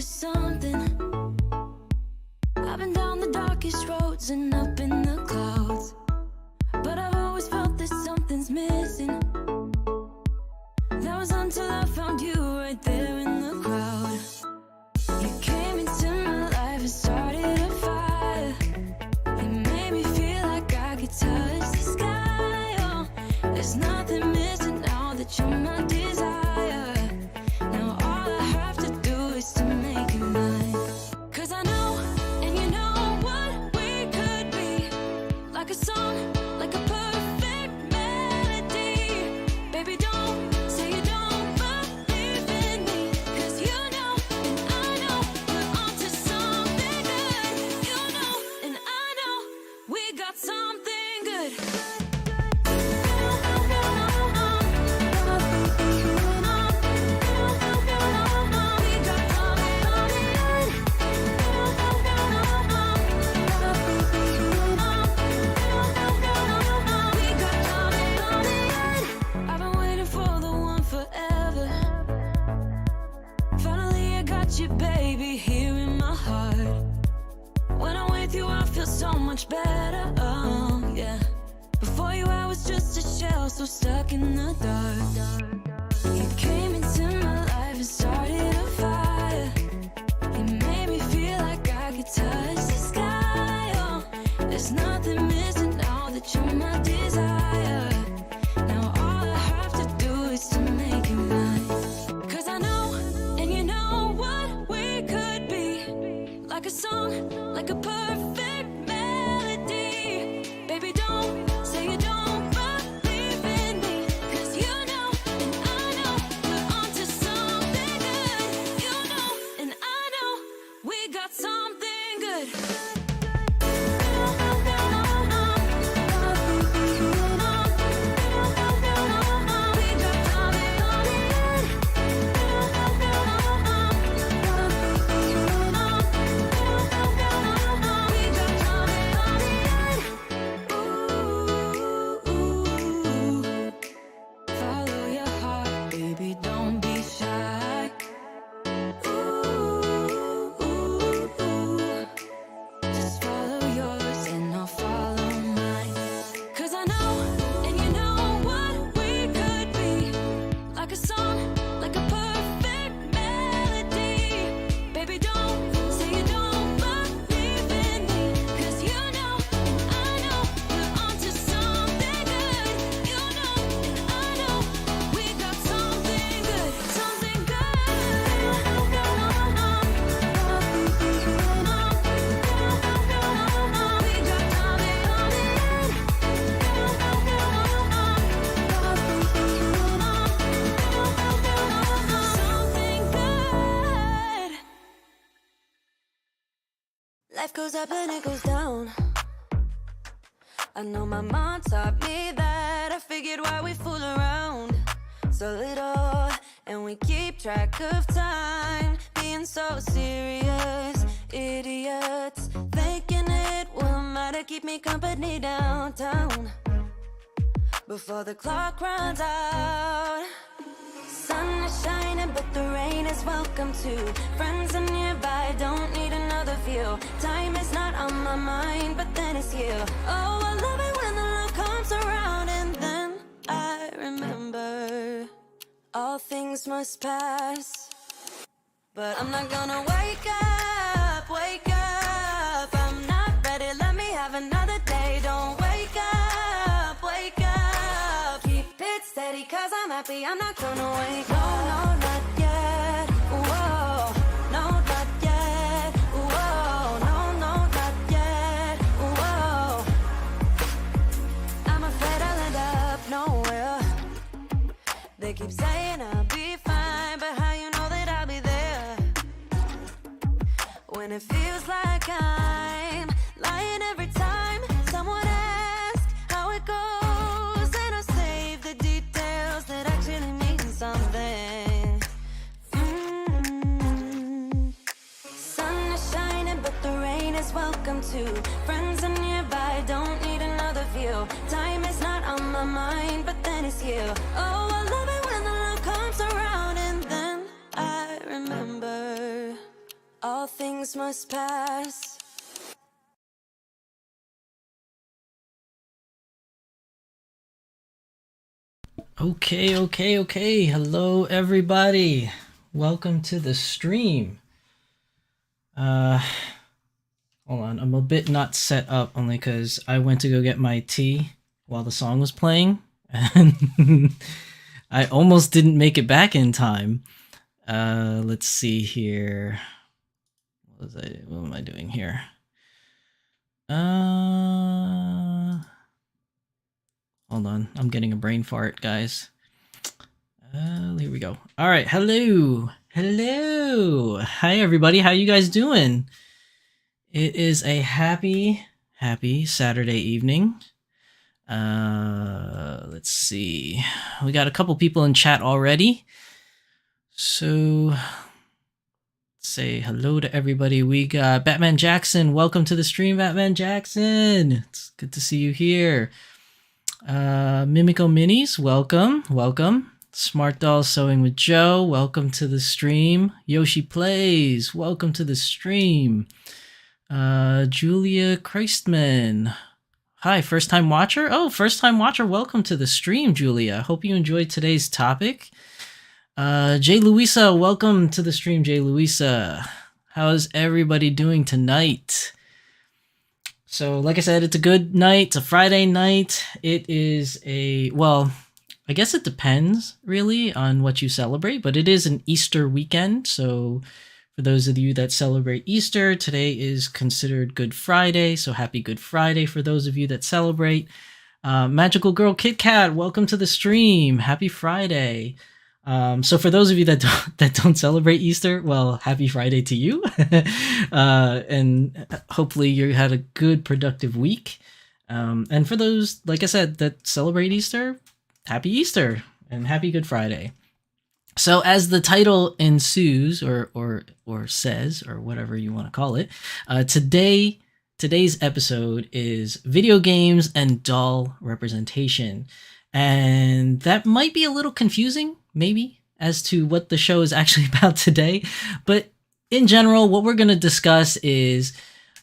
onto something. I've been down the darkest roads and up in the clouds, but I've always felt that something's missing. That was until I found you right there in the crowd. You came into my life and started a fire. You made me feel like I could touch the sky. Oh, there's nothing missing now that you're my desire. Now all I have to do is to make you mine. 'Cause I know, and you know what we could be. Like a song, like a perfect melody. Baby, don't say you don't believe in me, 'cause you know, and I know, we're onto something good. You know, and I know, we got something good. I've been waiting for the one forever. Finally I got you, baby, here in my heart. When I'm with you I feel so much better, oh yeah. Before you I was just a shell, so stuck in the dark. You came into my life and started a fire. You made me feel like I could touch the sky. Oh, there's nothing missing now that you're my desire. Now all I have to do is to make you mine. 'Cause I know, and you know what we could be. Like a song, like a perfect melody. Baby, don't say you don't believe in me, 'cause you know, and I know, we're onto something good. You know, and I know, we got something good. Follow your heart, baby, don't be shy. Just follow yours and I'll follow mine. 'Cause I know, and you know what we could be. Like a song, like a perfect melody. Baby, don't say you don't believe in me, 'cause you know, and I know, we're onto something good. You know, and I know, we got something good. Something good. Life goes up and it goes down. I know my mom taught me that. I figured why we fool around so little, and we keep track of time, being so serious. Idiots thinking it will matter, keep me company downtown before the clock runs out. Sun is shining, but the rain is welcome too. Friends are nearby, don't need another view. Time is not on my mind, but then it's you. Oh, I love it when the love comes around, and then I remember all things must pass. But I'm not gonna wake up, wake up. I'm not ready, let me have another day. Don't wake up, wake up. Keep it steady, 'cause I'm happy, I'm not gonna wake up. No, no, not yet, whoa. No, not yet, whoa. No, no, not yet, whoa. I'm afraid I'll end up nowhere. They keep saying I'll be fine, but how you know that I'll be there when it feels like I'm lying every time someone asks how it goes, and I save the details that actually mean something. Sun is shining, but the rain is welcome too. Friends are nearby, don't need another view. Time is not on my mind, but then it's you. Oh, I love it when the love comes around, and then I remember things must pass. Okay. Hello, everybody. Welcome to the stream. Hold on. I'm a bit not set up only because I went to go get my tea while the song was playing, and I almost didn't make it back in time. Let's see here. What am I doing here? Hold on. I'm getting a brain fart, guys. Here we go. All right. Hello. Hi, everybody. How you guys doing? It is a happy Saturday evening. Let's see. We got a couple people in chat already. So say hello to everybody. We got Batman Jackson. Welcome to the stream, Batman Jackson. It's good to see you here. Mimico Minis, welcome. Smart Doll Sewing with Joe, welcome to the stream. Yoshi Plays, welcome to the stream. Julia Christman, hi, first time watcher? Oh, first time watcher, welcome to the stream, Julia. Hope you enjoyed today's topic. Jay Louisa, welcome to the stream, Jay Louisa. How's everybody doing tonight? So, like I said, it's a good night. It's a Friday night. It is I guess it depends really on what you celebrate, but it is an Easter weekend. So for those of you that celebrate Easter, today is considered Good Friday. So happy Good Friday for those of you that celebrate. Magical Girl Kit Kat, welcome to the stream. Happy Friday. So for those of you that don't celebrate Easter, well, happy Friday to you. And hopefully you had a good productive week. And for those, like I said, that celebrate Easter, happy Easter and happy Good Friday. So as the title ensues or says, or whatever you want to call it, today's episode is video games and doll representation. And that might be a little confusing, maybe, as to what the show is actually about today. But in general, what we're going to discuss is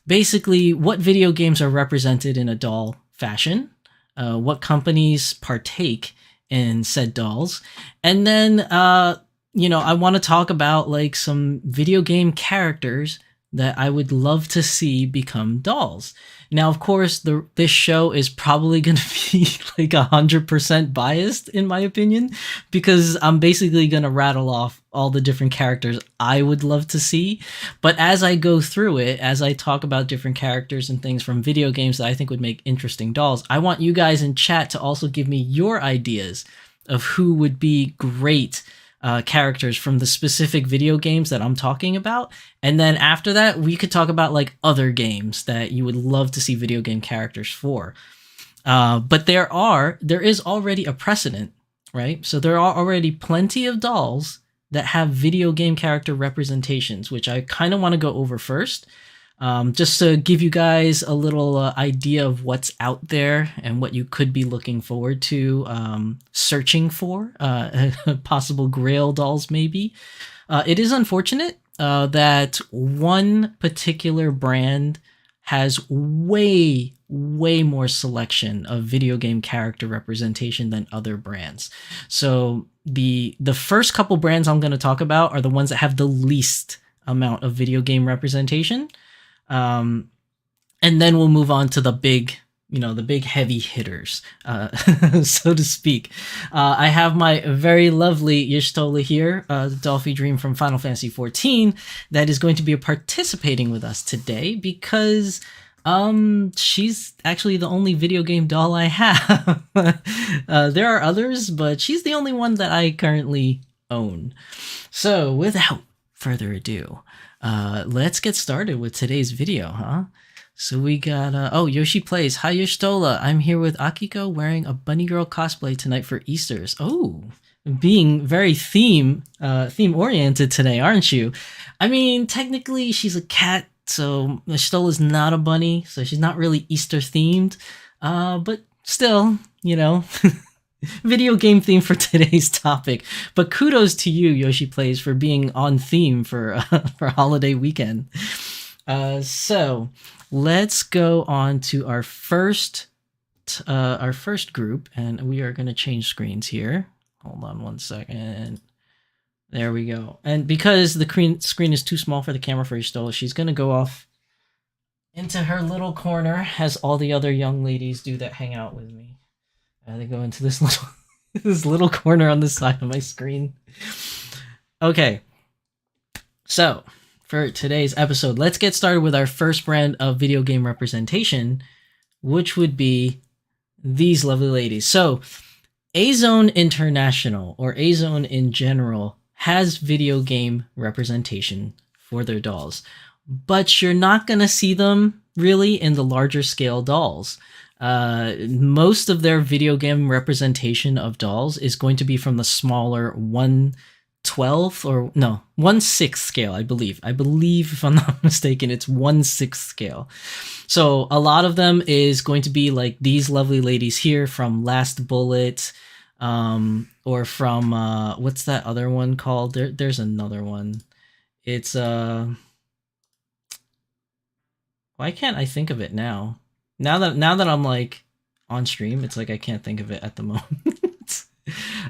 basically what video games are represented in a doll fashion, what companies partake in said dolls, and then I want to talk about like some video game characters that I would love to see become dolls. Now, of course, this show is probably going to be like 100% biased in my opinion, because I'm basically going to rattle off all the different characters I would love to see. But as I go through it, as I talk about different characters and things from video games that I think would make interesting dolls, I want you guys in chat to also give me your ideas of who would be great characters from the specific video games that I'm talking about. And then after that, we could talk about like other games that you would love to see video game characters for. But there is already a precedent, right? So there are already plenty of dolls that have video game character representations, which I kind of want to go over first. Just to give you guys a little idea of what's out there and what you could be looking forward to searching for, possible grail dolls maybe. It is unfortunate that one particular brand has way more selection of video game character representation than other brands. So the first couple brands I'm going to talk about are the ones that have the least amount of video game representation. And then we'll move on to the big heavy hitters, so to speak. I have my very lovely Y'shtola here, Dolphy Dream from Final Fantasy XIV, that is going to be participating with us today because she's actually the only video game doll I have. There are others, but she's the only one that I currently own. So without further ado, let's get started with today's video, huh? So we got, Yoshi Plays. Hi, Y'shtola. I'm here with Akiko wearing a bunny girl cosplay tonight for Easter's. Oh, being very theme oriented today, aren't you? I mean, technically she's a cat, so Y'shtola's not a bunny, so she's not really Easter themed. But still, video game theme for today's topic. But kudos to you, Yoshi Plays, for being on theme for for holiday weekend. So let's go on to our first group, and we are going to change screens here. Hold on one second. There we go. And because the screen is too small for the camera for Estella, she's going to go off into her little corner, as all the other young ladies do that hang out with me. They go into this little this little corner on the side of my screen. Okay. So, for today's episode, let's get started with our first brand of video game representation, which would be these lovely ladies. So, A-Zone International, or A-Zone in general, has video game representation for their dolls, but you're not going to see them really in the larger scale dolls. Most of their video game representation of dolls is going to be from the smaller 1/12 or no 1/6 scale, I believe. If I'm not mistaken, it's 1/6 scale. So a lot of them is going to be like these lovely ladies here from Last Bullet, or from what's that other one called? There's another one. It's why can't I think of it now? Now that I'm like on stream, it's like I can't think of it at the moment.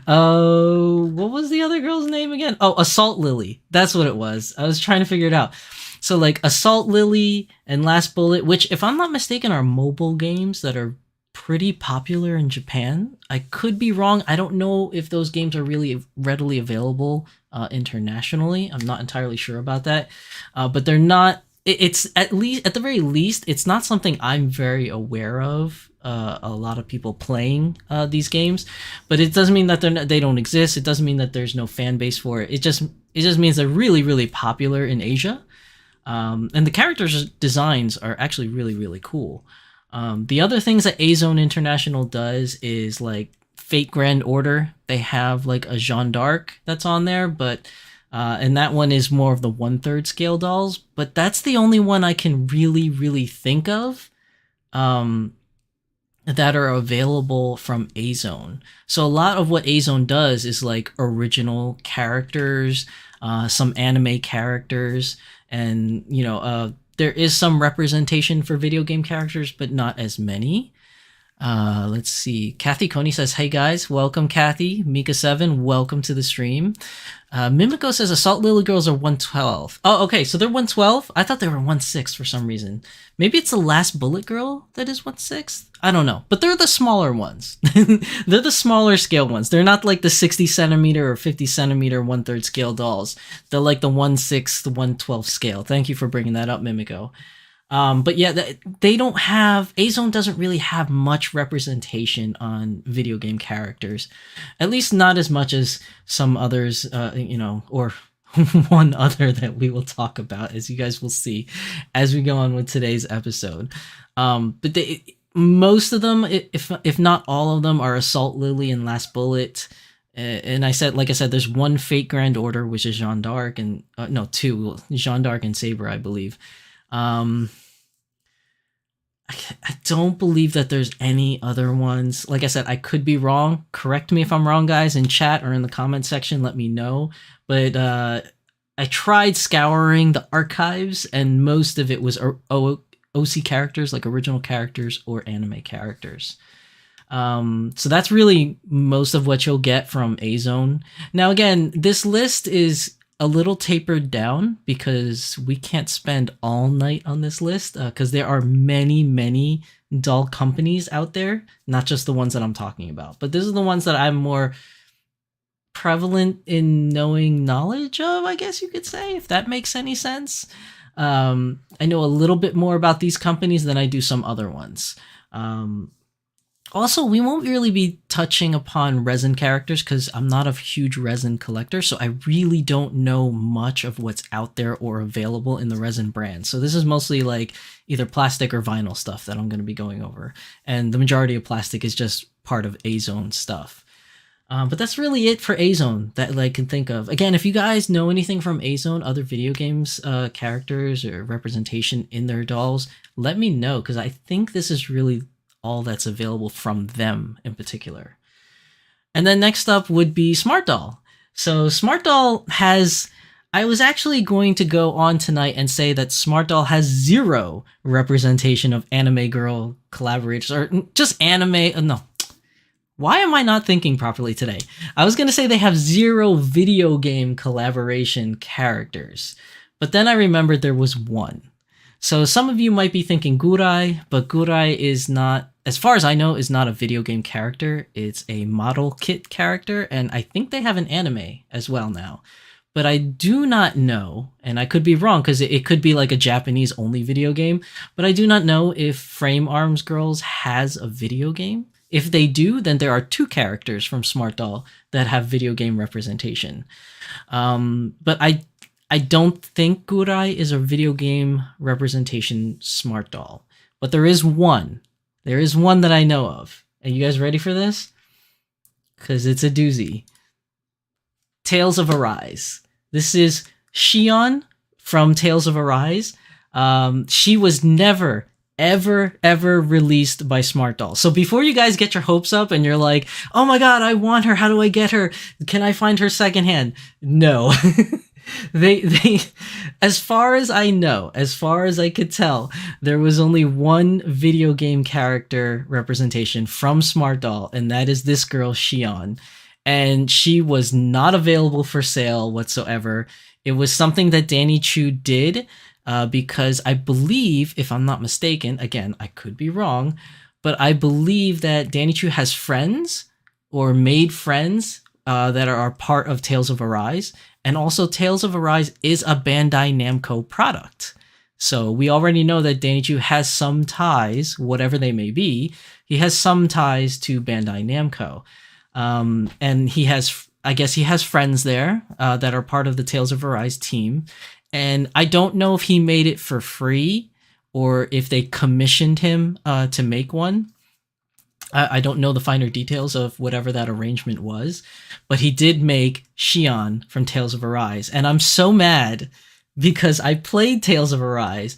What was the other girl's name again? Oh, Assault Lily. That's what it was. I was trying to figure it out. So like Assault Lily and Last Bullet, which if I'm not mistaken are mobile games that are pretty popular in Japan. I could be wrong. I don't know if those games are really readily available internationally. I'm not entirely sure about that. But they're not. It's at the very least, it's not something I'm very aware of. A lot of people playing these games, but it doesn't mean that they don't exist. It doesn't mean that there's no fan base for it. It just means they're really, really popular in Asia. And the characters' designs are actually really, really cool. The other things that A-Zone International does is like Fate Grand Order. They have like a Jeanne d'Arc that's on there, but and that one is more of the 1/3 scale dolls. But that's the only one I can really, really think of that are available from A-Zone. So a lot of what A-Zone does is like original characters, some anime characters, and there is some representation for video game characters, but not as many. Let's see. Kathy Coney says, "Hey guys, welcome Kathy." Mika7, welcome to the stream. Mimico says Assault Lily Girls are 1/12. Oh, okay, so they're 1/12? I thought they were 1/6 for some reason. Maybe it's the Last Bullet Girl that is 1/6? I don't know. But they're the smaller ones. They're the smaller scale ones. They're not like the 60 centimeter or 50 centimeter 1/3 scale dolls. They're like the 1/6, the 1/12 scale. Thank you for bringing that up, Mimico. But yeah, they don't have, A-Zone doesn't really have much representation on video game characters. At least not as much as some others, or one other that we will talk about, as you guys will see as we go on with today's episode. But most of them, if not all of them, are Assault Lily and Last Bullet. And like I said, there's one Fate Grand Order, which is Jeanne d'Arc, and two, Jeanne d'Arc and Saber, I believe. I don't believe that there's any other ones. Like I said, I could be wrong. Correct me if I'm wrong, guys, in chat or in the comment section. Let me know. But I tried scouring the archives, and most of it was OC characters, like original characters or anime characters. So that's really most of what you'll get from A-Zone. Now, again, this list is a little tapered down because we can't spend all night on this list because there are many, many doll companies out there, not just the ones that I'm talking about. But these are the ones that I'm more prevalent in knowledge of, I guess you could say, if that makes any sense. I know a little bit more about these companies than I do some other ones. Also, we won't really be touching upon resin characters because I'm not a huge resin collector, so I really don't know much of what's out there or available in the resin brand. So this is mostly like either plastic or vinyl stuff that I'm going to be going over. And the majority of plastic is just part of A-Zone stuff. But that's really it for A-Zone that I can think of. Again, if you guys know anything from A-Zone, other video games, characters or representation in their dolls, let me know because I think this is really all that's available from them in particular. And then next up would be Smart Doll. So Smart Doll has, I was actually going to go on tonight and say that Smart Doll has zero representation of anime girl collaborators, or just anime. No. Why am I not thinking properly today? I was going to say they have zero video game collaboration characters. But then I remembered there was one. So some of you might be thinking Gurai, but Gurai is not, as far as I know, is not a video game character. It's a model kit character, and I think they have an anime as well now. But I do not know, and I could be wrong because it could be like a Japanese only video game, but I do not know if Frame Arms Girls has a video game. If they do, then there are two characters from Smart Doll that have video game representation. But I don't think Gurai is a video game representation Smart Doll. But there is one. There is one that I know of. Are you guys ready for this? Because it's a doozy. Tales of Arise. This is Shion from Tales of Arise. She was never, ever released by Smart Doll. So before you guys get your hopes up and you're like, oh my god, I want her, how do I get her? Can I find her secondhand? No. They as far as I know, as far as I could tell, there was only one video game character representation from Smart Doll, and that is this girl, Shion. And she was not available for sale whatsoever. It was something that Danny Chu did because I believe, if I'm not mistaken, again, I could be wrong, but I believe that Danny Chu has friends or made friends that are part of Tales of Arise. And also, Tales of Arise is a Bandai Namco product. So we already know that Danny Chu has some ties, whatever they may be. He has some ties to Bandai Namco. And he has, I guess he has friends there that are part of the Tales of Arise team. And I don't know if he made it for free or if they commissioned him to make one. I don't know the finer details of whatever that arrangement was, but he did make Shion from Tales of Arise. And I'm so mad because I played Tales of Arise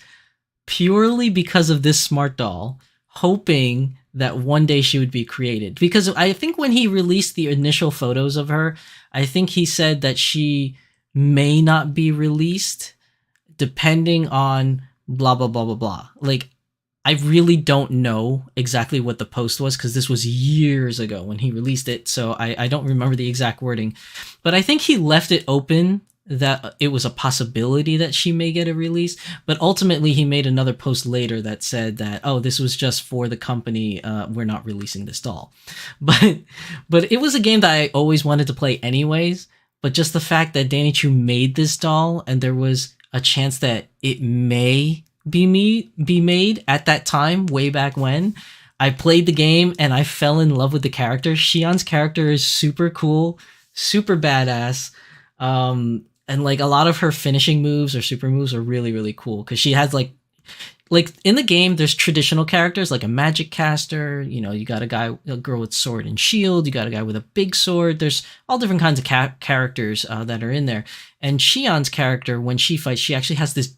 purely because of this Smart Doll, hoping that one day she would be created. Because I think when he released the initial photos of her, I think he said that she may not be released depending on blah, blah, blah, blah, blah. Like, I really don't know exactly what the post was because this was years ago when he released it, so I don't remember the exact wording. But I think he left it open that it was a possibility that she may get a release, but ultimately he made another post later that said that, oh, this was just for the company, we're not releasing this doll. But it was a game that I always wanted to play anyways, but just the fact that Danny Chu made this doll and there was a chance that it may be made at that time, way back when, I played the game and I fell in love with the character. Shion's character is super cool, super badass. And like a lot of her finishing moves or super moves are really, really cool because she has like in the game, there's traditional characters like a magic caster. You know, you got a girl with sword and shield. You got a guy with a big sword. There's all different kinds of characters that are in there. And Shion's character, when she fights, she actually has this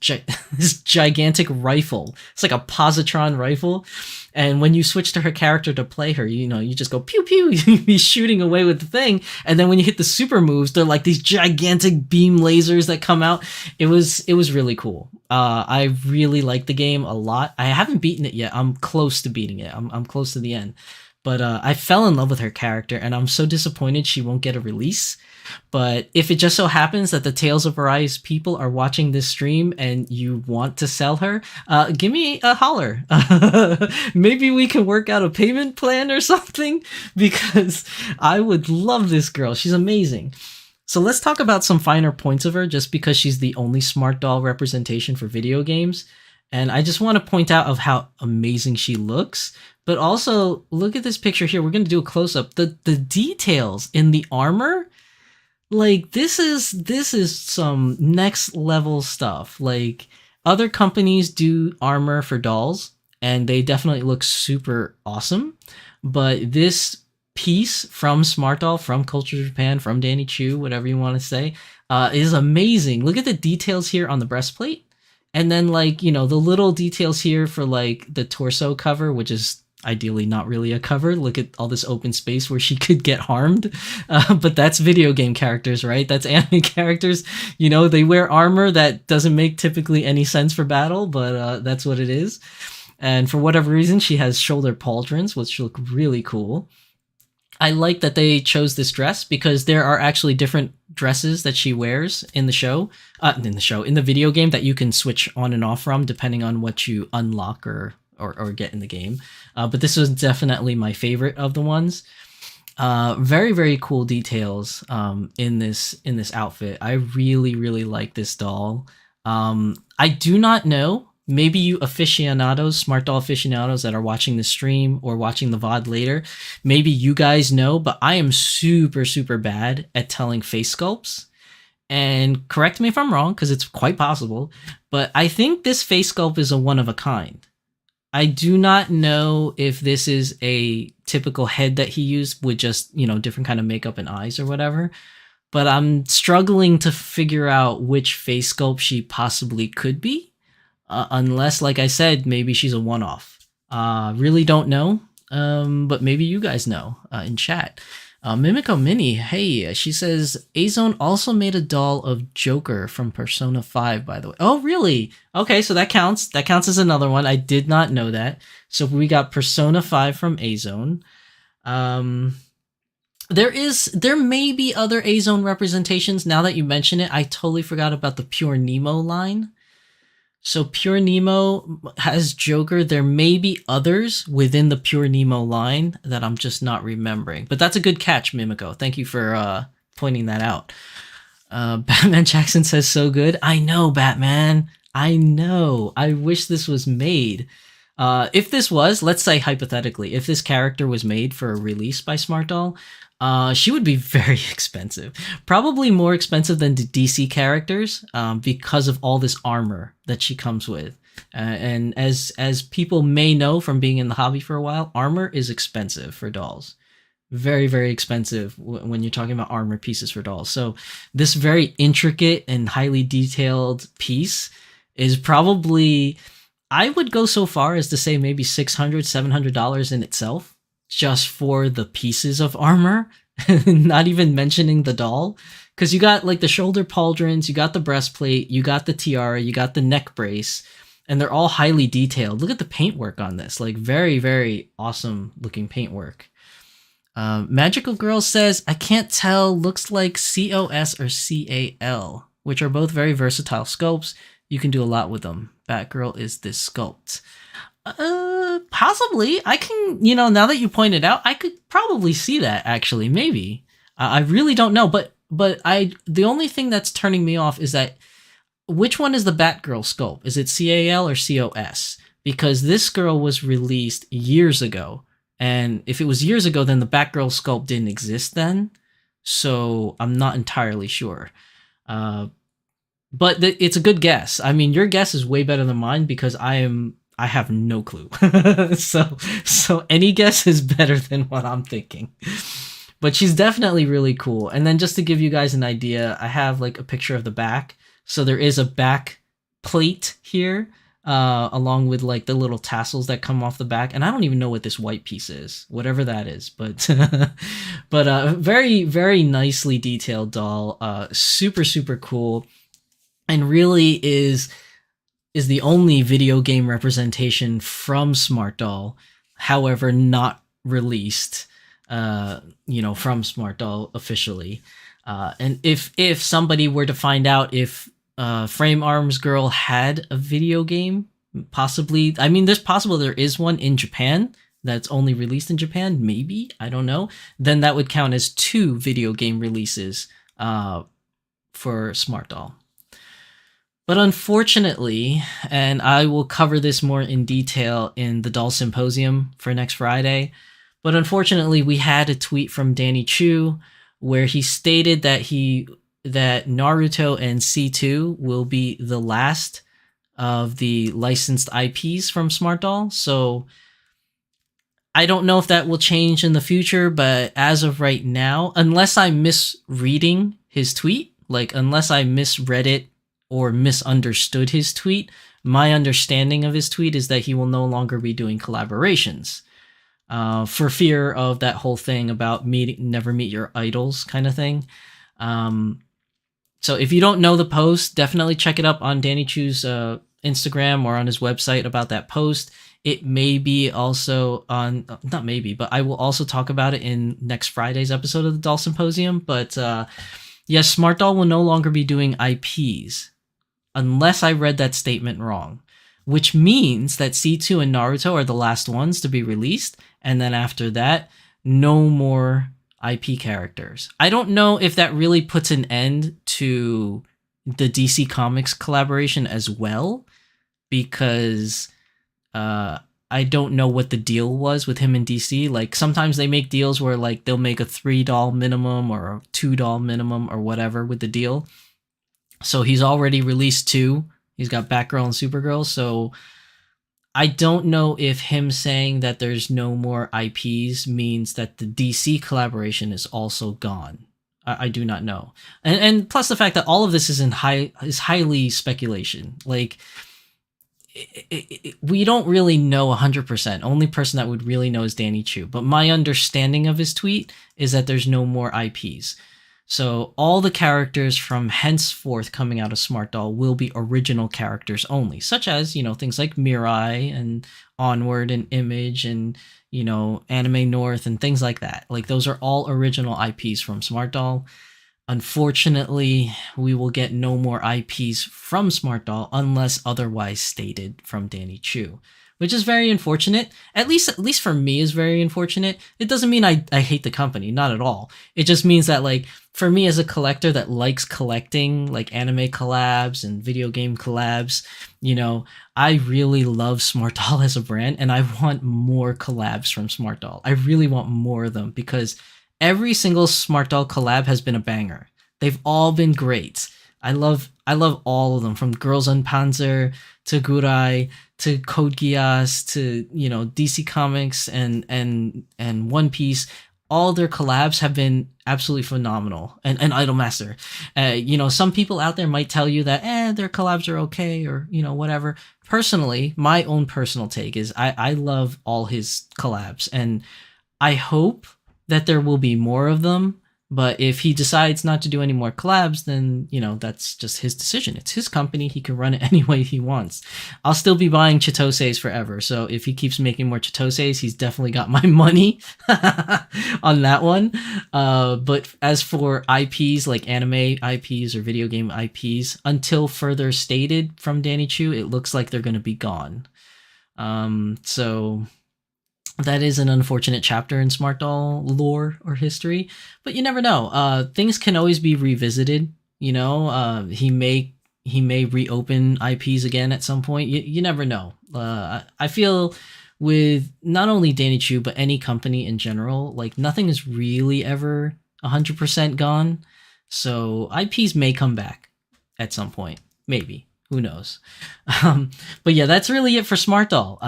this gigantic rifle. It's like a positron rifle. And when you switch to her character to play her, you know, you just go pew pew, you be shooting away with the thing. And then when you hit the super moves, they're like these gigantic beam lasers that come out. It was really cool. I really like the game a lot. I haven't beaten it yet. I'm close to beating it. I'm close to the end. But I fell in love with her character, and I'm so disappointed she won't get a release. But if it just so happens that the Tales of Arise people are watching this stream and you want to sell her, give me a holler. Maybe we can work out a payment plan or something, because I would love this girl. She's amazing. So let's talk about some finer points of her, just because she's the only Smart Doll representation for video games. And I just want to point out of how amazing she looks. But also, look at this picture here. We're going to do a close-up. The details in the armor, like, this is some next level stuff. Like, other companies do armor for dolls, and they definitely look super awesome. But this piece from Smart Doll, from Culture Japan, from Danny Chu, whatever you want to say, is amazing. Look at the details here on the breastplate. And then, like, you know, the little details here for, like, the torso cover, which is ideally not really a cover. Look at all this open space where she could get harmed. But that's video game characters, right? That's anime characters. You know, they wear armor that doesn't make typically any sense for battle, but that's what it is. And for whatever reason, she has shoulder pauldrons, which look really cool. I like that they chose this dress because there are actually different dresses that she wears in the show, in the video game, that you can switch on and off from depending on what you unlock or get in the game. But this was definitely my favorite of the ones. Very, very cool details in this outfit. I really, really like this doll. I do not know. Maybe you aficionados, smart doll aficionados that are watching the stream or watching the VOD later, maybe you guys know, but I am super, super bad at telling face sculpts. And correct me if I'm wrong, because it's quite possible, but I think this face sculpt is a one of a kind. I do not know if this is a typical head that he used with just, you know, different kind of makeup and eyes or whatever, but I'm struggling to figure out which face sculpt she possibly could be. Unless, like I said, maybe she's a one-off. Really don't know, but maybe you guys know in chat. Mimico Mini, hey, she says, A-Zone also made a doll of Joker from Persona 5, by the way. Oh, really? Okay, so that counts. That counts as another one. I did not know that. So we got Persona 5 from A-Zone. There may be other A-Zone representations. Now that you mention it, I totally forgot about the Pure Nemo line. So Pure Nemo has Joker. There may be others within the Pure Nemo line that I'm just not remembering. But that's a good catch, Mimico. Thank you for pointing that out. Batman Jackson says, so good. I know, Batman. I know. I wish this was made. If this was, let's say hypothetically, if this character was made for a release by Smart Doll, she would be very expensive. Probably more expensive than the DC characters because of all this armor that she comes with. And as people may know from being in the hobby for a while, armor is expensive for dolls. Very, very expensive when you're talking about armor pieces for dolls. So this very intricate and highly detailed piece is probably, I would go so far as to say maybe $600, $700 in itself. Just for the pieces of armor, not even mentioning the doll, because you got like the shoulder pauldrons, you got the breastplate, you got the tiara, you got the neck brace, and they're all highly detailed. Look at the paintwork on this, like very, very awesome looking paintwork. Magical Girl says, I can't tell, looks like COS or CAL, which are both very versatile sculpts. You can do a lot with them. Batgirl is this sculpt. Possibly. I can, you know, now that you pointed out, I could probably see that actually, maybe. I really don't know, but the only thing that's turning me off is that which one is the Batgirl sculpt? Is it CAL or COS? Because this girl was released years ago, and if it was years ago, then the Batgirl sculpt didn't exist then, so I'm not entirely sure. But it's a good guess. I mean, your guess is way better than mine because I have no clue. so any guess is better than what I'm thinking. But she's definitely really cool. And then just to give you guys an idea, I have like a picture of the back. So there is a back plate here, along with like the little tassels that come off the back. And I don't even know what this white piece is, whatever that is. But very, very nicely detailed doll. Super, super cool. And really is the only video game representation from Smart Doll, however not released, from Smart Doll officially. And if somebody were to find out if Frame Arms Girl had a video game, possibly, I mean, there's possible there is one in Japan that's only released in Japan, maybe, I don't know, then that would count as 2 video game releases for Smart Doll. But unfortunately, and I will cover this more in detail in the Doll Symposium for next Friday, but unfortunately we had a tweet from Danny Chu where he stated that Naruto and C2 will be the last of the licensed IPs from Smart Doll. So I don't know if that will change in the future, but as of right now, unless I'm misreading his tweet, like unless I misread it or misunderstood his tweet, my understanding of his tweet is that he will no longer be doing collaborations. for fear of that whole thing about never meet your idols kind of thing. So if you don't know the post, definitely check it up on Danny Chu's Instagram or on his website about that post. It may be also on, not maybe, but I will also talk about it in next Friday's episode of the Doll Symposium. But yes, Smart Doll will no longer be doing IPs, unless I read that statement wrong, which means that C2 and Naruto are the last ones to be released. And then after that, no more IP characters. I don't know if that really puts an end to the DC Comics collaboration as well, because I don't know what the deal was with him and DC. Like, sometimes they make deals where like they'll make a 3 doll minimum or a 2 doll minimum or whatever with the deal. So he's already released 2. He's got Batgirl and Supergirl. So I don't know if him saying that there's no more IPs means that the DC collaboration is also gone. I do not know. And plus the fact that all of this is highly speculation. Like, we don't really know 100%. Only person that would really know is Danny Chu. But my understanding of his tweet is that there's no more IPs. So all the characters from henceforth coming out of Smart Doll will be original characters only, such as, things like Mirai and Onward and Image and, Anime North and things like that. Like, those are all original IPs from Smart Doll. Unfortunately, we will get no more IPs from Smart Doll unless otherwise stated from Danny Chu, which is very unfortunate. At least for me, is very unfortunate. It doesn't mean I hate the company, not at all. It just means that, like, for me as a collector that likes collecting like anime collabs and video game collabs, I really love Smart Doll as a brand, and I want more collabs from Smart Doll. I really want more of them, because every single Smart Doll collab has been a banger. They've all been great. I love all of them, from Girls on Panzer to Gurai to Code Geass to DC Comics and One Piece. All their collabs have been absolutely phenomenal. And Idolmaster. Some people out there might tell you that their collabs are okay, or whatever. Personally, my own personal take is I love all his collabs, and I hope that there will be more of them. But if he decides not to do any more collabs, then, that's just his decision. It's his company. He can run it any way he wants. I'll still be buying Chitoses forever. So if he keeps making more Chitoses, he's definitely got my money on that one. But as for IPs, like anime IPs or video game IPs, until further stated from Danny Chu, it looks like they're going to be gone. So that is an unfortunate chapter in Smart Doll lore or history, but you never know. Things can always be revisited. He may reopen IPs again at some point. You never know. I feel with not only Danny Chu but any company in general, like, nothing is really ever 100% gone. So IPs may come back at some point, maybe. Who knows? But yeah, that's really it for Smart Doll.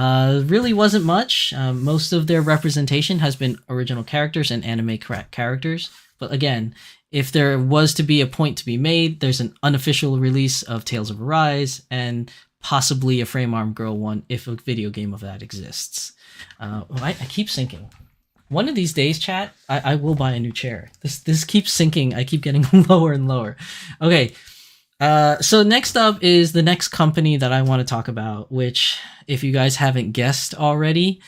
Really wasn't much. Most of their representation has been original characters and anime characters. But again, if there was to be a point to be made, there's an unofficial release of Tales of Arise and possibly a Frame Arm Girl one if a video game of that exists. I keep sinking. One of these days, chat, I will buy a new chair. This keeps sinking. I keep getting lower and lower. Okay. So next up is the next company that I want to talk about, which, if you guys haven't guessed already,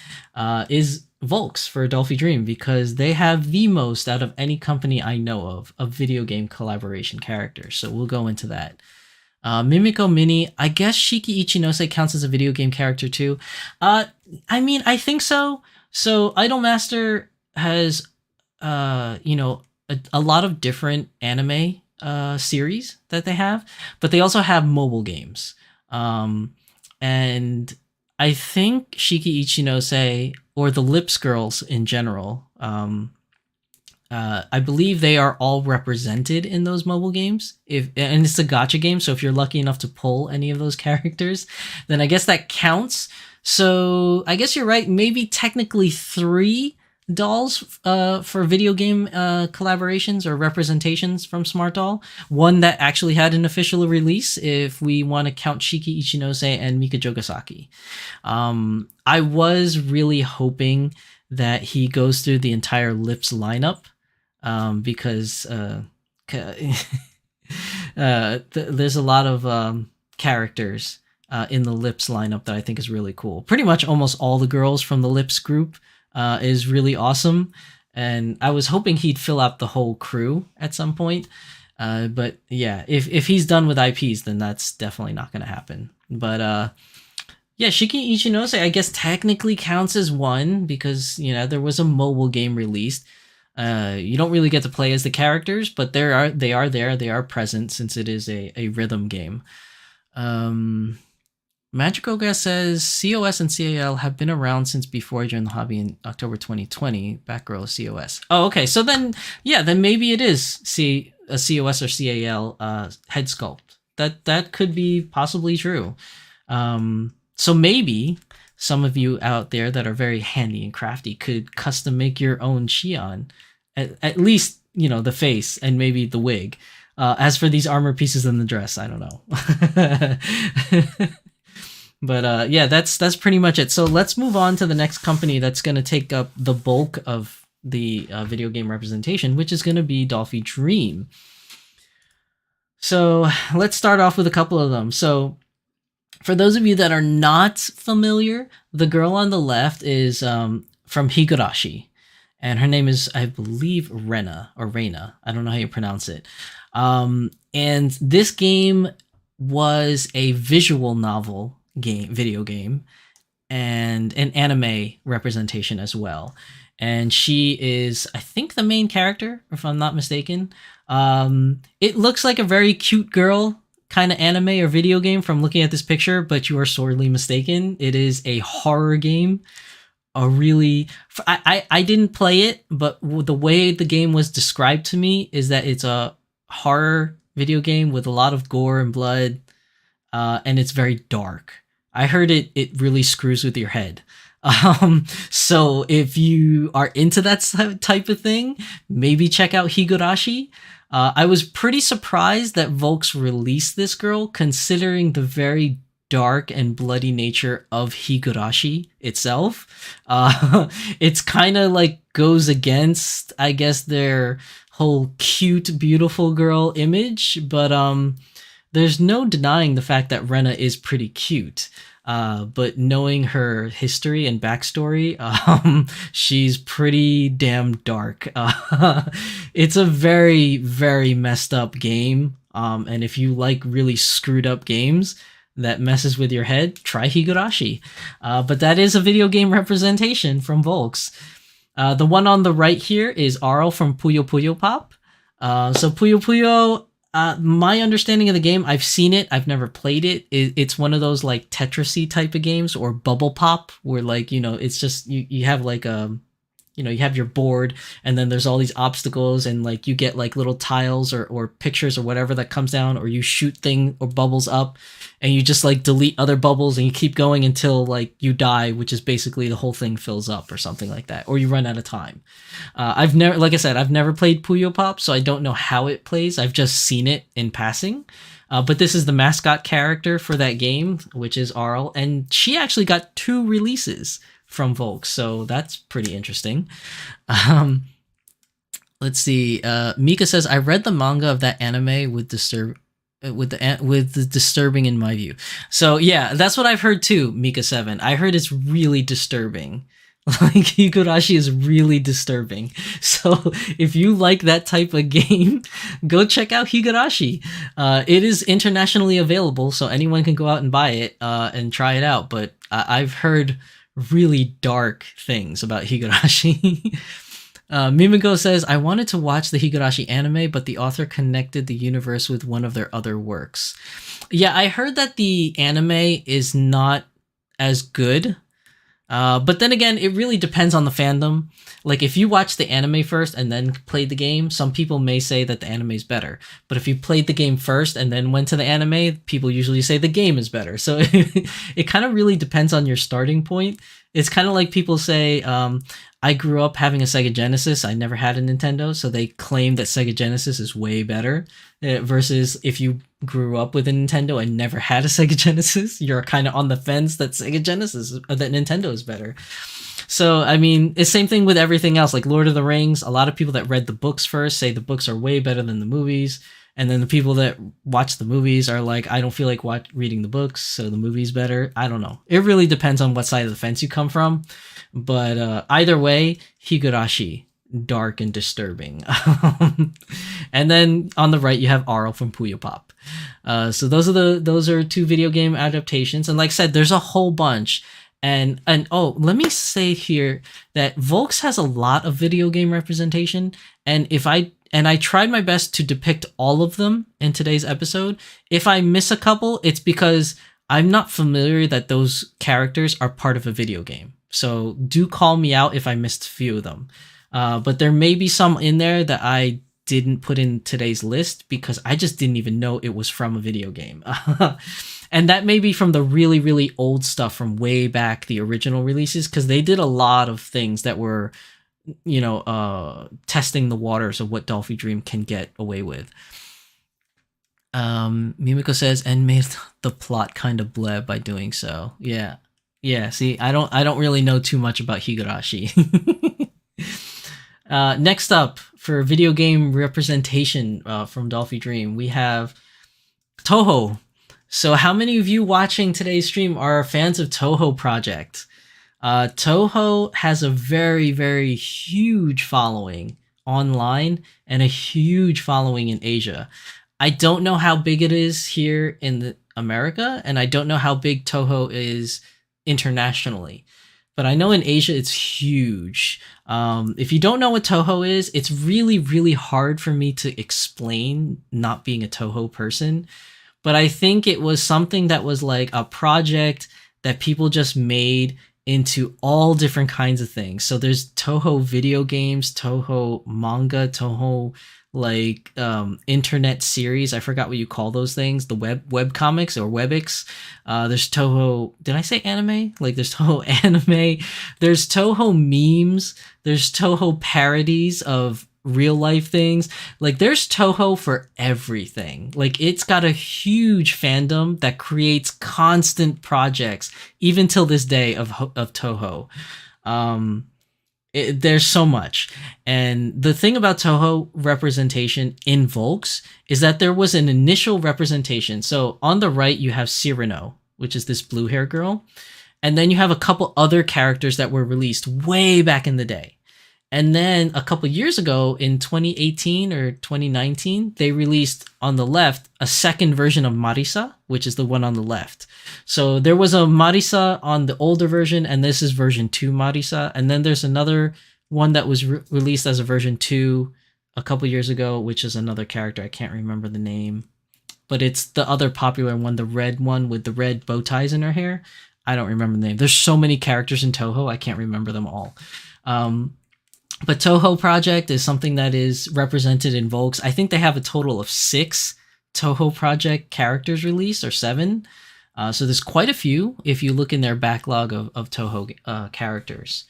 is Volks for Dolphy Dream, because they have the most out of any company I know of video game collaboration characters. So we'll go into that. Mimiko Mini, I guess Shiki Ichinose counts as a video game character too. I think so. So Idolmaster has, a lot of different anime series that they have, but they also have mobile games. And I think Shiki Ichinose, or the Lips Girls in general, I believe they are all represented in those mobile games. And it's a gacha game, so if you're lucky enough to pull any of those characters, then I guess that counts. So I guess you're right. Maybe technically 3 dolls for video game collaborations or representations from Smart Doll. One that actually had an official release, if we want to count Shiki Ichinose and Mika Jogasaki. I was really hoping that he goes through the entire Lips lineup, because there's a lot of characters in the Lips lineup that I think is really cool. Pretty much almost all the girls from the Lips group is really awesome, and I was hoping he'd fill out the whole crew at some point. But yeah, if he's done with IPs, then that's definitely not going to happen. But yeah, Shiki Ichinose, I guess technically counts as one because, you know, there was a mobile game released. You don't really get to play as the characters, but they are there. They are present since it is a rhythm game. Magic Oga says COS and CAL have been around since before I joined the hobby in October 2020. Backrow COS. Oh, okay. So then, yeah, then maybe it is a COS or CAL head sculpt. That could be possibly true. So maybe some of you out there that are very handy and crafty could custom make your own Shion, at least, you know, the face and maybe the wig. As for these armor pieces and the dress, I don't know. But yeah, that's pretty much it. So let's move on to the next company that's going to take up the bulk of the video game representation, which is going to be Dolphy Dream. So let's start off with a couple of them. So for those of you that are not familiar, the girl on the left is from Higurashi, and her name is, I believe, Rena or Reina. I don't know how you pronounce it. And this game was a visual novel video game, and an anime representation as well. And she is, I think, the main character, if I'm not mistaken. It looks like a very cute girl kind of anime or video game from looking at this picture, but you are sorely mistaken. It is a horror game. I didn't play it, but the way the game was described to me is that it's a horror video game with a lot of gore and blood, and it's very dark. I heard it really screws with your head. So if you are into that type of thing, maybe check out Higurashi. I was pretty surprised that Volks released this girl, considering the very dark and bloody nature of Higurashi itself. It's kind of like goes against, I guess, their whole cute, beautiful girl image, but there's no denying the fact that Rena is pretty cute. But knowing her history and backstory, she's pretty damn dark. It's a very, very messed up game. And if you like really screwed up games that messes with your head, try Higurashi. But that is a video game representation from Volks. The one on the right here is Arl from Puyo Puyo Pop. So Puyo Puyo, my understanding of the game, I've seen it, I've never played it. It's one of those like Tetris-y type of games, or Bubble Pop, where like, you know, it's just you have like you know, you have your board, and then there's all these obstacles, and like you get like little tiles or pictures or whatever that comes down, or you shoot thing or bubbles up, and you just like delete other bubbles, and you keep going until like you die, which is basically the whole thing fills up or something like that, or you run out of time. I've never, like I said, I've never played Puyo Pop, so I don't know how it plays. I've just seen it in passing. But this is the mascot character for that game, which is Arl, and she actually got 2 releases from Volks, so that's pretty interesting. Let's see. Mika says, I read the manga of that anime with the disturbing in my view. So yeah, that's what I've heard too, Mika7. I heard it's really disturbing. Like, Higurashi is really disturbing. So if you like that type of game, go check out Higurashi. It is internationally available, so anyone can go out and buy it and try it out. But I've heard really dark things about Higurashi. Mimiko says, I wanted to watch the Higurashi anime, but the author connected the universe with one of their other works. Yeah, I heard that the anime is not as good. But then again, it really depends on the fandom. Like, if you watch the anime first and then played the game, some people may say that the anime is better. But if you played the game first and then went to the anime, people usually say the game is better. So it kind of really depends on your starting point. It's kind of like people say, I grew up having a Sega Genesis. I never had a Nintendo, so they claim that Sega Genesis is way better. Versus if you grew up with a Nintendo and never had a Sega Genesis, you're kind of on the fence that that Nintendo is better. So, I mean, it's same thing with everything else. Like Lord of the Rings, a lot of people that read the books first say the books are way better than the movies. And then the people that watch the movies are like, I don't feel like reading the books, so the movie's better. I don't know. It really depends on what side of the fence you come from. But either way, Higurashi, dark and disturbing. And then on the right, you have Arl from Puyo Pop. So those are two video game adaptations. And like I said, there's a whole bunch. And oh, let me say here that Volks has a lot of video game representation, and I tried my best to depict all of them in today's episode. If I miss a couple, it's because I'm not familiar that those characters are part of a video game. So do call me out if I missed a few of them. But there may be some in there that I didn't put in today's list because I just didn't even know it was from a video game. And that may be from the really, really old stuff from way back, the original releases, because they did a lot of things that were, testing the waters of what Dolphy Dream can get away with. Mimiko says, and made the plot kind of bleh by doing so. Yeah. See, I don't really know too much about Higurashi. Next up, for video game representation from Dolphy Dream, we have Touhou. So how many of you watching today's stream are fans of Touhou Project? Touhou has a very, very huge following online and a huge following in Asia. I don't know how big it is here in America, and I don't know how big Touhou is internationally. But I know in Asia it's huge. If you don't know what Touhou is, it's really, really hard for me to explain, not being a Touhou person. But I think it was something that was like a project that people just made into all different kinds of things. So there's Touhou video games, Touhou manga, Touhou like internet series. I forgot what you call those things. The web comics or webics. There's Touhou. Did I say anime? Like there's Touhou anime. There's Touhou memes. There's Touhou parodies of real life things. Like there's Touhou for everything. Like it's got a huge fandom that creates constant projects even till this day of Touhou. There's so much. And the thing about Touhou representation in Volks is that there was an initial representation. So on the right you have Cyrano, which is this blue hair girl, and then you have a couple other characters that were released way back in the day. And then a couple years ago in 2018 or 2019, they released on the left a second version of Marisa, which is the one on the left. So there was a Marisa on the older version, and this is version 2 Marisa. And then there's another one that was released as a version 2 a couple years ago, which is another character. I can't remember the name, but it's the other popular one, the red one with the red bow ties in her hair. I don't remember the name. There's so many characters in Touhou, I can't remember them all. But Touhou Project is something that is represented in Volks. I think they have a total of 6 Touhou Project characters released, or 7. So there's quite a few if you look in their backlog of Touhou characters.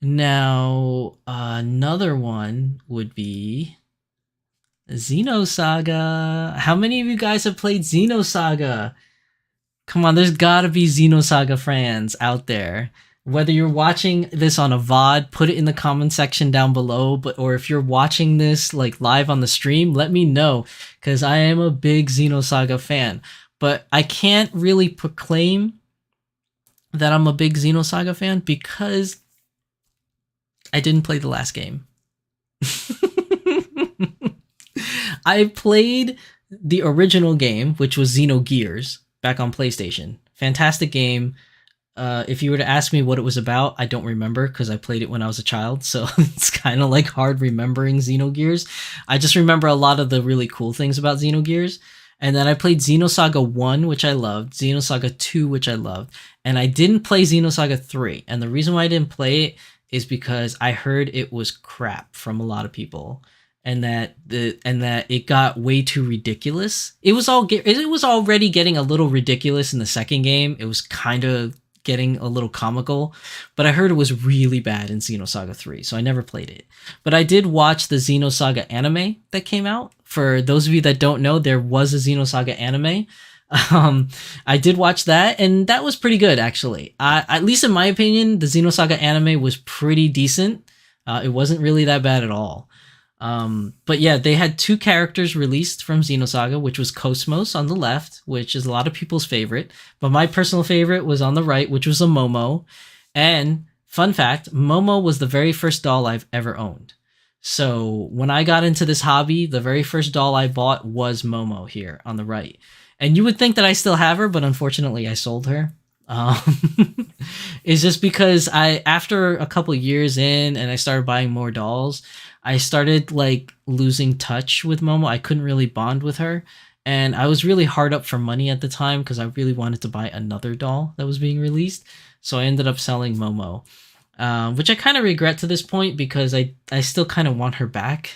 Now, another one would be Xenosaga. How many of you guys have played Xenosaga? Come on, there's gotta be Xenosaga fans out there. Whether you're watching this on a VOD, put it in the comment section down below. Or if you're watching this like live on the stream, let me know, because I am a big Xenosaga fan. But I can't really proclaim that I'm a big Xenosaga fan because I didn't play the last game. I played the original game, which was Xenogears, back on PlayStation. Fantastic game. If you were to ask me what it was about, I don't remember because I played it when I was a child, so it's kind of like hard remembering Xenogears. I just remember a lot of the really cool things about Xenogears. And then I played Xenosaga 1, which I loved, Xenosaga 2, which I loved, and I didn't play Xenosaga 3. And the reason why I didn't play it is because I heard it was crap from a lot of people, and that it got way too ridiculous. It was already getting a little ridiculous in the second game. It was kind of getting a little comical, but I heard it was really bad in Xenosaga 3, so I never played it. But I did watch the Xenosaga anime that came out. For those of you that don't know, there was a Xenosaga anime. I did watch that, and that was pretty good, actually. At least in my opinion, the Xenosaga anime was pretty decent. It wasn't really that bad at all. But yeah, they had 2 characters released from Xenosaga, which was Cosmos on the left, which is a lot of people's favorite, but my personal favorite was on the right, which was a Momo. And fun fact, Momo was the very first doll I've ever owned. So when I got into this hobby, the very first doll I bought was Momo here on the right. And you would think that I still have her, but unfortunately I sold her. It's just because after a couple years in and I started buying more dolls, I started like losing touch with Momo. I couldn't really bond with her. And I was really hard up for money at the time because I really wanted to buy another doll that was being released. So I ended up selling Momo, which I kind of regret to this point because I still kind of want her back.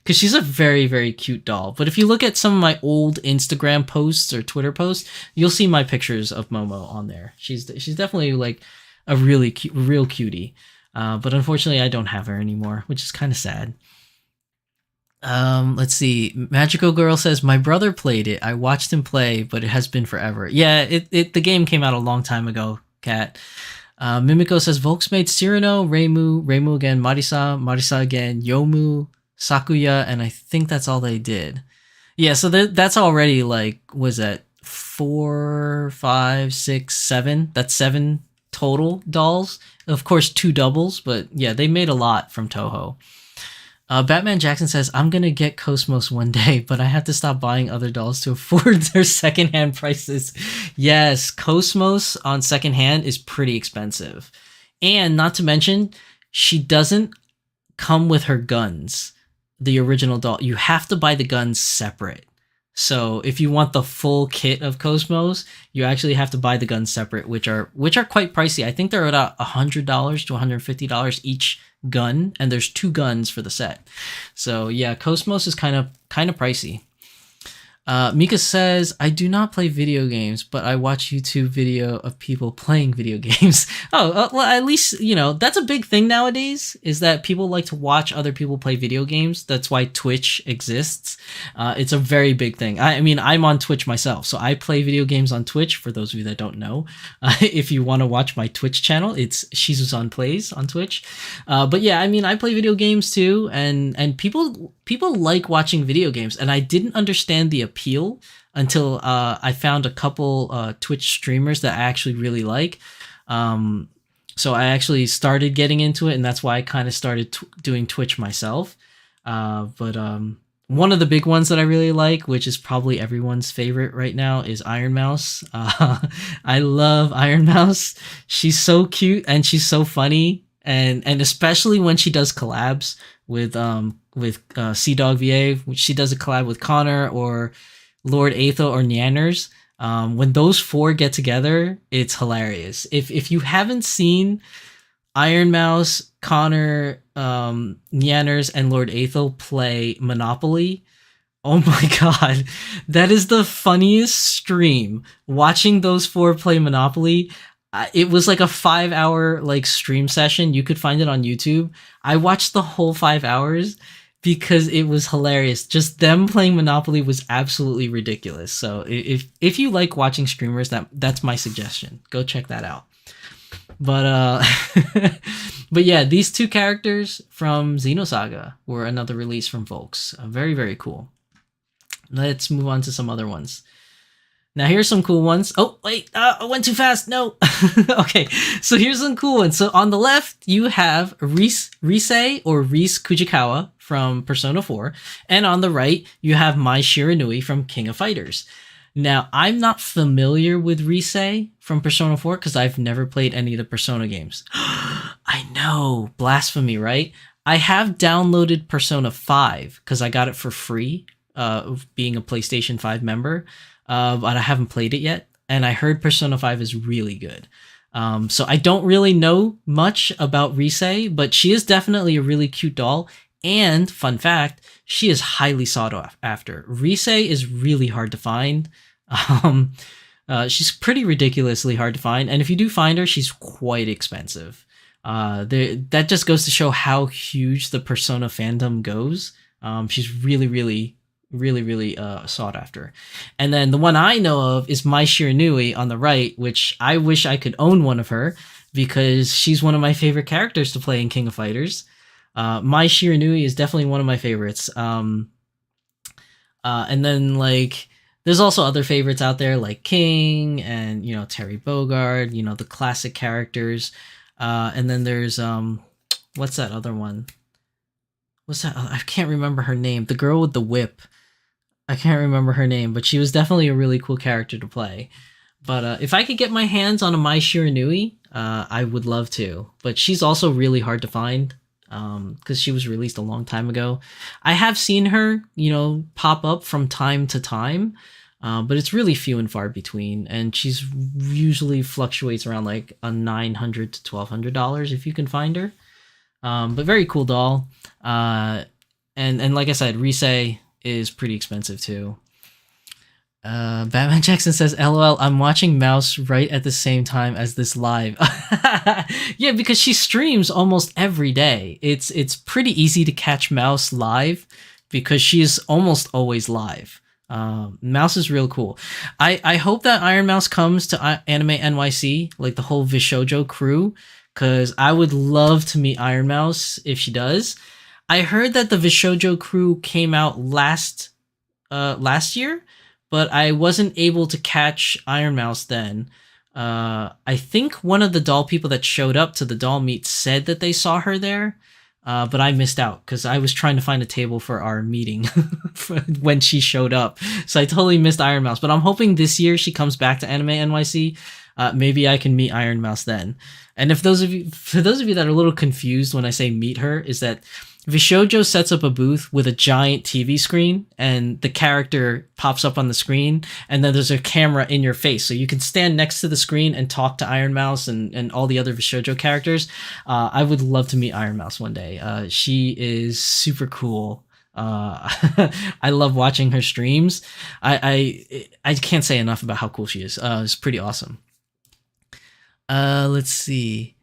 Because she's a very, very cute doll. But if you look at some of my old Instagram posts or Twitter posts, you'll see my pictures of Momo on there. She's definitely like a really cute, real cutie. But unfortunately, I don't have her anymore, which is kind of sad. Let's see. Magical Girl says, my brother played it. I watched him play, but it has been forever. Yeah, the game came out a long time ago, Kat. Mimiko says, Volks made Cyrano, Reimu again, Marisa again, Yomu, Sakuya, and I think that's all they did. Yeah, so that's already like, was that 4, 5, 6, 7? That's 7 total dolls. Of course, 2 doubles, but yeah, they made a lot from Toho. Batman Jackson says, I'm gonna get Cosmos one day, but I have to stop buying other dolls to afford their secondhand prices. Yes, Cosmos on secondhand is pretty expensive. And not to mention, she doesn't come with her guns. The original doll, you have to buy the guns separate. So if you want the full kit of Cosmos, you actually have to buy the guns separate, which are quite pricey. I think they're about $100 to $150 each gun, and there's 2 guns for the set. So yeah, Cosmos is kind of pricey. Mika says, I do not play video games, but I watch YouTube video of people playing video games. Well, at least, you know, that's a big thing nowadays, is that people like to watch other people play video games. That's why Twitch exists. It's a very big thing. I mean, I'm on Twitch myself, so I play video games on Twitch, for those of you that don't know. If you want to watch my Twitch channel, it's Shizusan Plays on Twitch. But yeah, I mean, I play video games too, and people like watching video games, and I didn't understand the appeal until I found a couple Twitch streamers that I actually really like. So I actually started getting into it, and that's why I kind of started doing Twitch myself. But one of the big ones that I really like, which is probably everyone's favorite right now, is Iron Mouse. I love Iron Mouse. She's so cute and she's so funny, and especially when she does collabs with Sea Dog VA, which she does a collab with Connor or Lord Aethel or Nyanners. When those 4 get together, it's hilarious. If you haven't seen Iron Mouse, Connor, Nyanners, and Lord Aethel play Monopoly, oh my god, that is the funniest stream. Watching those 4 play Monopoly, it was like a 5-hour like stream session. You could find it on YouTube. I watched the whole 5 hours because it was hilarious. Just them playing Monopoly was absolutely ridiculous. So if you like watching streamers, that's my suggestion. Go check that out. But but yeah, these 2 characters from Xenosaga were another release from Volks. Very, very cool. Let's move on to some other ones. Now here's some cool ones. Oh, wait, I went too fast. No. Okay, so here's some cool ones. So on the left, you have Rise or Rise Kujikawa from Persona 4. And on the right, you have Mai Shiranui from King of Fighters. Now, I'm not familiar with Rise from Persona 4 because I've never played any of the Persona games. I know, blasphemy, right? I have downloaded Persona 5 because I got it for free, being a PlayStation 5 member. But I haven't played it yet, and I heard Persona 5 is really good. So I don't really know much about Rise, but she is definitely a really cute doll, and fun fact, she is highly sought after. Rise is really hard to find. She's pretty ridiculously hard to find, and if you do find her, she's quite expensive. That just goes to show how huge the Persona fandom goes. She's really sought after. And then the one I know of is Mai Shiranui on the right, which I wish I could own one of her because she's one of my favorite characters to play in King of Fighters. Mai Shiranui is definitely one of my favorites. And then like there's also other favorites out there like King and Terry Bogard, the classic characters. And then there's what's that other one? What's that? I can't remember her name. The girl with the whip. I can't remember her name, but she was definitely a really cool character to play. But if I could get my hands on a Mai Shiranui, I would love to. But she's also really hard to find because she was released a long time ago. I have seen her, pop up from time to time, but it's really few and far between. And she's usually fluctuates around like a $900 to $1,200 if you can find her. But very cool doll. And like I said, Rise is pretty expensive too. Batman Jackson says, LOL, I'm watching Mouse right at the same time as this live. Yeah, because she streams almost every day. It's pretty easy to catch Mouse live because she is almost always live. Mouse is real cool. I hope that Iron Mouse comes to Anime NYC, like the whole Vishoujo crew, because I would love to meet Iron Mouse if she does. I heard that the Vishoujo crew came out last year, but I wasn't able to catch Iron Mouse then. I think one of the doll people that showed up to the doll meet said that they saw her there, but I missed out because I was trying to find a table for our meeting when she showed up. So I totally missed Iron Mouse, but I'm hoping this year she comes back to Anime NYC. Maybe I can meet Iron Mouse then. And for those of you that are a little confused when I say meet her, is that Vishoujo sets up a booth with a giant TV screen and the character pops up on the screen and then there's a camera in your face. So you can stand next to the screen and talk to Iron Mouse and all the other Vishoujo characters. I would love to meet Iron Mouse one day. She is super cool. I love watching her streams. I can't say enough about how cool she is. It's pretty awesome. Let's see.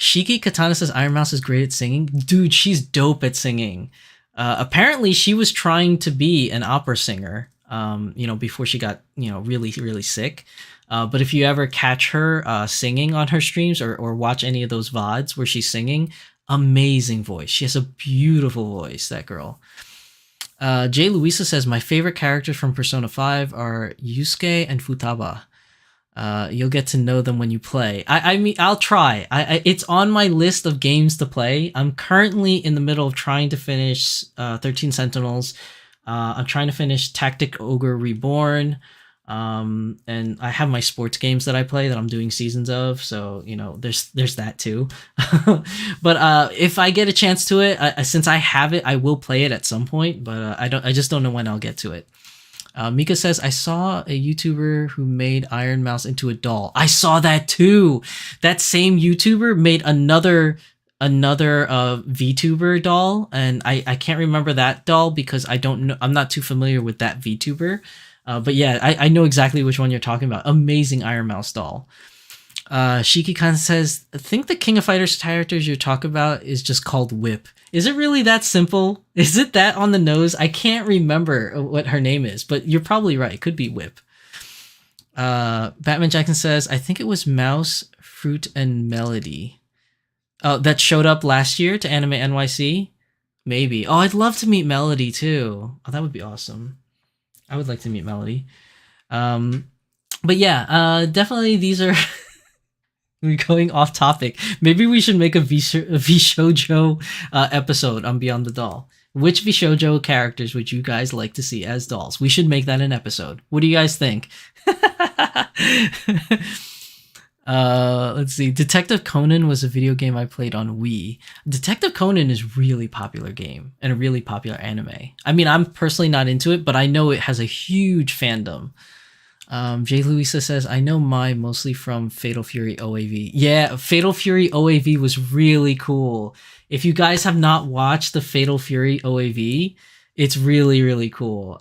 Shiki Katana says Iron Mouse is great at singing. Dude, she's dope at singing. Apparently she was trying to be an opera singer, before she got, really, really sick. But if you ever catch her singing on her streams or watch any of those VODs where she's singing, amazing voice. She has a beautiful voice, that girl. Jay Luisa says, my favorite characters from Persona 5 are Yusuke and Futaba. You'll get to know them when you play. I mean, I'll try. It's on my list of games to play. I'm currently in the middle of trying to finish 13 Sentinels. I'm trying to finish Tactic Ogre Reborn. And I have my sports games that I play that I'm doing seasons of. So, there's that too. But if I get a chance to it, since I have it, I will play it at some point. But I just don't know when I'll get to it. Mika says, I saw a YouTuber who made Iron Mouse into a doll. I saw that too. That same YouTuber made another VTuber doll, and I can't remember that doll because I don't know. I'm not too familiar with that VTuber. But yeah, I know exactly which one you're talking about. Amazing Iron Mouse doll. Shiki-kan says, I think the King of Fighters characters you're talking about is just called Whip. Is it really that simple? Is it that on the nose? I can't remember what her name is, but you're probably right. It could be Whip. Batman Jackson says, I think it was Mouse, Fruit, and Melody. Oh, that showed up last year to Anime NYC? Maybe. Oh, I'd love to meet Melody too. Oh, that would be awesome. I would like to meet Melody. But yeah, definitely these are... We're going off topic. Maybe we should make a Vishoujo episode on Beyond the Doll. Which Vishoujo characters would you guys like to see as dolls? We should make that an episode. What do you guys think? Let's see. Detective Conan was a video game I played on Wii. Detective Conan is a really popular game and a really popular anime. I mean, I'm personally not into it, but I know it has a huge fandom. Jay Luisa says, I know Mai mostly from Fatal Fury OAV. Yeah, Fatal Fury OAV was really cool. If you guys have not watched the Fatal Fury OAV, it's really, really cool.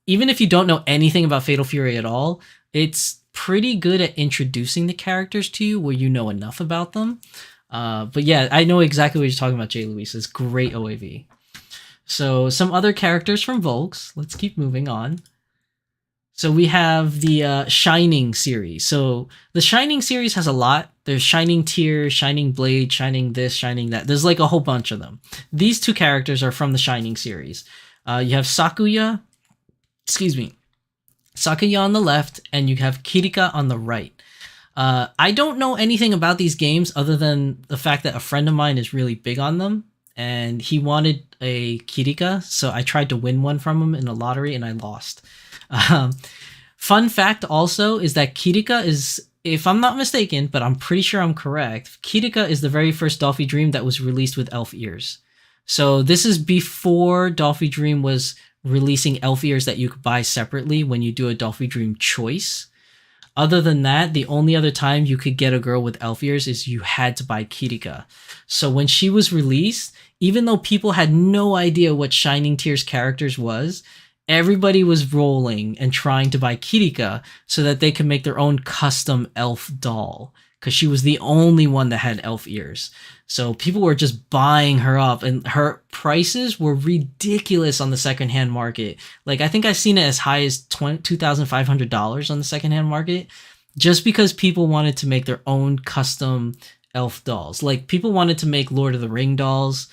Even if you don't know anything about Fatal Fury at all, it's pretty good at introducing the characters to you where you know enough about them. But yeah, I know exactly what you're talking about, Jay Luis. It's great OAV. So some other characters from Volks. Let's keep moving on. So we have the Shining series. So the Shining series has a lot. There's Shining Tear, Shining Blade, Shining this, Shining that. There's like a whole bunch of them. These two characters are from the Shining series. You have Sakuya, Sakuya on the left, and you have Kirika on the right. I don't know anything about these games other than the fact that a friend of mine is really big on them, and he wanted a Kirika, so I tried to win one from him in a lottery, and I lost. Fun fact also is that Kirika is, if I'm not mistaken, but I'm pretty sure I'm correct, Kirika is the very first Dolphy Dream that was released with elf ears. So this is before Dolphy Dream was releasing elf ears that you could buy separately when you do a Dolphy Dream choice. Other than that, the only other time you could get a girl with elf ears is you had to buy Kirika. So when she was released, even though people had no idea what Shining Tears characters was, everybody was rolling and trying to buy Kirika so that they could make their own custom elf doll, because she was the only one that had elf ears. So people were just buying her up, and her prices were ridiculous on the secondhand market. Like, I think I've seen it as high as $2,500 on the secondhand market, just because people wanted to make their own custom elf dolls. Like, people wanted to make Lord of the Ring dolls.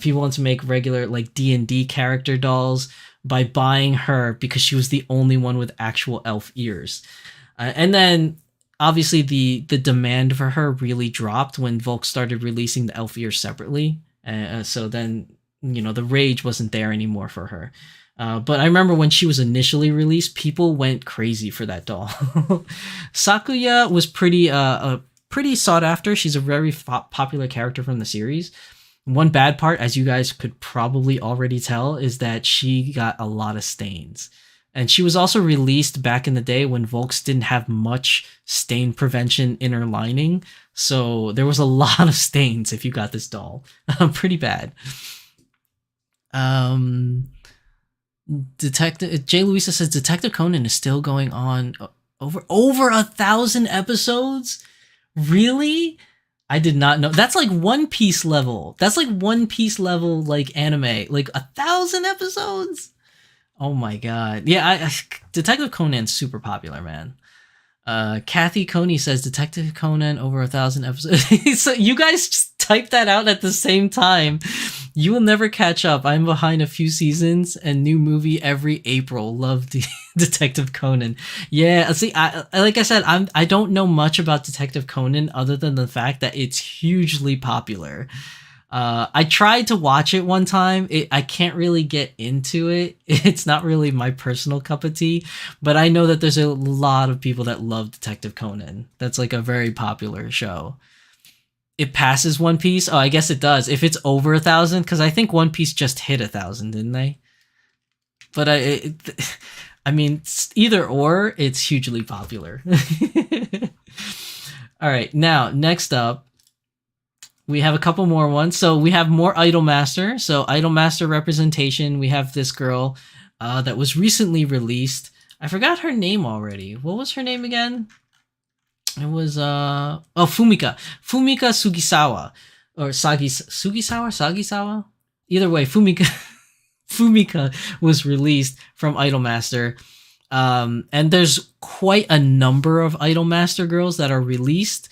People wanted to make regular like D&D character dolls by buying her because she was the only one with actual elf ears. And then obviously the demand for her really dropped when Volk started releasing the elf ears separately. So then, you know, the rage wasn't there anymore for her. But I remember when she was initially released, people went crazy for that doll. Sakuya was pretty sought after. She's a very popular character from the series. One bad part, as you guys could probably already tell, is that she got a lot of stains. And she was also released back in the day when Volks didn't have much stain prevention inner lining. So there was a lot of stains if you got this doll. Pretty bad. Detective Jay Luisa says Detective Conan is still going on over 1,000 episodes? Really? I did not know. That's like One Piece level. That's like One Piece level, like anime. Like 1,000 episodes? Oh my god. Yeah, Detective Conan's super popular, man. Kathy Coney says Detective Conan over 1,000 episodes. So you guys just type that out at the same time. You will never catch up. I'm behind a few seasons and new movie every April. Love the Detective Conan. Yeah, see, like I said, I don't know much about Detective Conan other than the fact that it's hugely popular. I tried to watch it one time. I can't really get into it. It's not really my personal cup of tea, but I know that there's a lot of people that love Detective Conan. That's like a very popular show. It passes One Piece? Oh, I guess it does. If it's over 1,000, because I think One Piece just hit 1,000, didn't they? But I mean, either or, it's hugely popular. All right, now, next up, we have a couple more ones. So we have more Idolmaster. So Idolmaster representation, we have this girl that was recently released. I forgot her name already. What was her name again? It was Fumika Sugisawa, or Sagisawa. Either way, Fumika was released from Idolmaster, and there's quite a number of Idolmaster girls that are released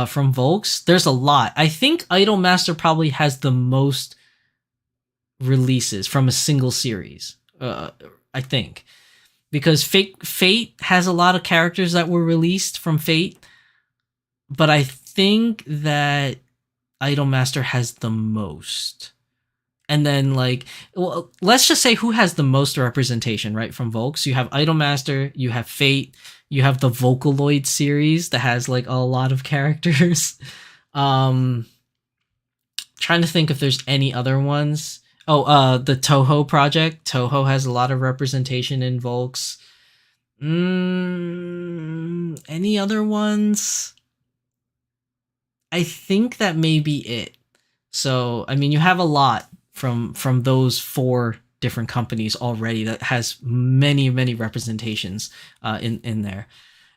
from Volks. There's a lot. I think Idolmaster probably has the most releases from a single series. I think. Because Fate has a lot of characters that were released from Fate, but I think that Idolmaster has the most. And then, like, well, let's just say who has the most representation, right, from Volks. You have Idolmaster, you have Fate, you have the Vocaloid series that has, like, a lot of characters. Trying to think if there's any other ones. Oh, the Toho project. Toho has a lot of representation in Volks. Any other ones? I think that may be it. So, I mean, you have a lot from those 4 different companies already that has many representations in there.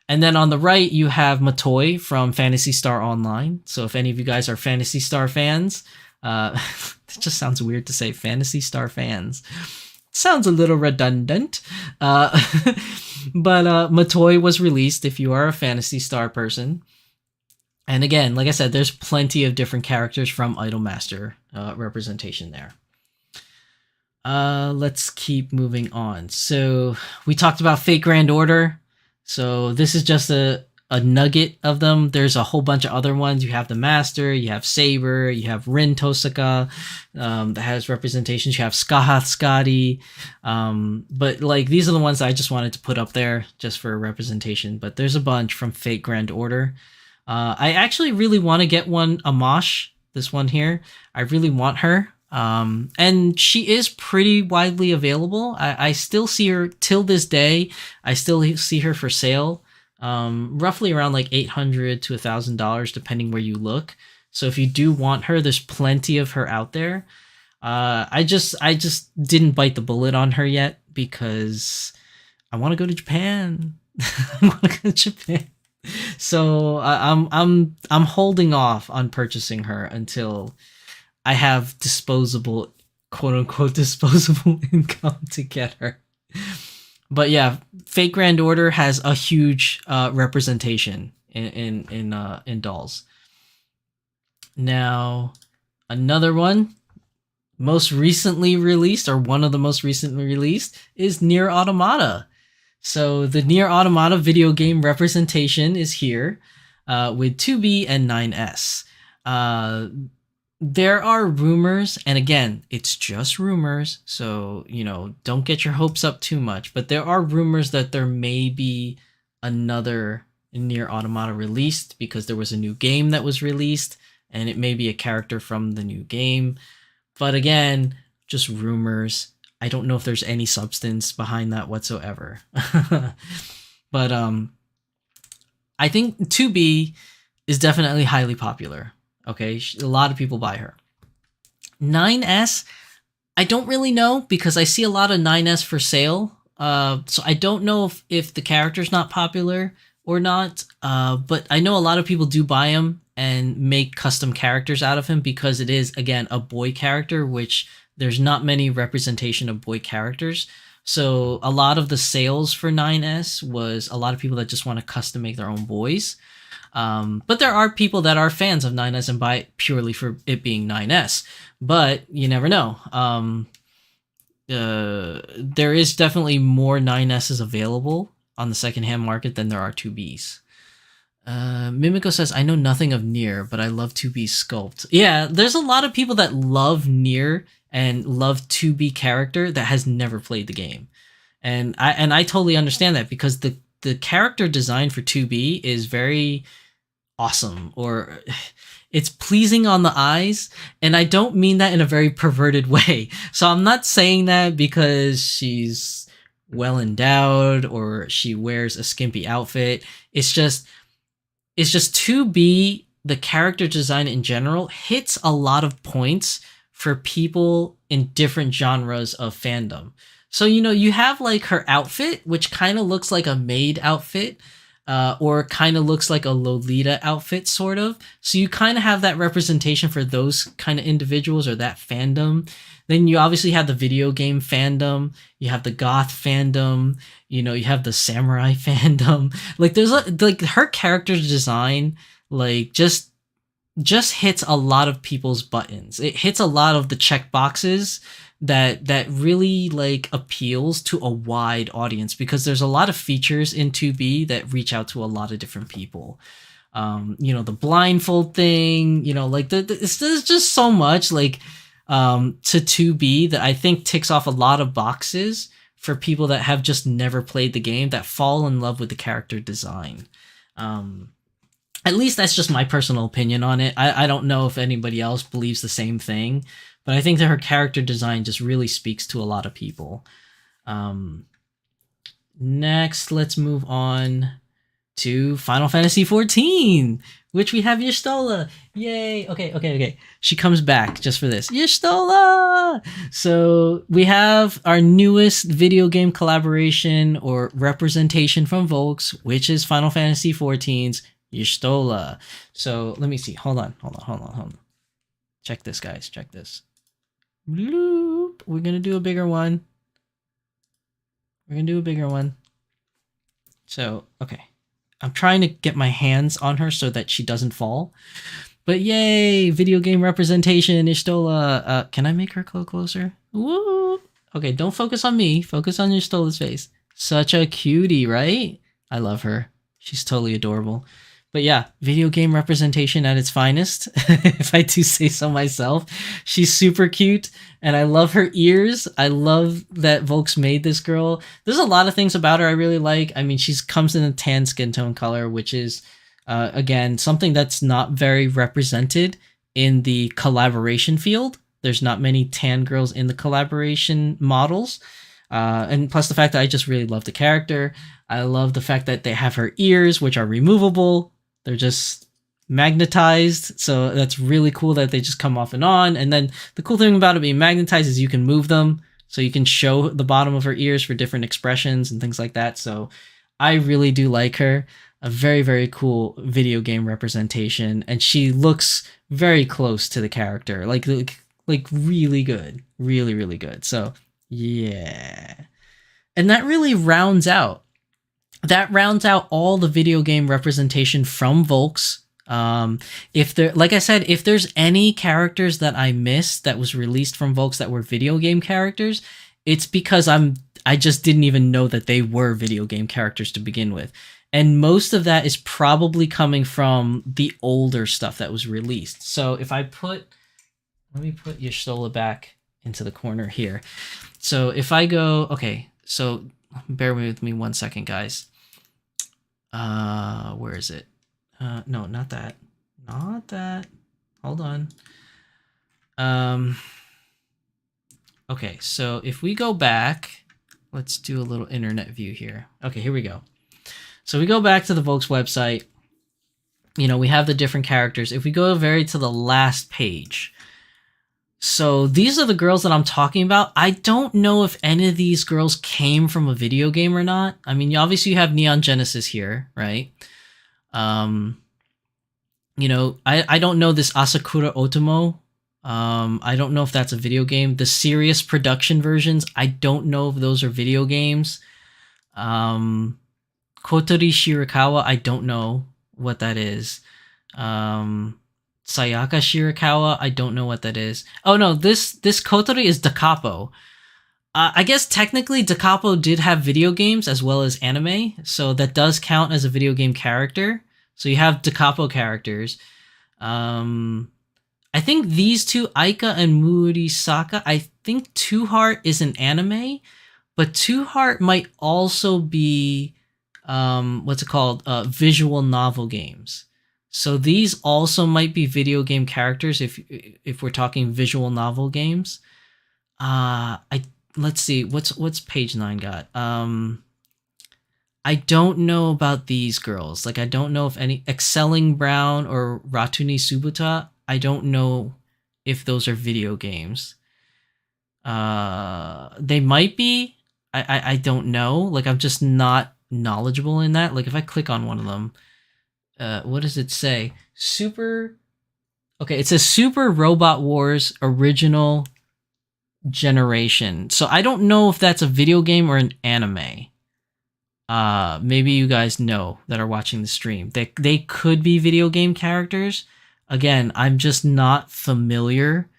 And then on the right, you have Matoi from Phantasy Star Online. So if any of you guys are Phantasy Star fans, it just sounds weird to say Phantasy Star fans. It sounds a little redundant. But Matoi was released if you are a Phantasy Star person. And again, like I said, there's plenty of different characters from Idolmaster representation there. Let's keep moving on. So we talked about Fate Grand Order. So this is just a nugget of them. There's a whole bunch of other ones. You have the Master, you have Saber, you have Rin Tosaka that has representations. You have Skahath Skadi. But like these are the ones I just wanted to put up there just for representation. But there's a bunch from Fate Grand Order. I actually really want to get one, Amash, this one here. I really want her. And she is pretty widely available. I still see her till this day. I still see her for sale. Roughly around like $800 to $1,000 depending where you look. So if you do want her, there's plenty of her out there. I just didn't bite the bullet on her yet because I want to go to Japan. I want to go to Japan. So I'm holding off on purchasing her until I have disposable, quote unquote, disposable income to get her. But yeah, Fate Grand Order has a huge representation in dolls. Now, another one, most recently released, or one of the most recently released, is Nier Automata. So the Nier Automata video game representation is here with 2B and 9S. There are rumors, and again, it's just rumors, so, you know, don't get your hopes up too much, but there are rumors that there may be another Nier Automata released because there was a new game that was released, and it may be a character from the new game. But again, just rumors. I don't know if there's any substance behind that whatsoever. But I think 2B is definitely highly popular. Okay, a lot of people buy her. 9S, I don't really know because I see a lot of 9S for sale. So I don't know if the character's not popular or not. But I know a lot of people do buy him and make custom characters out of him because it is, again, a boy character, which there's not many representation of boy characters. So a lot of the sales for 9S was a lot of people that just want to custom make their own boys. But there are people that are fans of 9S and buy it purely for it being 9S. But you never know. There is definitely more 9S's available on the secondhand market than there are 2Bs. Mimiko says, I know nothing of Nier, but I love 2B's sculpt. Yeah, there's a lot of people that love Nier and love 2B character that has never played the game. And I totally understand that because the character design for 2B is very awesome, or it's pleasing on the eyes, and I don't mean that in a very perverted way. So I'm not saying that because she's well endowed or she wears a skimpy outfit. It's just 2B, the character design in general hits a lot of points for people in different genres of fandom. So, you know, you have like her outfit, which kind of looks like a maid outfit, or kind of looks like a Lolita outfit, sort of. So you kind of have that representation for those kind of individuals or that fandom. Then you obviously have the video game fandom, you have the goth fandom, you know, you have the samurai fandom. Like there's like her character design, like just hits a lot of people's buttons. It hits a lot of the check boxes that really like appeals to a wide audience because there's a lot of features in 2B that reach out to a lot of different people. You know, the blindfold thing, you know, like there's just so much like to 2B that I think ticks off a lot of boxes for people that have just never played the game, that fall in love with the character design. At least that's just my personal opinion on it. I don't know if anybody else believes the same thing, but I think that her character design just really speaks to a lot of people. Next, let's move on to Final Fantasy 14, which we have Y'shtola. Yay! Okay. She comes back just for this. Y'shtola! So we have our newest video game collaboration or representation from Volks, which is Final Fantasy 14's Y'shtola. So let me see. Hold on. Check this, guys. Check this. Bloop. We're gonna do a bigger one. So, okay. I'm trying to get my hands on her so that she doesn't fall. But yay! Video game representation, Y'shtola. Can I make her closer? Woo! Okay, don't focus on me. Focus on Y'shtola's face. Such a cutie, right? I love her. She's totally adorable. But yeah, video game representation at its finest, if I do say so myself. She's super cute, and I love her ears. I love that Volks made this girl. There's a lot of things about her I really like. I mean, she comes in a tan skin tone color, which is, again, something that's not very represented in the collaboration field. There's not many tan girls in the collaboration models. And plus the fact that I just really love the character. I love the fact that they have her ears, which are removable. They're just magnetized, so that's really cool that they just come off and on. And then the cool thing about it being magnetized is you can move them, so you can show the bottom of her ears for different expressions and things like that. So I really do like her. A very, very cool video game representation, and she looks very close to the character, like really good, really good. So yeah, and that really rounds out all the video game representation from Volks. If there, like I said, if there's any characters that I missed that was released from Volks that were video game characters, it's because I just didn't even know that they were video game characters to begin with. And most of that is probably coming from the older stuff that was released. So if I let me put Y'shtola back into the corner here. So if I go, okay, so bear with me 1 second, guys. Where is it? No, not that. Hold on. Okay, so if we go back, let's do a little internet view here. Okay, here we go. So we go back to the Volks website. You know, we have the different characters. If we go to the last page, so these are the girls that I'm talking about. I don't know if any of these girls came from a video game or not. I mean, obviously you have Neon Genesis here, right? You know, I don't know this Asakura Otomo. I don't know if that's a video game. The serious production versions, I don't know if those are video games. Kotori Shirakawa, I don't know what that is. Sayaka Shirakawa, I don't know what that is. Oh no, this Kotori is Da Capo. I guess technically Da Capo did have video games as well as anime, so that does count as a video game character. So you have Da Capo characters. I think these two, Aika and Murisaka, I think Two Heart is an anime, but Two Heart might also be visual novel games. So these also might be video game characters if we're talking visual novel games. Let's see, what's page 9 got? I don't know about these girls. Like, I don't know if any Excelling Brown or Ratuni Subuta, I don't know if those are video games. They might be. I don't know. Like, I'm just not knowledgeable in that. Like, if I click on one of them, what does it say? Okay, it says Super Robot Wars Original Generation. So I don't know if that's a video game or an anime. Maybe you guys know that are watching the stream. They could be video game characters. Again, I'm just not familiar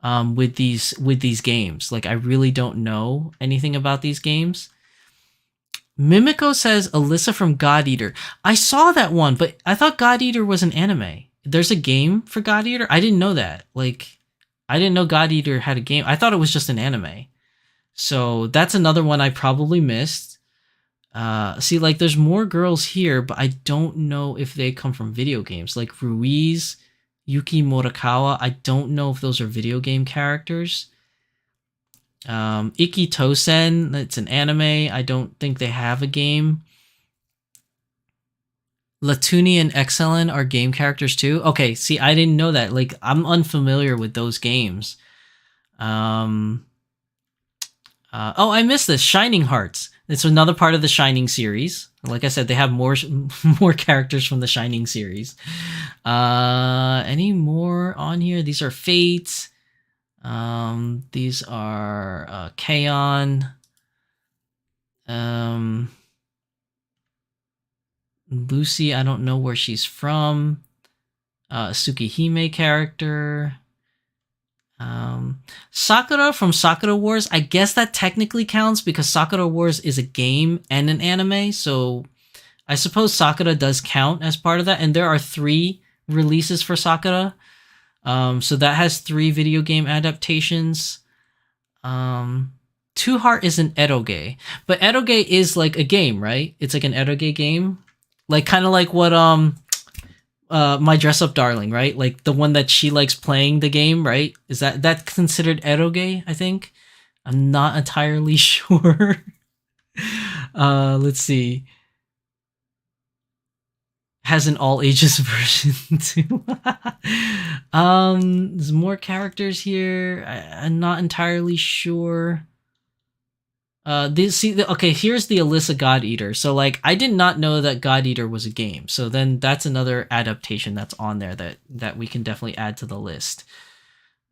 with these games. Like, I really don't know anything about these games. Mimiko says Alyssa from God Eater. I saw that one, but I thought God Eater was an anime. There's a game for God Eater? I didn't know that. Like, I didn't know God Eater had a game. I thought it was just an anime. So that's another one I probably missed. See, like, there's more girls here, but I don't know if they come from video games. Like Ruiz, Yuki Morikawa, I don't know if those are video game characters. Iki Tosen, it's an anime. I don't think they have a game. Latuni and Excelin are game characters too. Okay, see, I didn't know that. Like, I'm unfamiliar with those games. Oh, I missed this. Shining Hearts. It's another part of the Shining series. Like I said, they have more more characters from the Shining series. Any more on here? These are Fates. These are Kaon. Lucy, I don't know where she's from. Tsukihime character. Sakura from Sakura Wars, I guess that technically counts because Sakura Wars is a game and an anime, so I suppose Sakura does count as part of that, and there are 3 releases for Sakura. So that has 3 video game adaptations. Two Heart is an eroge, but eroge is like a game, right? It's like an eroge game, like kind of like what My Dress Up Darling, right? Like the one that she likes playing the game, right? Is that considered eroge? I think. I'm not entirely sure. Let's see. Has an all ages version too. There's more characters here. I'm not entirely sure. Okay, here's the Alyssa God Eater. So like, I did not know that God Eater was a game. So then that's another adaptation that's on there that we can definitely add to the list.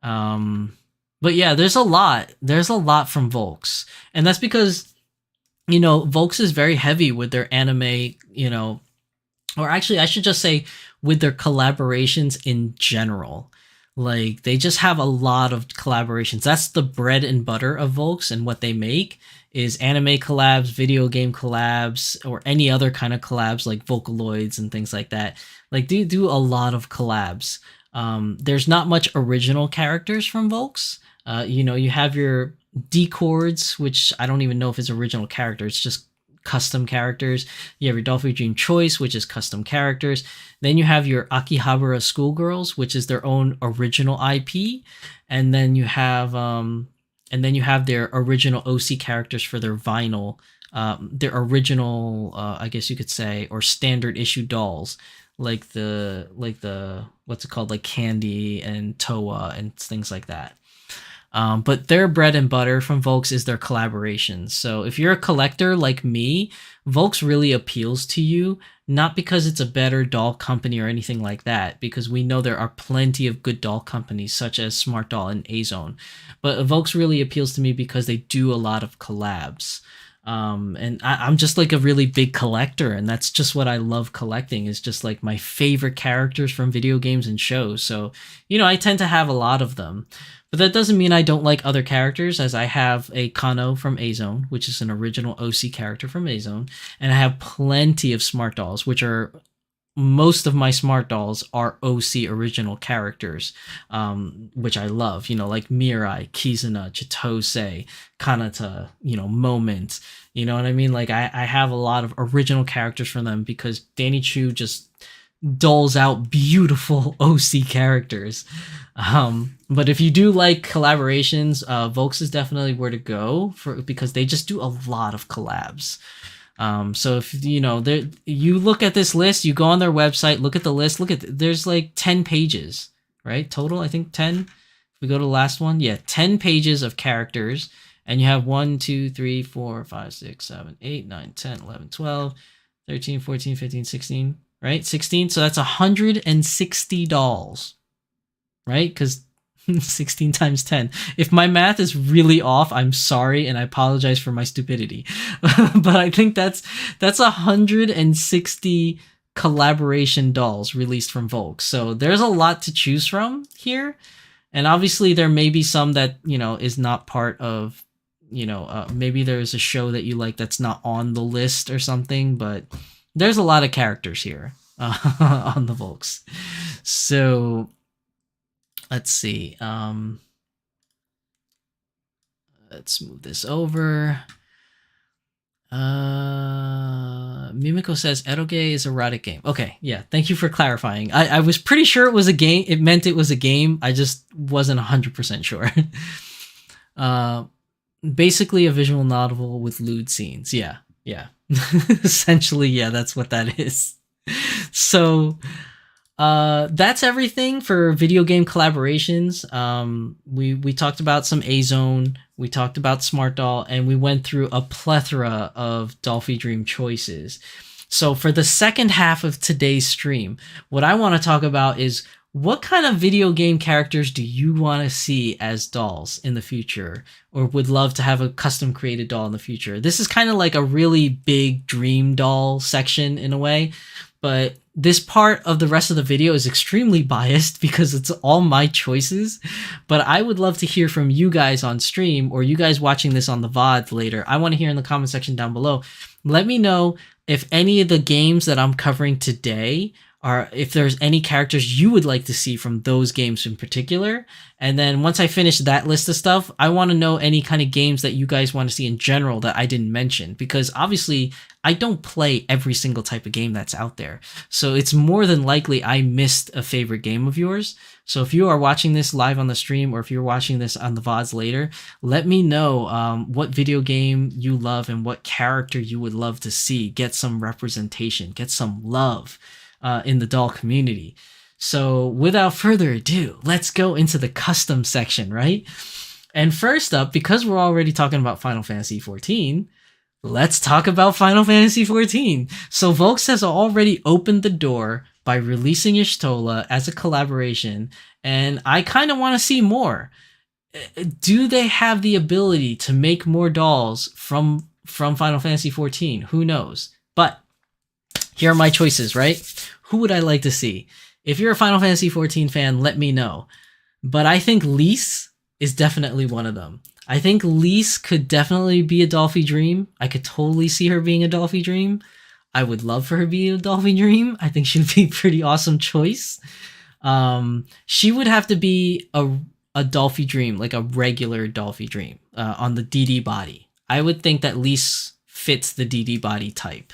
But yeah, there's a lot. There's a lot from Volks, and that's because Volks is very heavy with their anime. Or actually, I should just say with their collaborations in general. Like, they just have a lot of collaborations. That's the bread and butter of Volks, and what they make is anime collabs, video game collabs, or any other kind of collabs like Vocaloids and things like that. Like, they do a lot of collabs. There's not much original characters from Volks. You have your D-Chords, which I don't even know if it's original character. It's just custom characters. You have your Dolphin Dream Choice, which is custom characters. Then you have your Akihabara Schoolgirls, which is their own original IP, and then you have their original OC characters for their vinyl, their original, I guess you could say, or standard issue dolls, like the what's it called, like Candy and Toa and things like that. But their bread and butter from Volks is their collaborations. So if you're a collector like me, Volks really appeals to you, not because it's a better doll company or anything like that, because we know there are plenty of good doll companies such as Smart Doll and A-Zone. But Volks really appeals to me because they do a lot of collabs. And I'm just like a really big collector, and that's just what I love collecting, is just like my favorite characters from video games and shows. So, I tend to have a lot of them. But that doesn't mean I don't like other characters, as I have a Kano from A-Zone, which is an original OC character from A-Zone, and I have plenty of Smart Dolls, which are most of my Smart Dolls are OC original characters, which I love, like Mirai, Kizuna, Chitose, Kanata, Moment, you know what I mean? Like, I have a lot of original characters from them because Danny Chu just doles out beautiful OC characters. But if you do like collaborations, Volks is definitely where to go because they just do a lot of collabs. So if you look at this list, you go on their website, look at the list, there's like 10 pages, right? Total, I think 10. If we go to the last one, 10 pages of characters, and you have 1, 2, 3, 4, 5, 6, 7, 8, 9, 10, 11, 12, 13, 14, 15, 16, right? 16. So that's $160, right? Because 16 times 10. If my math is really off, I'm sorry, and I apologize for my stupidity. But I think that's 160 collaboration dolls released from Volks. So there's a lot to choose from here. And obviously there may be some that, is not part of, maybe there's a show that you like that's not on the list or something, but there's a lot of characters here on the Volks. So let's see. Let's move this over. Mimiko says eroge is erotic game. Okay, yeah, thank you for clarifying. I was pretty sure it was a game. It meant it was a game. I just wasn't 100% sure. Basically a visual novel with lewd scenes. Yeah. Essentially, yeah, that's what that is. So that's everything for video game collaborations. We talked about some A Zone, we talked about Smart Doll, and we went through a plethora of Dolphy Dream choices. So for the second half of today's stream, what I want to talk about is what kind of video game characters do you want to see as dolls in the future, or would love to have a custom created doll in the future? This is kind of like a really big dream doll section in a way, but this part of the rest of the video is extremely biased because it's all my choices. But I would love to hear from you guys on stream, or you guys watching this on the VOD later. I want to hear in the comment section down below. Let me know if any of the games that I'm covering today are, if there's any characters you would like to see from those games in particular. And then once I finish that list of stuff, I want to know any kind of games that you guys want to see in general that I didn't mention, because obviously I don't play every single type of game that's out there. So it's more than likely I missed a favorite game of yours. So if you are watching this live on the stream, or if you're watching this on the VODs later, let me know what video game you love and what character you would love to see get some representation, get some love in the doll community. So without further ado, let's go into the custom section, right? And first up, because we're already talking about Final Fantasy XIV, let's talk about Final Fantasy XIV. So Volks has already opened the door by releasing Y'shtola as a collaboration, and I kind of want to see more. Do they have the ability to make more dolls from Final Fantasy XIV? Who knows? But here are my choices, right? Who would I like to see? If you're a Final Fantasy XIV fan, let me know. But I think Lise is definitely one of them. I think Lise could definitely be a Dolphy Dream. I could totally see her being a Dolphy Dream. I would love for her to be a Dolphy Dream. I think she would be a pretty awesome choice. She would have to be a Dolphy Dream, like a regular Dolphy Dream on the DD body. I would think that Lise fits the DD body type.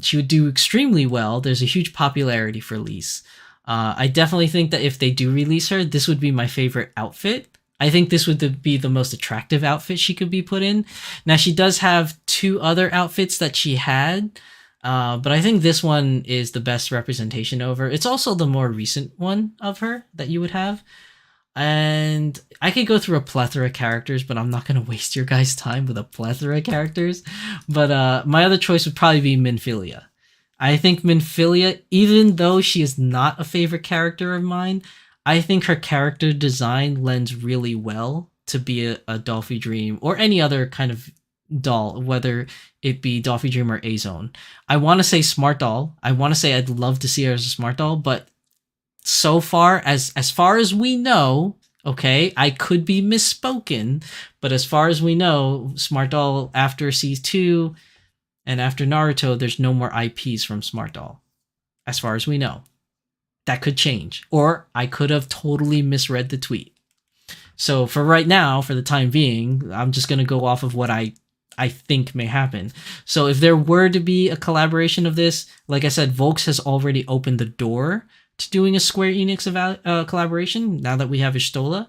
She would do extremely well. There's a huge popularity for Lise. I definitely think that if they do release her, this would be my favorite outfit. I think this would be the most attractive outfit she could be put in. Now, she does have two other outfits that she had, but I think this one is the best representation of her. It's also the more recent one of her that you would have. And I could go through a plethora of characters, but I'm not going to waste your guys' time with a plethora of characters. But my other choice would probably be Minfilia. I think Minfilia, even though she is not a favorite character of mine, I think her character design lends really well to be a Dolphy Dream or any other kind of doll, whether it be Dolphy Dream or A Zone. I want to say Smart Doll. I want to say I'd love to see her as a Smart Doll, but so far as we know, okay, I could be misspoken, but as far as we know, Smart Doll after C2 and after Naruto, there's no more IPs from Smart Doll, as far as we know. That could change, or I could have totally misread the tweet. So for right now, for the time being, I'm just going to go off of what I think may happen. So if there were to be a collaboration of this, like I said, Volks has already opened the door to doing a Square Enix collaboration now that we have Y'shtola.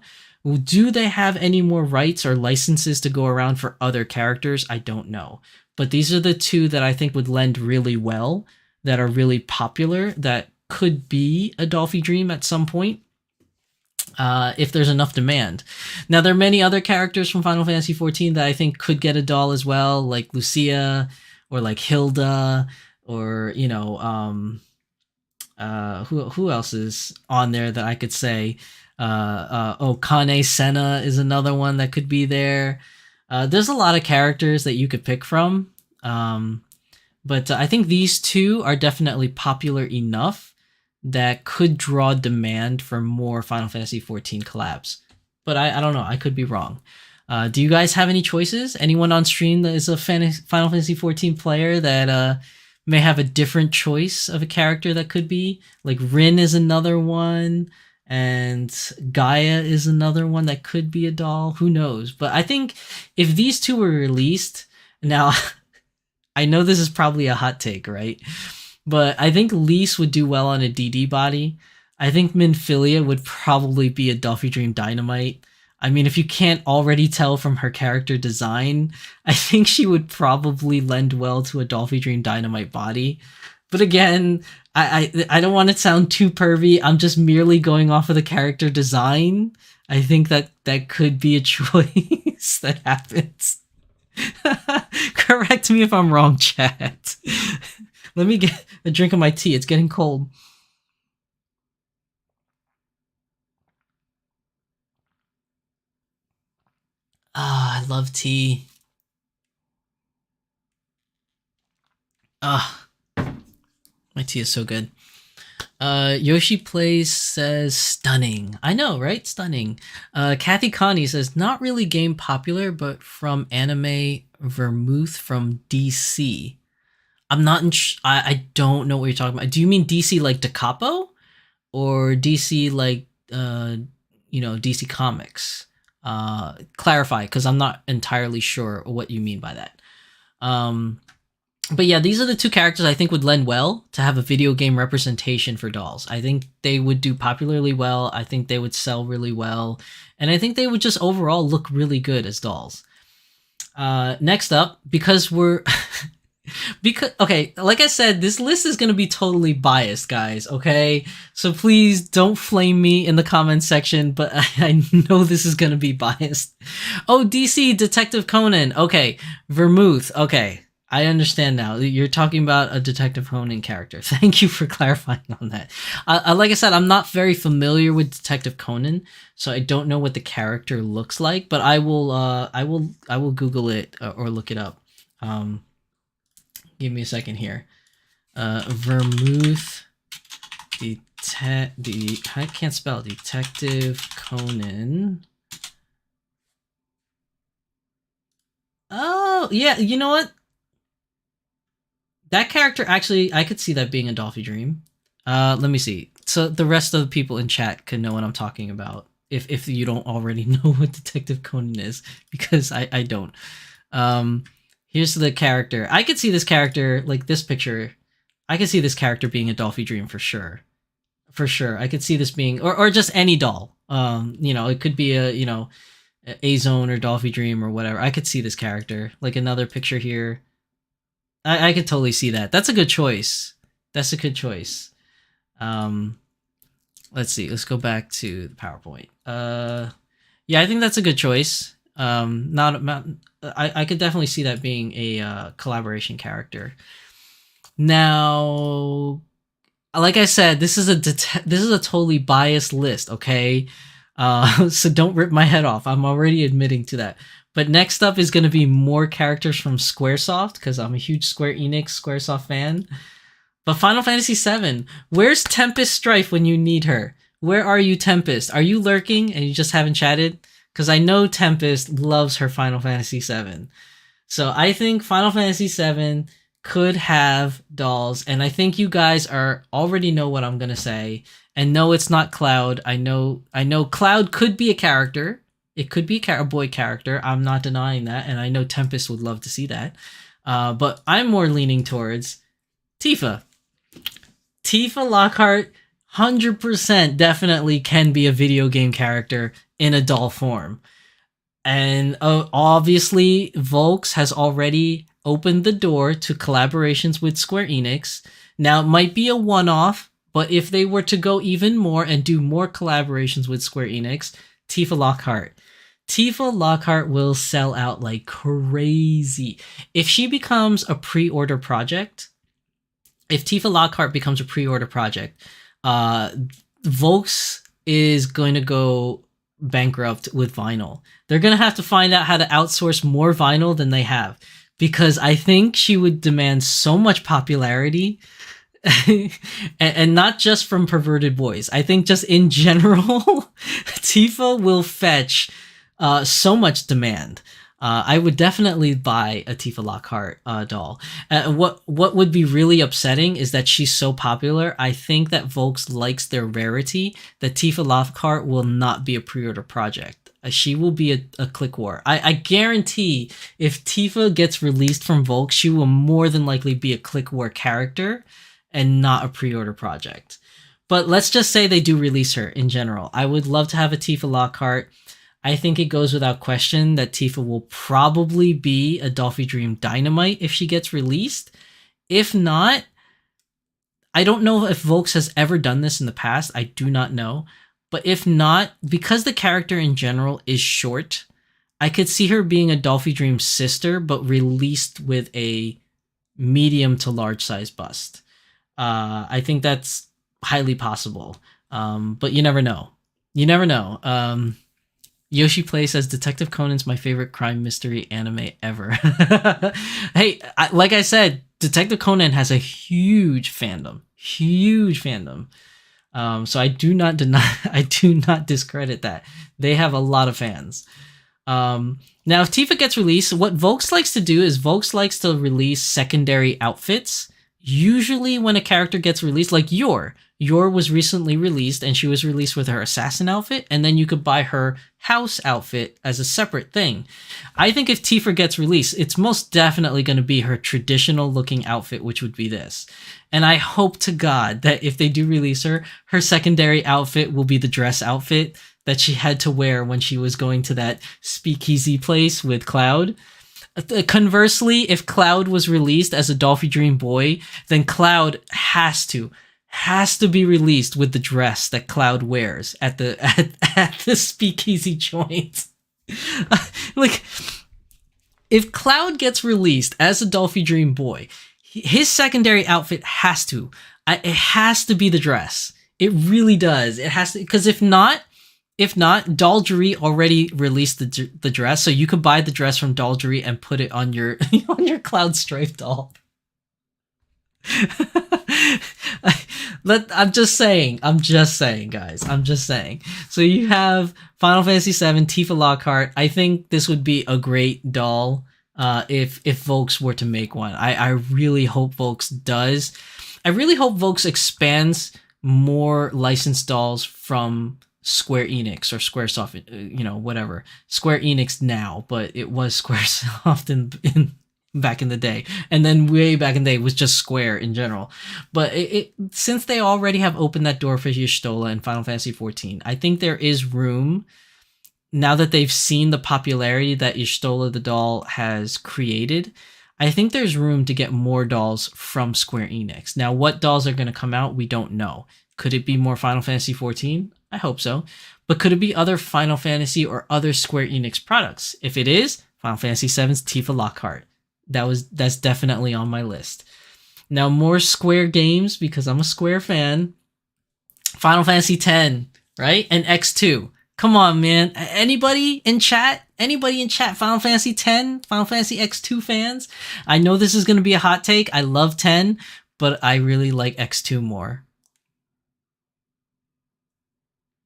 Do they have any more rights or licenses to go around for other characters? I don't know. But these are the two that I think would lend really well, that are really popular, that could be a Dolphy Dream at some point, if there's enough demand. Now, there are many other characters from Final Fantasy XIV that I think could get a doll as well, like Lucia, or like Hilda, or, you know, who else is on there that I could say? Kane Senna is another one that could be there. There's a lot of characters that you could pick from. But I think these two are definitely popular enough that could draw demand for more Final Fantasy XIV collabs. But I don't know. I could be wrong. Do you guys have any choices? Anyone on stream that is a Final Fantasy XIV player that may have a different choice of a character that could be? Like Rin is another one, and Gaia is another one that could be a doll. Who knows? But I think if these two were released, now I know this is probably a hot take, right? But I think Lise would do well on a DD body. I think Minfilia would probably be a Dolphy Dream Dynamite. I mean, if you can't already tell from her character design, I think she would probably lend well to a Dolphy Dream Dynamite body. But again, I don't want to sound too pervy. I'm just merely going off of the character design. I think that could be a choice that happens. Correct me if I'm wrong, chat. Let me get a drink of my tea. It's getting cold. Ah, I love tea. Ah, my tea is so good. Yoshi Plays says stunning. I know, right? Stunning. Kathy Connie says not really game popular, but from anime Vermouth from DC. I'm not in. I don't know what you're talking about. Do you mean DC like Da Capo, or DC like DC Comics? Clarify, because I'm not entirely sure what you mean by that. But yeah, these are the two characters I think would lend well to have a video game representation for dolls. I think they would do popularly well. I think they would sell really well. And I think they would just overall look really good as dolls. Next up, because we're... okay, like I said, this list is going to be totally biased, guys, okay? So please don't flame me in the comments section, but I know this is going to be biased. Oh, DC Detective Conan. Okay, Vermouth. Okay. I understand now. You're talking about a Detective Conan character. Thank you for clarifying on that. Like I said, I'm not very familiar with Detective Conan, so I don't know what the character looks like. But I will Google it or look it up. Give me a second here. Vermouth, I can't spell it. Detective Conan. Oh yeah, you know what? That character, actually, I could see that being a Dolphy Dream. Let me see. So the rest of the people in chat can know what I'm talking about. If you don't already know what Detective Conan is, because I don't. Here's the character. I could see this character, like this picture, I could see this character being a Dolphy Dream for sure. For sure. I could see this being, or just any doll. It could be a Zone or Dolphy Dream or whatever. I could see this character. Like another picture here. I could totally see that. That's a good choice. That's a good choice. Let's see. Let's go back to the PowerPoint. Yeah, I think that's a good choice. I could definitely see that being a collaboration character. Now, like I said, this is a totally biased list. Okay, so don't rip my head off. I'm already admitting to that. But next up is going to be more characters from Squaresoft, because I'm a huge Square Enix, Squaresoft fan. But Final Fantasy VII, where's Tempest Strife when you need her? Where are you, Tempest? Are you lurking and you just haven't chatted? Because I know Tempest loves her Final Fantasy VII. So I think Final Fantasy VII could have dolls, and I think you guys already know what I'm going to say. And no, it's not Cloud. I know Cloud could be a character. It could be a boy character. I'm not denying that, and I know Tempest would love to see that. But I'm more leaning towards Tifa. Tifa Lockhart, 100% definitely can be a video game character in a doll form. And obviously, Volks has already opened the door to collaborations with Square Enix. Now, it might be a one-off, but if they were to go even more and do more collaborations with Square Enix, Tifa Lockhart. Tifa Lockhart will sell out like crazy. If she becomes a pre-order project, if Tifa Lockhart becomes a pre-order project, Volks is going to go bankrupt with vinyl. They're going to have to find out how to outsource more vinyl than they have, because I think she would demand so much popularity. and not just from perverted boys. I think just in general, Tifa will fetch so much demand. I would definitely buy a Tifa Lockhart doll. What would be really upsetting is that she's so popular. I think that Volks likes their rarity, that Tifa Lockhart will not be a pre-order project. She will be a click war. I guarantee if Tifa gets released from Volks, she will more than likely be a click war character and not a pre-order project. But let's just say they do release her in general. I would love to have a Tifa Lockhart. I think it goes without question that Tifa will probably be a Dolphy Dream Dynamite if she gets released. If not, I don't know if Volks has ever done this in the past. I do not know. But if not, because the character in general is short, I could see her being a Dolphy Dream's sister, but released with a medium to large size bust. I think that's highly possible. But you never know. You never know. Yoshi Play says Detective Conan's my favorite crime mystery anime ever. Hey, like I said, Detective Conan has a huge fandom. Huge fandom. So I do not discredit that. They have a lot of fans. Now, if Tifa gets released, what Volks likes to do is Volks likes to release secondary outfits. Usually when a character gets released, like Yor was recently released, and she was released with her assassin outfit, and then you could buy her house outfit as a separate thing. I think if Tifa gets released, it's most definitely going to be her traditional looking outfit, which would be this. And I hope to God that if they do release her, her secondary outfit will be the dress outfit that she had to wear when she was going to that speakeasy place with Cloud. Conversely, if Cloud was released as a Dolphy Dream boy, then Cloud has to be released with the dress that Cloud wears at the speakeasy joint. Like, if Cloud gets released as a Dolphy Dream boy, his secondary outfit has to be the dress. It really does. It has to, because if not, Dolljury already released the dress, so you could buy the dress from Dolljury and put it on your on your Cloud Strife doll. I'm just saying, guys. I'm just saying. So you have Final Fantasy VII, Tifa Lockhart. I think this would be a great doll if Volks were to make one. I really hope Volks does. I really hope Volks expands more licensed dolls from Square Enix or Squaresoft, whatever. Square Enix now, but it was Squaresoft in back in the day, and then way back in the day it was just Square in general. But since they already have opened that door for Y'shtola in Final Fantasy XIV, I think there is room, now that they've seen the popularity that Y'shtola the doll has created. I think there's room to get more dolls from Square Enix. Now, what dolls are going to come out, we don't know. Could it be more Final Fantasy XIV? I hope so. But could it be other Final Fantasy or other Square Enix products? If it is, Final Fantasy VII's Tifa Lockhart. That's definitely on my list. Now, more Square games, because I'm a Square fan. Final Fantasy X, right? And X2. Come on, man. Anybody in chat? Final Fantasy X? Final Fantasy X2 fans? I know this is going to be a hot take. I love 10, but I really like X2 more.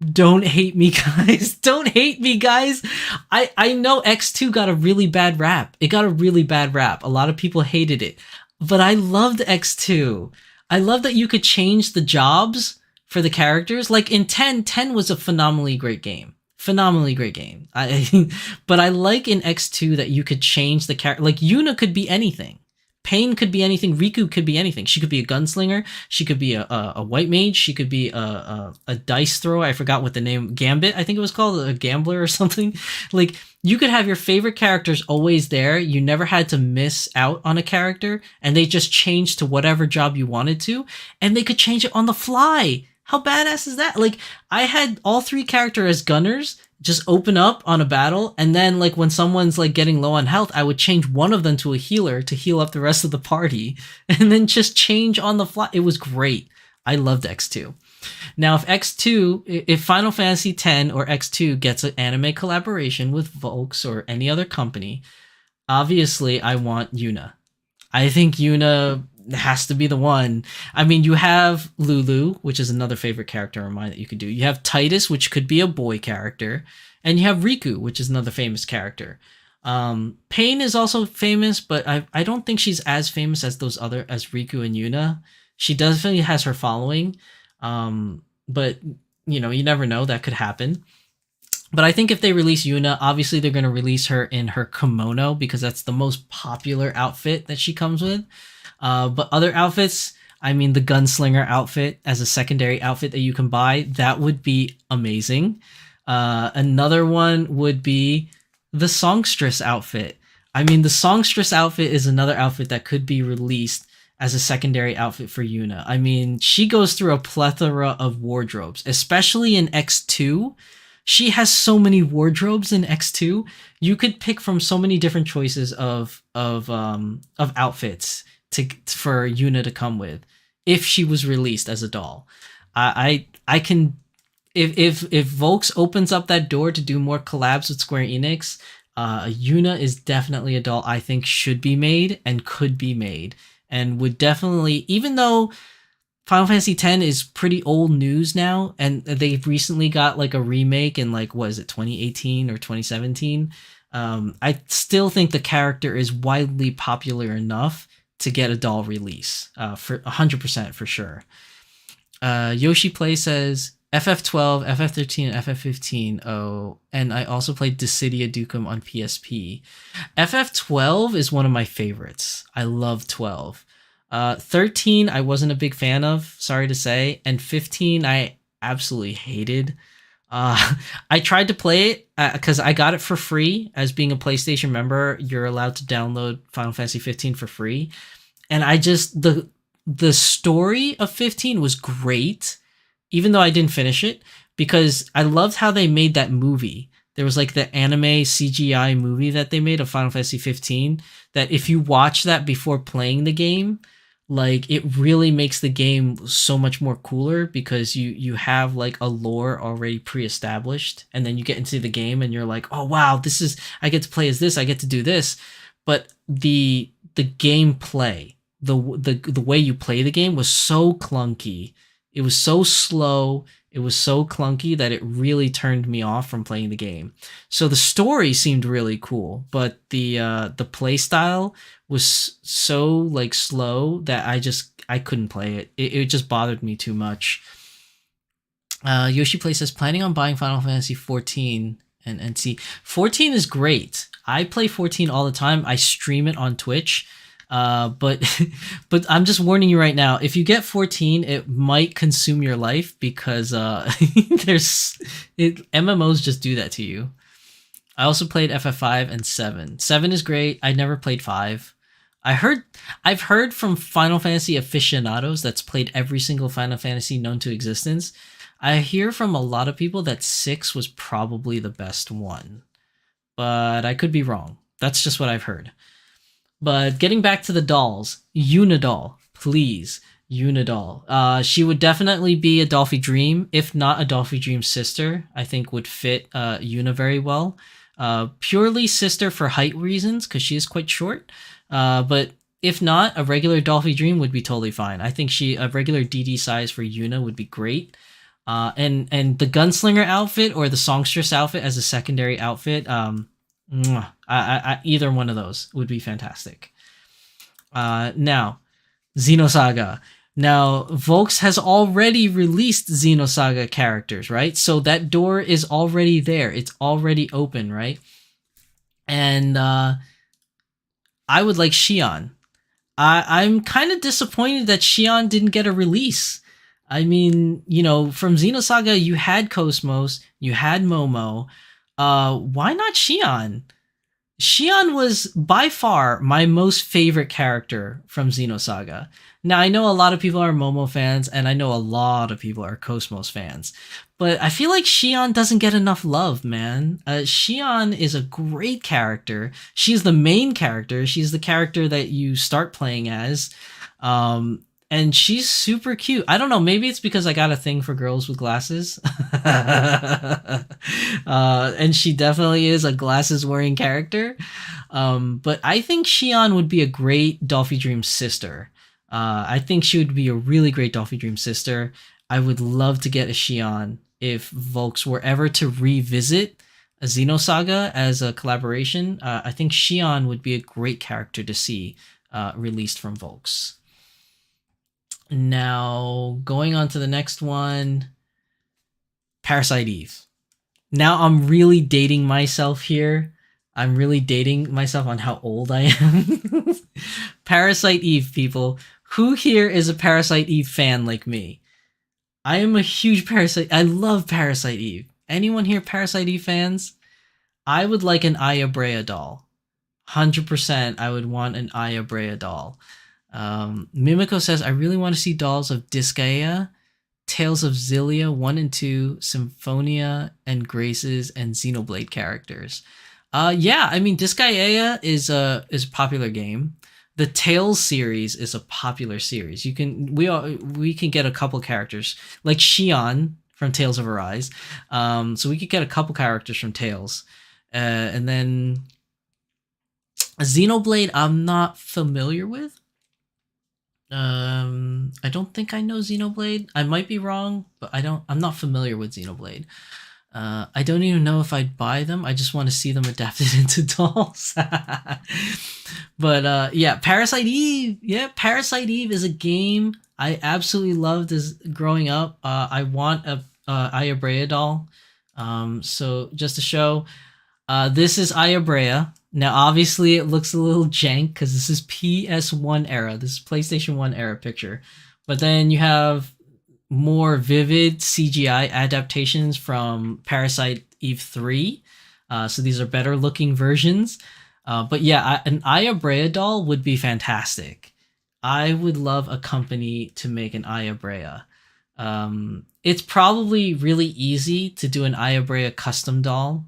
Don't hate me, guys. Don't hate me, guys. I know X2 got a really bad rap. It got a really bad rap. A lot of people hated it. But I loved X2. I love that you could change the jobs for the characters. Like in 10 was a phenomenally great game. But I like in X2 that you could change the character. Like Yuna could be anything. Pain could be anything. Riku could be anything. She could be a gunslinger. She could be a white mage. She could be a dice thrower. I forgot what the name, Gambit, I think it was called, a gambler or something. Like, you could have your favorite characters always there. You never had to miss out on a character, and they just changed to whatever job you wanted to, and they could change it on the fly. How badass is that? Like, I had all three characters as gunners just open up on a battle, and then like when someone's like getting low on health, I would change one of them to a healer to heal up the rest of the party, and then just change on the fly. It was great. I loved X2. Now, if Final Fantasy X or X2 gets an anime collaboration with Volks or any other company, obviously I want Yuna. I think Yuna has to be the one. I mean, you have Lulu, which is another favorite character of mine that you could do. You have Titus, which could be a boy character, and you have Riku, which is another famous character. Pain is also famous, but I don't think she's as famous as as Riku and Yuna. She definitely has her following, but you never know, that could happen. But I think if they release Yuna, obviously they're going to release her in her kimono, because that's the most popular outfit that she comes with. But other outfits, I mean, the gunslinger outfit as a secondary outfit that you can buy, that would be amazing. Another one would be the songstress outfit. I mean, the songstress outfit is another outfit that could be released as a secondary outfit for Yuna. I mean, she goes through a plethora of wardrobes, especially in X2. She has so many wardrobes in X2. You could pick from so many different choices of outfits for Yuna to come with if she was released as a doll. I can, if Volks opens up that door to do more collabs with Square Enix, Yuna is definitely a doll I think should be made and could be made, and would definitely, even though Final Fantasy X is pretty old news now, and they've recently got like a remake in like, what is it, 2018 or 2017. I still think the character is widely popular enough to get a doll release, for 100% for sure. Yoshi Play says FF12, FF13, and FF15. Oh, and I also played Dissidia Dukem on PSP. FF12 is one of my favorites. I love 12. 13 I wasn't a big fan of, sorry to say, and 15 I absolutely hated. I tried to play it because I got it for free. As being a PlayStation member, you're allowed to download Final Fantasy 15 for free, and I just, the story of 15 was great, even though I didn't finish it, because I loved how they made that movie. There was like the anime CGI movie that they made of Final Fantasy 15, that if you watch that before playing the game, like, it really makes the game so much more cooler, because you have like a lore already pre-established, and then you get into the game and you're like, oh wow, this is, I get to play as this, I get to do this. But the gameplay, the way you play the game was so clunky. It was so slow. It was so clunky that it really turned me off from playing the game. So the story seemed really cool, but the play style was so like slow that I couldn't play it. It just bothered me too much. Yoshi Play says, planning on buying Final Fantasy 14 and see. 14 is great. I play 14 all the time. I stream it on Twitch. But I'm just warning you right now, if you get 14, it might consume your life, because MMOs just do that to you. I also played FF5 and 7. 7 is great. I never played 5. I've heard from Final Fantasy aficionados that's played every single Final Fantasy known to existence. I hear from a lot of people that 6 was probably the best one, but I could be wrong. That's just what I've heard. But getting back to the dolls, Unidoll, please, Unidoll. She would definitely be a Dolphy Dream, if not a Dolphy Dream sister. I think would fit Yuna very well. Purely sister for height reasons, because she is quite short. But if not, a regular Dolphy Dream would be totally fine. I think a regular DD size for Yuna would be great. And the Gunslinger outfit or the Songstress outfit as a secondary outfit, either one of those would be fantastic. Now, Xenosaga. Now, Volks has already released Xenosaga characters, right? So that door is already there. It's already open, right? And I would like Xion. I'm kind of disappointed that Xion didn't get a release. I mean, from Xenosaga, you had Cosmos, you had Momo. Why not Xion? Xion was by far my most favorite character from Xenosaga. Now, I know a lot of people are Momo fans, and I know a lot of people are Cosmos fans, but I feel like Xion doesn't get enough love, man. Xion is a great character. She's the main character. She's the character that you start playing as. And she's super cute. I don't know, maybe it's because I got a thing for girls with glasses. And she definitely is a glasses-wearing character. But I think Xion would be a great Dolphy Dream sister. I think she would be a really great Dolphy Dream sister. I would love to get a Xion if Volks were ever to revisit a Xenosaga as a collaboration. I think Xion would be a great character to see released from Volks. Now, going on to the next one, Parasite Eve. Now I'm really dating myself here. I'm really dating myself on how old I am. Parasite Eve, people. Who here is a Parasite Eve fan like me? I am a huge Parasite. I love Parasite Eve. Anyone here Parasite Eve fans? I would like an Aya Brea doll. 100% I would want an Aya Brea doll. Mimiko says, I really want to see dolls of Disgaea, Tales of Xillia 1 and 2, Symphonia and Graces, and Xenoblade characters. Yeah, I mean, Disgaea is a popular game. The Tales series is a popular series. We can get a couple characters like Xion from Tales of Arise. So we could get a couple characters from Tales, and then Xenoblade. I'm not familiar with. I don't think I know Xenoblade. I might be wrong, but I'm not familiar with Xenoblade. I don't even know if I'd buy them. I just want to see them adapted into dolls. But yeah, Parasite Eve. Yeah, Parasite Eve is a game I absolutely loved as growing up. I want a Aya Brea doll. So just to show, this is Aya Brea. Now, obviously, it looks a little jank because this is PS1 era. This is PlayStation 1 era picture. But then you have more vivid CGI adaptations from Parasite Eve 3. So these are better looking versions. But yeah, an Aya Brea doll would be fantastic. I would love a company to make an Aya Brea. It's probably really easy to do an Aya Brea custom doll.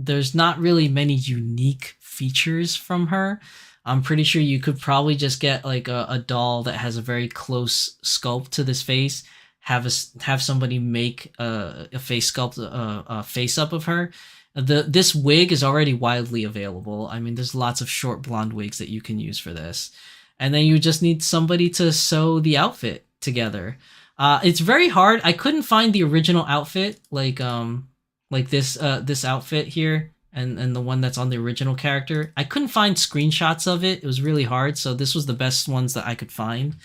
There's not really many unique features from her. I'm pretty sure you could probably just get like a doll that has a very close sculpt to this face, have somebody make a face sculpt, a face up of her. This wig is already widely available. I mean, there's lots of short blonde wigs that you can use for this. And then you just need somebody to sew the outfit together. It's very hard. I couldn't find the original outfit, like this outfit here, and the one that's on the original character. I couldn't find screenshots of it. It was really hard, so this was the best ones that I could find.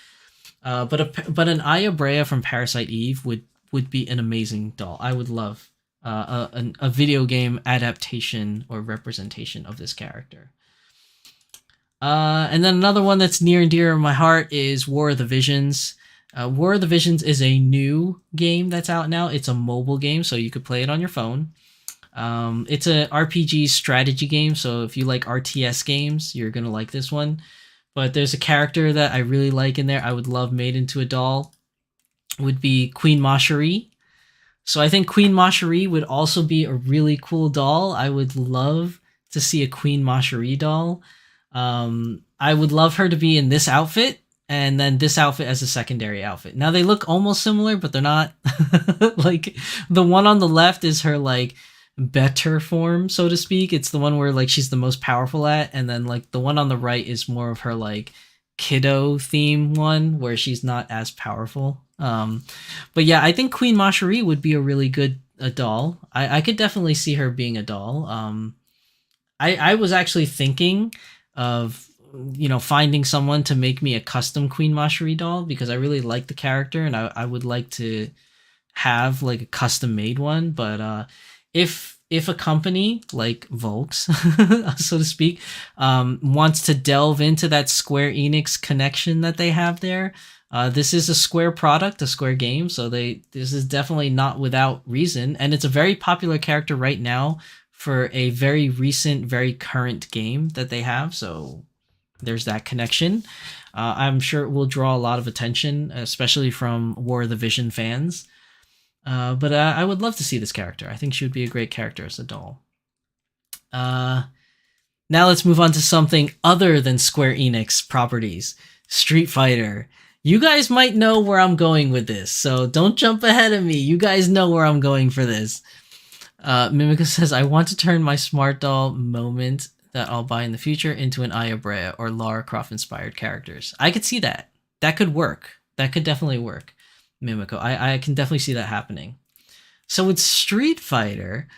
But an Aya Brea from Parasite Eve would be an amazing doll. I would love a video game adaptation or representation of this character. And then another one that's near and dear to my heart is War of the Visions. War of the Visions is a new game that's out now. It's a mobile game, so you could play it on your phone. It's an RPG strategy game, so if you like RTS games, you're going to like this one. But there's a character that I really like in there. I would love made into a doll. Would be Queen Macherie. So I think Queen Macherie would also be a really cool doll. I would love to see a Queen Macherie doll. I would love her to be in this outfit, and then this outfit as a secondary outfit. Now they look almost similar, but they're not. Like the one on the left is her like better form, so to speak. It's the one where like she's the most powerful at, and then like the one on the right is more of her like kiddo theme one where she's not as powerful. But yeah, I think Queen Macherie would be a really good doll. I could definitely see her being a doll. I was actually thinking of, you know, finding someone to make me a custom Queen Macherie doll because I really like the character and I would like to have like a custom made one. But if a company like Volks, so to speak, wants to delve into that Square Enix connection that they have there, this is a Square product, a Square game, so this is definitely not without reason, and it's a very popular character right now for a very recent, very current game that they have, so there's that connection. I'm sure it will draw a lot of attention, especially from War of the Vision fans. But I would love to see this character. I think she would be a great character as a doll. Now let's move on to something other than Square Enix properties. Street Fighter. You guys might know where I'm going with this, so don't jump ahead of me. You guys know where I'm going for this. Mimika says, I want to turn my smart doll moment that I'll buy in the future into an Aya Brea or Lara Croft inspired characters. I could see that. That could work. That could definitely work. Mimiko. I can definitely see that happening. So with Street Fighter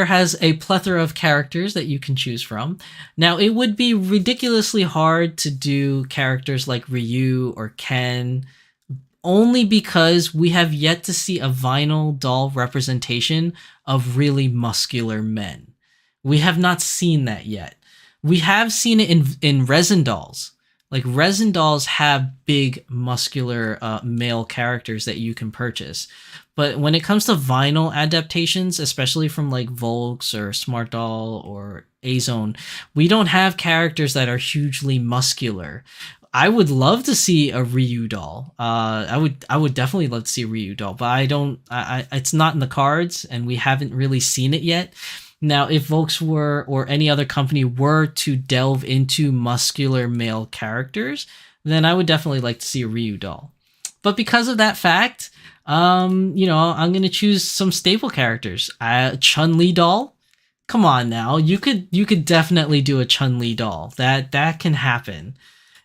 has a plethora of characters that you can choose from. Now, it would be ridiculously hard to do characters like Ryu or Ken, only because we have yet to see a vinyl doll representation of really muscular men. We have not seen that yet. We have seen it in resin dolls. Like, resin dolls have big, muscular male characters that you can purchase. But when it comes to vinyl adaptations, especially from, like, Volks or Smart Doll or A-Zone, we don't have characters that are hugely muscular. I would love to see a Ryu doll. I would definitely love to see a Ryu doll, but I don't. It's not in the cards, and we haven't really seen it yet. Now, if Volks were or any other company were to delve into muscular male characters, then I would definitely like to see a Ryu doll. But because of that fact, you know, I'm gonna choose some staple characters. Chun-Li doll. Come on now, you could definitely do a Chun-Li doll. That can happen,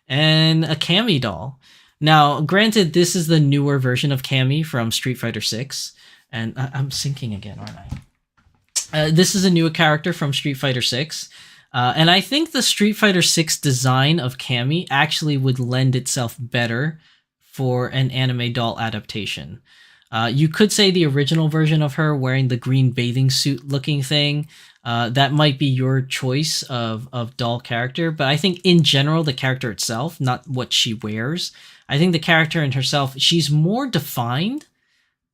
and a Cammy doll. Now, granted, this is the newer version of Cammy from Street Fighter 6, and I'm syncing again, aren't I? This is a newer character from Street Fighter 6. And I think the Street Fighter 6 design of Cammy actually would lend itself better for an anime doll adaptation. You could say the original version of her wearing the green bathing suit looking thing, that might be your choice of doll character. But I think in general, the character itself, not what she wears, I think the character in herself, she's more defined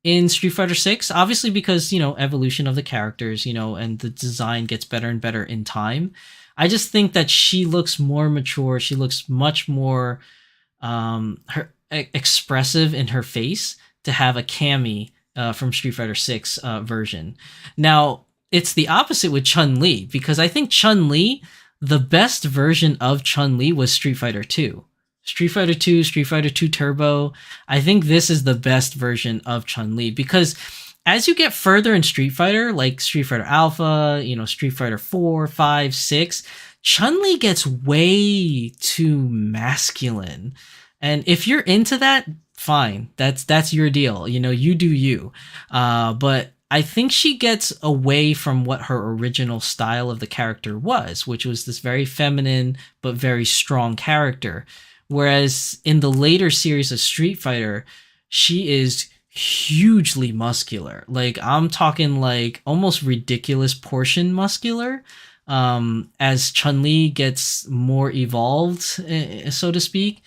in Street Fighter 6, obviously because, you know, evolution of the characters, you know, and the design gets better and better in time. I just think that she looks more mature. She looks much more expressive in her face to have a Cammy from Street Fighter 6 version. Now, it's the opposite with Chun-Li, because I think Chun-Li, the best version of Chun-Li was Street Fighter 2. Street Fighter 2, Street Fighter 2 Turbo. I think this is the best version of Chun-Li, because as you get further in Street Fighter, like Street Fighter Alpha, you know, Street Fighter 4, 5, 6, Chun-Li gets way too masculine. And if you're into that, fine. That's your deal. You know, you do you. But I think she gets away from what her original style of the character was, which was this very feminine but very strong character. Whereas in the later series of Street Fighter, she is hugely muscular. Like, I'm talking like almost ridiculous portion muscular. As Chun-Li gets more evolved, so to speak.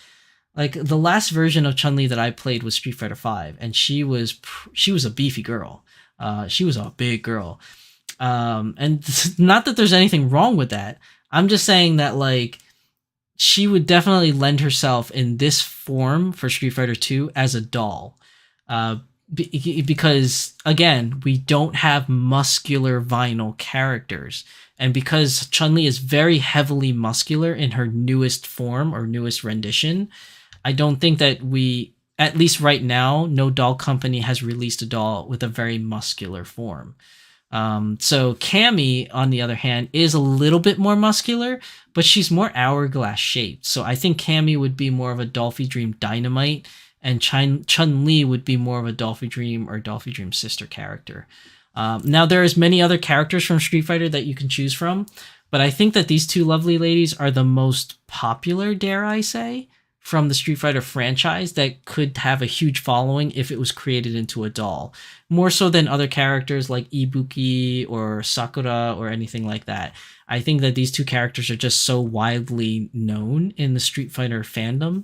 Like, the last version of Chun-Li that I played was Street Fighter 5, and she was a beefy girl. She was a big girl. And not that there's anything wrong with that. I'm just saying that, like, she would definitely lend herself in this form for Street Fighter 2 as a doll. Because, again, we don't have muscular vinyl characters. And because Chun-Li is very heavily muscular in her newest form or newest rendition, I don't think that we, at least right now, no doll company has released a doll with a very muscular form. So Cammy, on the other hand, is a little bit more muscular, but she's more hourglass shaped. So I think Cammy would be more of a Dolphy Dream Dynamite, and Chun-Li would be more of a Dolphy Dream or Dolphy Dream sister character. Now, there's many other characters from Street Fighter that you can choose from, but I think that these two lovely ladies are the most popular, dare I say, from the Street Fighter franchise that could have a huge following if it was created into a doll. More so than other characters like Ibuki or Sakura or anything like that. I think that these two characters are just so widely known in the Street Fighter fandom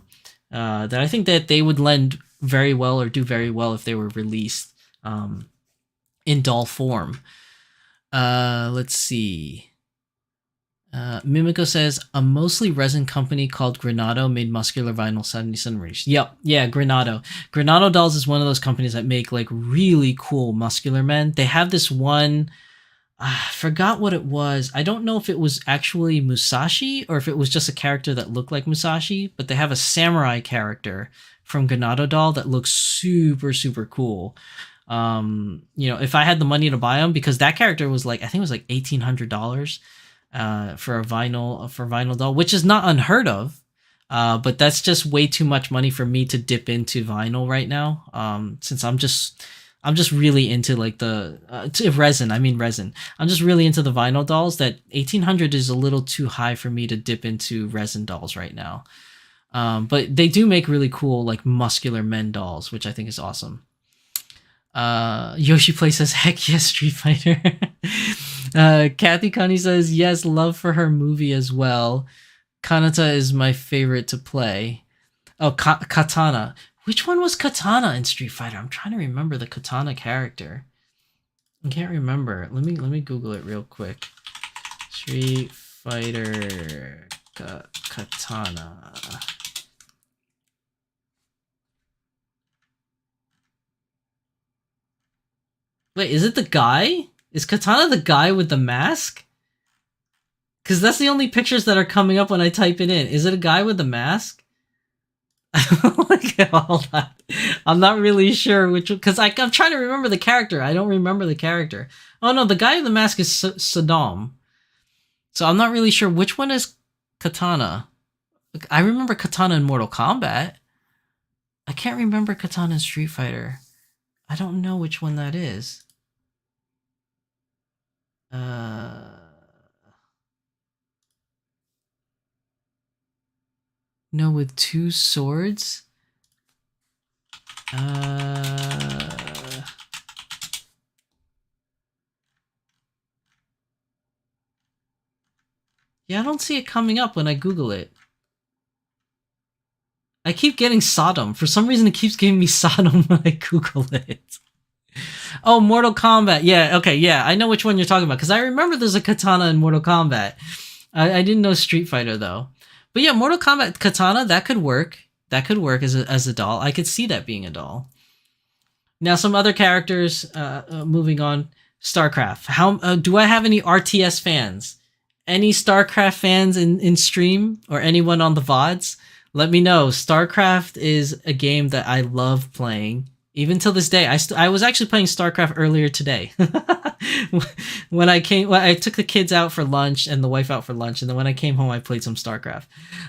that I think that they would lend very well or do very well if they were released in doll form. Let's see. Mimico says, a mostly resin company called Granado made muscular vinyl 77 reach. Yep, yeah, Granado. Granado Dolls is one of those companies that make like really cool muscular men. They have this one, I forgot what it was. I don't know if it was actually Musashi or if it was just a character that looked like Musashi, but they have a samurai character from Granado Doll that looks super, super cool. You know, if I had the money to buy them, because that character was like, I think it was like $1,800. For a vinyl doll, which is not unheard of, but that's just way too much money for me to dip into vinyl right now. Since I'm just really into like the resin. I'm just really into the vinyl dolls. That 1,800 is a little too high for me to dip into resin dolls right now. But they do make really cool like muscular men dolls, which I think is awesome. Yoshi Play says, heck yes, Street Fighter. Kathy Connie says, yes, love for her movie as well. Kanata is my favorite to play. Oh, Katana. Which one was Katana in Street Fighter? I'm trying to remember the Katana character. I can't remember. Let me Google it real quick. Street Fighter Katana. Wait, is it the guy? Is Katana the guy with the mask? Because that's the only pictures that are coming up when I type it in. Is it a guy with the mask? Like, hold on. I'm not really sure which, because I'm trying to remember the character. I don't remember the character. Oh no, the guy with the mask is Saddam. So I'm not really sure which one is Katana. I remember Katana in Mortal Kombat. I can't remember Katana in Street Fighter. I don't know which one that is. No, with two swords? Yeah, I don't see it coming up when I Google it. I keep getting Sodom. For some reason, it keeps giving me Sodom when I Google it. Oh, Mortal Kombat. Yeah, okay, yeah. I know which one you're talking about, because I remember there's a katana in Mortal Kombat. I didn't know Street Fighter, though. But yeah, Mortal Kombat katana, that could work. That could work as a doll. I could see that being a doll. Now, some other characters, moving on. StarCraft. How do I have any RTS fans? Any StarCraft fans in stream or anyone on the VODs? Let me know. StarCraft is a game that I love playing. Even till this day, I was actually playing StarCraft earlier today. When I took the kids out for lunch and the wife out for lunch, and then when I came home, I played some StarCraft.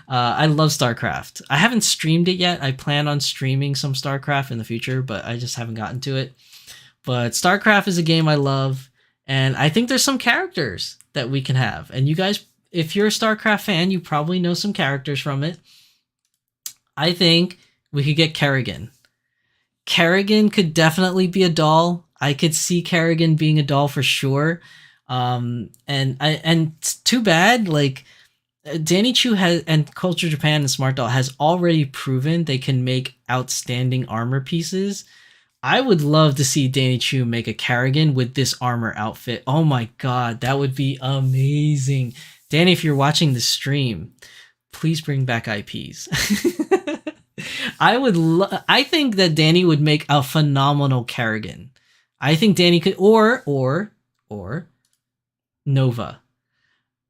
I love StarCraft. I haven't streamed it yet. I plan on streaming some StarCraft in the future, but I just haven't gotten to it. But StarCraft is a game I love, and I think there's some characters that we can have. And you guys, if you're a StarCraft fan, you probably know some characters from it. I think we could get Kerrigan. Kerrigan could definitely be a doll. I could see Kerrigan being a doll for sure. And too bad, like Danny Chu and Culture Japan and Smart Doll has already proven they can make outstanding armor pieces. I would love to see Danny Chu make a Kerrigan with this armor outfit. Oh my god, that would be amazing. Danny, if you're watching the stream, please bring back IPs. I think that Danny would make a phenomenal Kerrigan. I think Danny could, or Nova.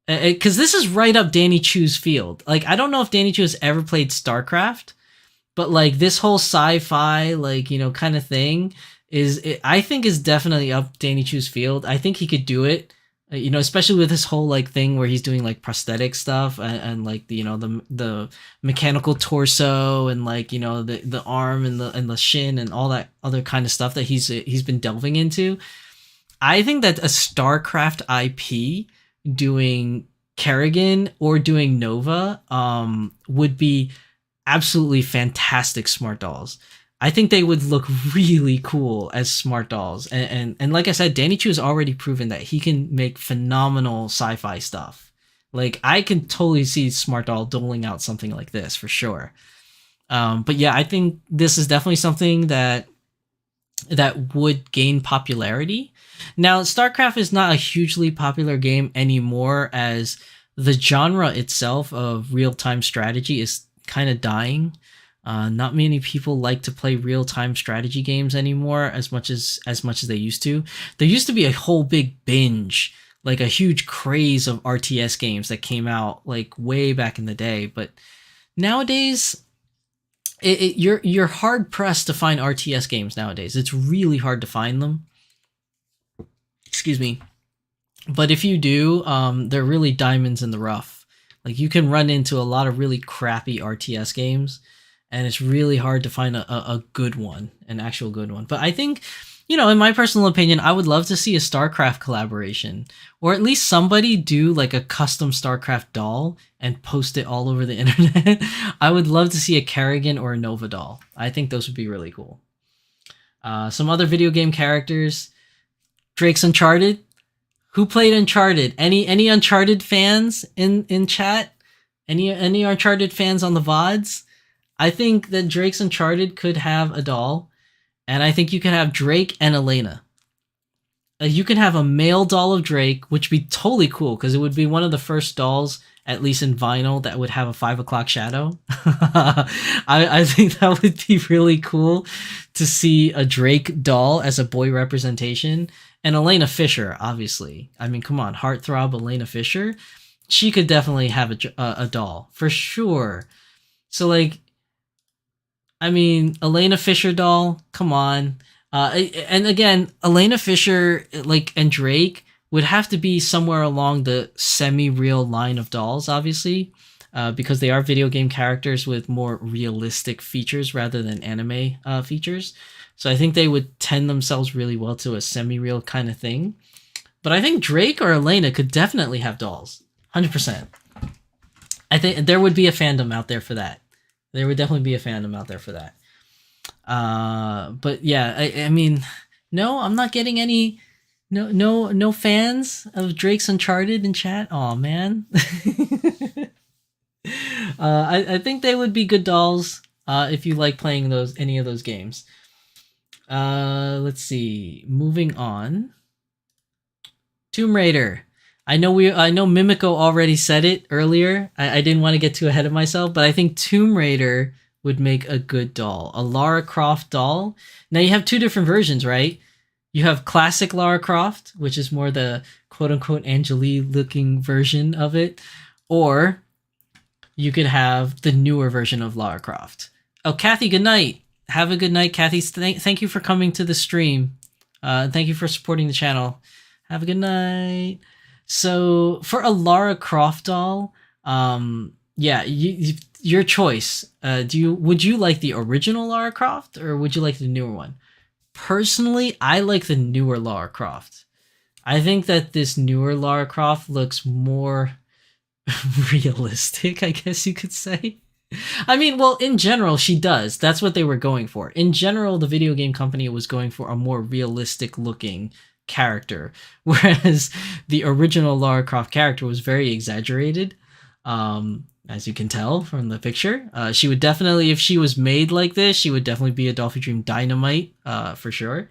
Because this is right up Danny Chu's field. Like, I don't know if Danny Chu has ever played StarCraft, but like this whole sci-fi, like, you know, kind of thing I think is definitely up Danny Chu's field. I think he could do it. You know, especially with this whole like thing where he's doing like prosthetic stuff and like the, you know, the mechanical torso and like, you know, the arm and the shin and all that other kind of stuff that he's been delving into. I think that a StarCraft IP doing Kerrigan or doing Nova would be absolutely fantastic smart dolls. I think they would look really cool as smart dolls. And like I said, Danny Chu has already proven that he can make phenomenal sci-fi stuff. Like, I can totally see Smart Doll doling out something like this for sure. But yeah, I think this is definitely something that would gain popularity. Now, StarCraft is not a hugely popular game anymore, as the genre itself of real-time strategy is kind of dying. Not many people like to play real-time strategy games anymore as much as they used to. There used to be a whole big binge, like a huge craze of RTS games that came out like way back in the day. But nowadays, you're hard pressed to find RTS games nowadays. It's really hard to find them. Excuse me. But if you do, they're really diamonds in the rough. Like, you can run into a lot of really crappy RTS games, and it's really hard to find a good one, an actual good one. But I think, you know, in my personal opinion, I would love to see a StarCraft collaboration, or at least somebody do like a custom StarCraft doll and post it all over the internet. I would love to see a Kerrigan or a Nova doll. I think those would be really cool. Some other video game characters. Drake's Uncharted. Who played Uncharted? Any Uncharted fans in chat? Any Uncharted fans on the VODs? I think that Drake's Uncharted could have a doll, and I think you can have Drake and Elena. You can have a male doll of Drake, which would be totally cool because it would be one of the first dolls at least in vinyl, that would have a 5 o'clock shadow. I think that would be really cool to see a Drake doll as a boy representation. And Elena Fisher, obviously. I mean, come on, heartthrob Elena Fisher. She could definitely have a doll, for sure. So, like, I mean, Elena Fisher doll, come on. And again, Elena Fisher, like, and Drake would have to be somewhere along the semi-real line of dolls, obviously, because they are video game characters with more realistic features rather than anime features. So I think they would tend themselves really well to a semi-real kind of thing. But I think Drake or Elena could definitely have dolls, 100%. I think there would be a fandom out there for that. There would definitely be a fandom out there for that. But yeah, I mean, no, I'm not getting any. No fans of Drake's Uncharted in chat. Oh man. I think they would be good dolls if you like playing any of those games. Let's see. Moving on. Tomb Raider. I know Mimico already said it earlier. I didn't want to get too ahead of myself, but I think Tomb Raider would make a good doll. A Lara Croft doll. Now you have two different versions, right? You have classic Lara Croft, which is more the quote-unquote Angelique looking version of it, or you could have the newer version of Lara Croft. Oh, Kathy, good night. Have a good night, Kathy. Thank you for coming to the stream. Thank you for supporting the channel. Have a good night. So for a Lara Croft doll, yeah, your choice. Would you like the original Lara Croft or would you like the newer one? Personally, I like the newer Lara Croft. I think that this newer Lara Croft looks more realistic, I guess you could say. I mean, well, in general, she does. That's what they were going for. In general, the video game company was going for a more realistic looking character, whereas the original Lara Croft character was very exaggerated. As you can tell from the picture, she would definitely, if she was made like this, she would definitely be a Dolphy Dream Dynamite, for sure.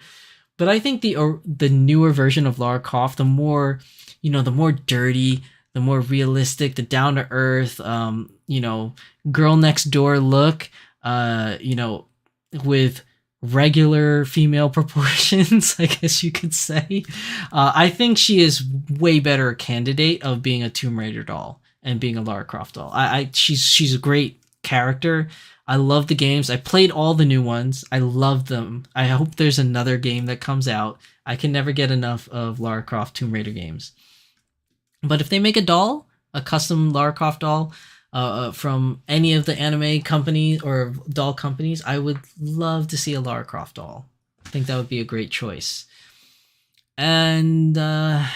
But I think the newer version of Lara Croft, the more dirty, the more realistic, the down to earth, girl next door look, with regular female proportions, I guess you could say. I think she is way better candidate of being a Tomb Raider doll and being a Lara Croft doll. She's a great character. I love the games. I played all the new ones. I love them. I hope there's another game that comes out. I can never get enough of Lara Croft Tomb Raider games. But if they make a doll, a custom Lara Croft doll, from any of the anime companies or doll companies, I would love to see a Lara Croft doll. I think that would be a great choice. And how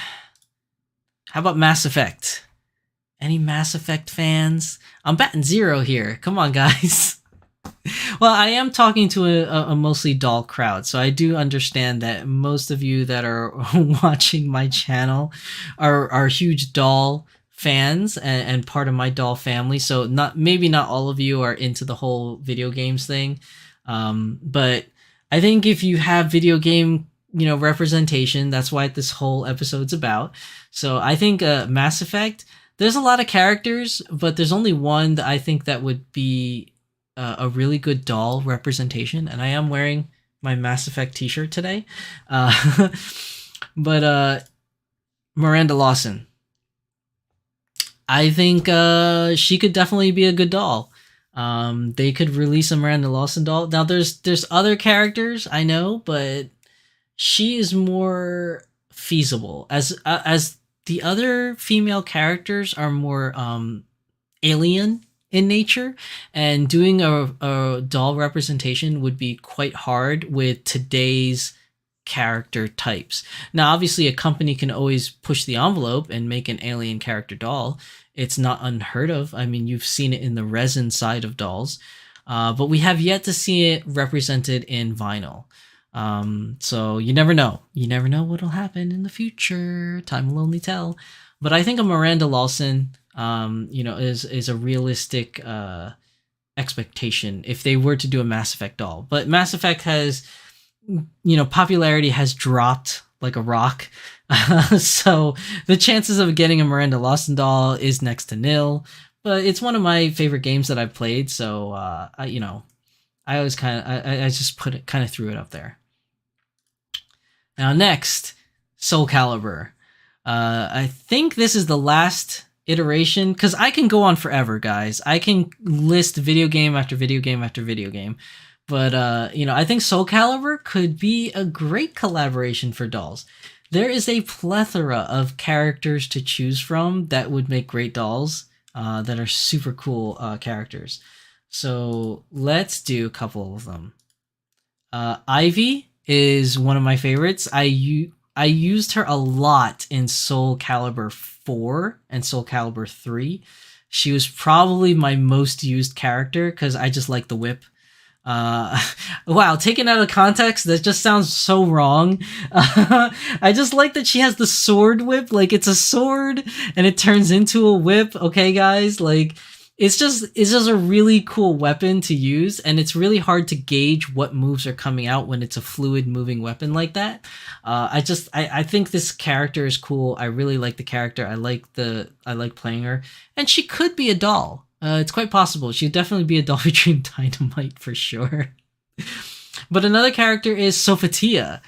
about Mass Effect? Any Mass Effect fans? I'm batting 0 here. Come on, guys. Well, I am talking to a mostly doll crowd, so I do understand that most of you that are watching my channel are huge doll fans and part of my doll family. So maybe not all of you are into the whole video games thing, but I think if you have video game representation, that's what this whole episode's about. So I think Mass Effect, there's a lot of characters, but there's only one that I think that would be a really good doll representation, and I am wearing my Mass Effect t-shirt today. But Miranda Lawson, I think she could definitely be a good doll. They could release a Miranda Lawson doll. Now there's other characters I know, but she is more feasible as the other female characters are more alien in nature, and doing a doll representation would be quite hard with today's character types. Now, obviously, a company can always push the envelope and make an alien character doll. It's not unheard of. I mean, you've seen it in the resin side of dolls, but we have yet to see it represented in vinyl. So you never know. You never know what'll happen in the future. Time will only tell. But I think a Miranda Lawson, is a realistic expectation if they were to do a Mass Effect doll. But Mass Effect has, popularity has dropped like a rock. So the chances of getting a Miranda Lawson doll is next to nil. But it's one of my favorite games that I've played, so I always I just put it kind of threw it up there. Now next, Soul Calibur. I think this is the last iteration, because I can go on forever, guys. I can list video game after video game after video game. But I think Soul Calibur could be a great collaboration for dolls. There is a plethora of characters to choose from that would make great dolls that are super cool characters. So let's do a couple of them. Ivy is one of my favorites. I used her a lot in Soul Calibur 4 and Soul Calibur 3. She was probably my most used character because I just like the whip. Wow, taken out of context, that just sounds so wrong. I just like that she has the sword whip. Like, it's a sword and it turns into a whip. Okay, guys, like, it's just a really cool weapon to use, and it's really hard to gauge what moves are coming out when it's a fluid moving weapon like that. I think this character is cool. I really like the character. I like playing her, and she could be a doll. It's quite possible. She'd definitely be a doll featuring Dynamite for sure. But another character is Sophatia.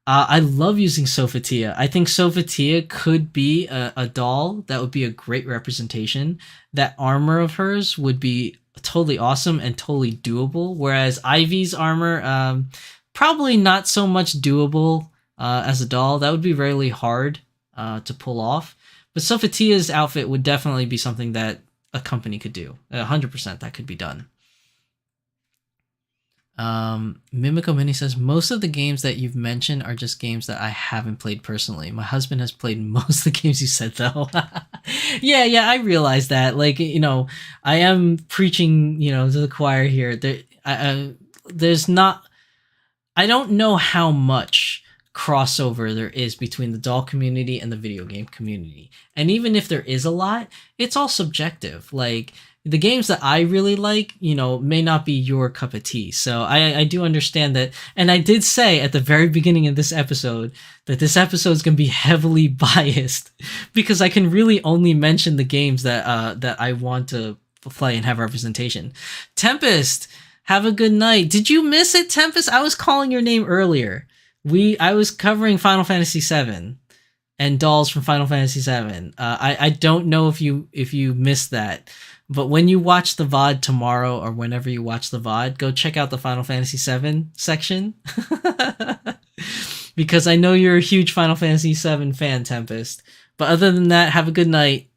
I love using Sophatia. I think Sophatia could be a doll that would be a great representation. That armor of hers would be totally awesome and totally doable, whereas Ivy's armor, probably not so much doable as a doll. That would be really hard to pull off. But Sophatia's outfit would definitely be something that a company could do. 100% that could be done. Mimico Mini says, most of the games that you've mentioned are just games that I haven't played personally. My husband has played most of the games you said, though. yeah, I realize that. Like, I am preaching, to the choir here. There's not... I don't know how much crossover there is between the doll community and the video game community. And even if there is a lot, it's all subjective. Like, the games that I really like, may not be your cup of tea. So I do understand that. And I did say at the very beginning of this episode that this episode is going to be heavily biased because I can really only mention the games that I want to play and have representation. Tempest, have a good night. Did you miss it, Tempest? I was calling your name earlier. I was covering Final Fantasy VII and dolls from Final Fantasy VII. I don't know if you missed that. But when you watch the VOD tomorrow or whenever you watch the VOD, go check out the Final Fantasy VII section. Because I know you're a huge Final Fantasy VII fan, Tempest. But other than that, have a good night.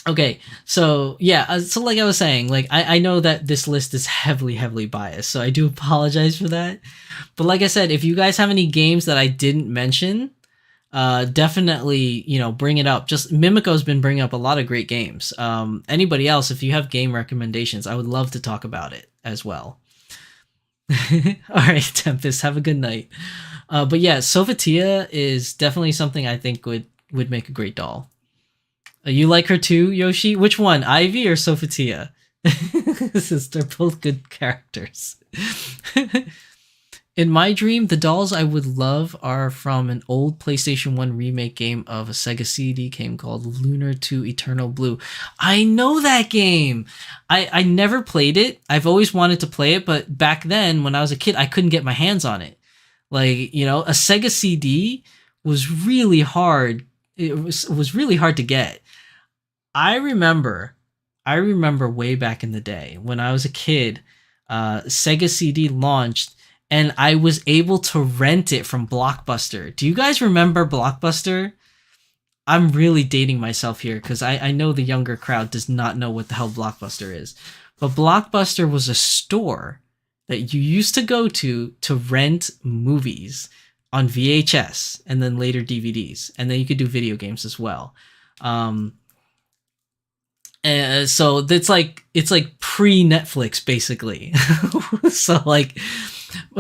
Okay, so yeah, so like I was saying, like I know that this list is heavily biased, so I do apologize for that. But like I said, if you guys have any games that I didn't mention, definitely, bring it up. Just Mimico's been bringing up a lot of great games. Anybody else, if you have game recommendations, I would love to talk about it as well. All right, Tempest, have a good night. But yeah, Sophatia is definitely something I think would make a great doll. You like her too, Yoshi? Which one, Ivy or Sophatia? They're both good characters. In my dream, the dolls I would love are from an old PlayStation 1 remake game of a Sega CD game called Lunar 2 Eternal Blue. I know that game! I never played it. I've always wanted to play it, but back then, when I was a kid, I couldn't get my hands on it. Like, a Sega CD was really hard. It was really hard to get. I remember way back in the day, when I was a kid, Sega CD launched, and I was able to rent it from Blockbuster. Do you guys remember Blockbuster? I'm really dating myself here because I know the younger crowd does not know what the hell Blockbuster is. But Blockbuster was a store that you used to go to rent movies on VHS and then later DVDs. And then you could do video games as well. So it's like pre-Netflix basically. So like,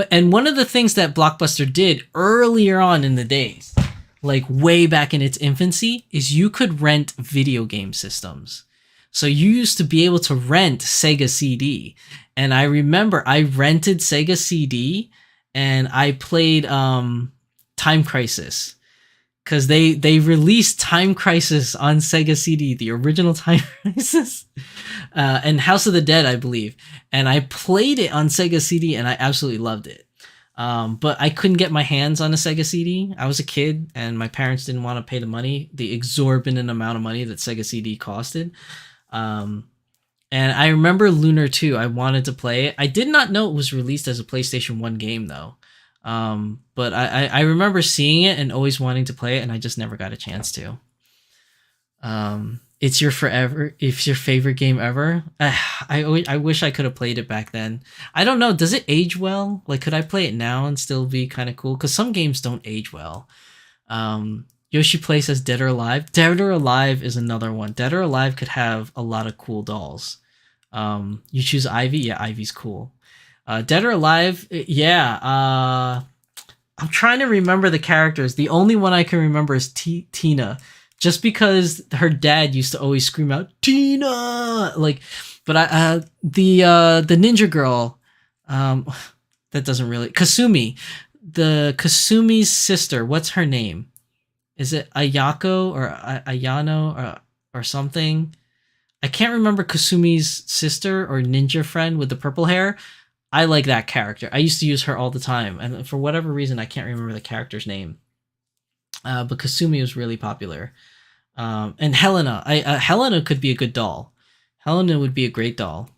and one of the things that Blockbuster did earlier on in the days, like way back in its infancy, is you could rent video game systems. So you used to be able to rent Sega CD. And I remember I rented Sega CD and I played Time Crisis, because they released Time Crisis on Sega CD, the original Time Crisis, and House of the Dead, I believe. And I played it on Sega CD, and I absolutely loved it. But I couldn't get my hands on a Sega CD. I was a kid, and my parents didn't want to pay the exorbitant amount of money that Sega CD costed. And I remember Lunar 2. I wanted to play it. I did not know it was released as a PlayStation 1 game, though. But I remember seeing it and always wanting to play it, and I just never got a chance to. It's your favorite game ever. I wish I could have played it back then. I don't know. Does it age well? Like, could I play it now and still be kind of cool? Because some games don't age well. Yoshi Play says Dead or Alive. Dead or Alive is another one. Dead or Alive could have a lot of cool dolls. You choose Ivy? Yeah, Ivy's cool. Dead or Alive, yeah. I'm trying to remember the characters. The only one I can remember is Tina, just because her dad used to always scream out Tina, like. But the ninja girl, that doesn't really Kasumi, Kasumi's sister. What's her name? Is it Ayako or Ayano or something? I can't remember Kasumi's sister or ninja friend with the purple hair. I like that character. I used to use her all the time, and for whatever reason, I can't remember the character's name. But Kasumi was really popular. And Helena. Helena could be a good doll. Helena would be a great doll.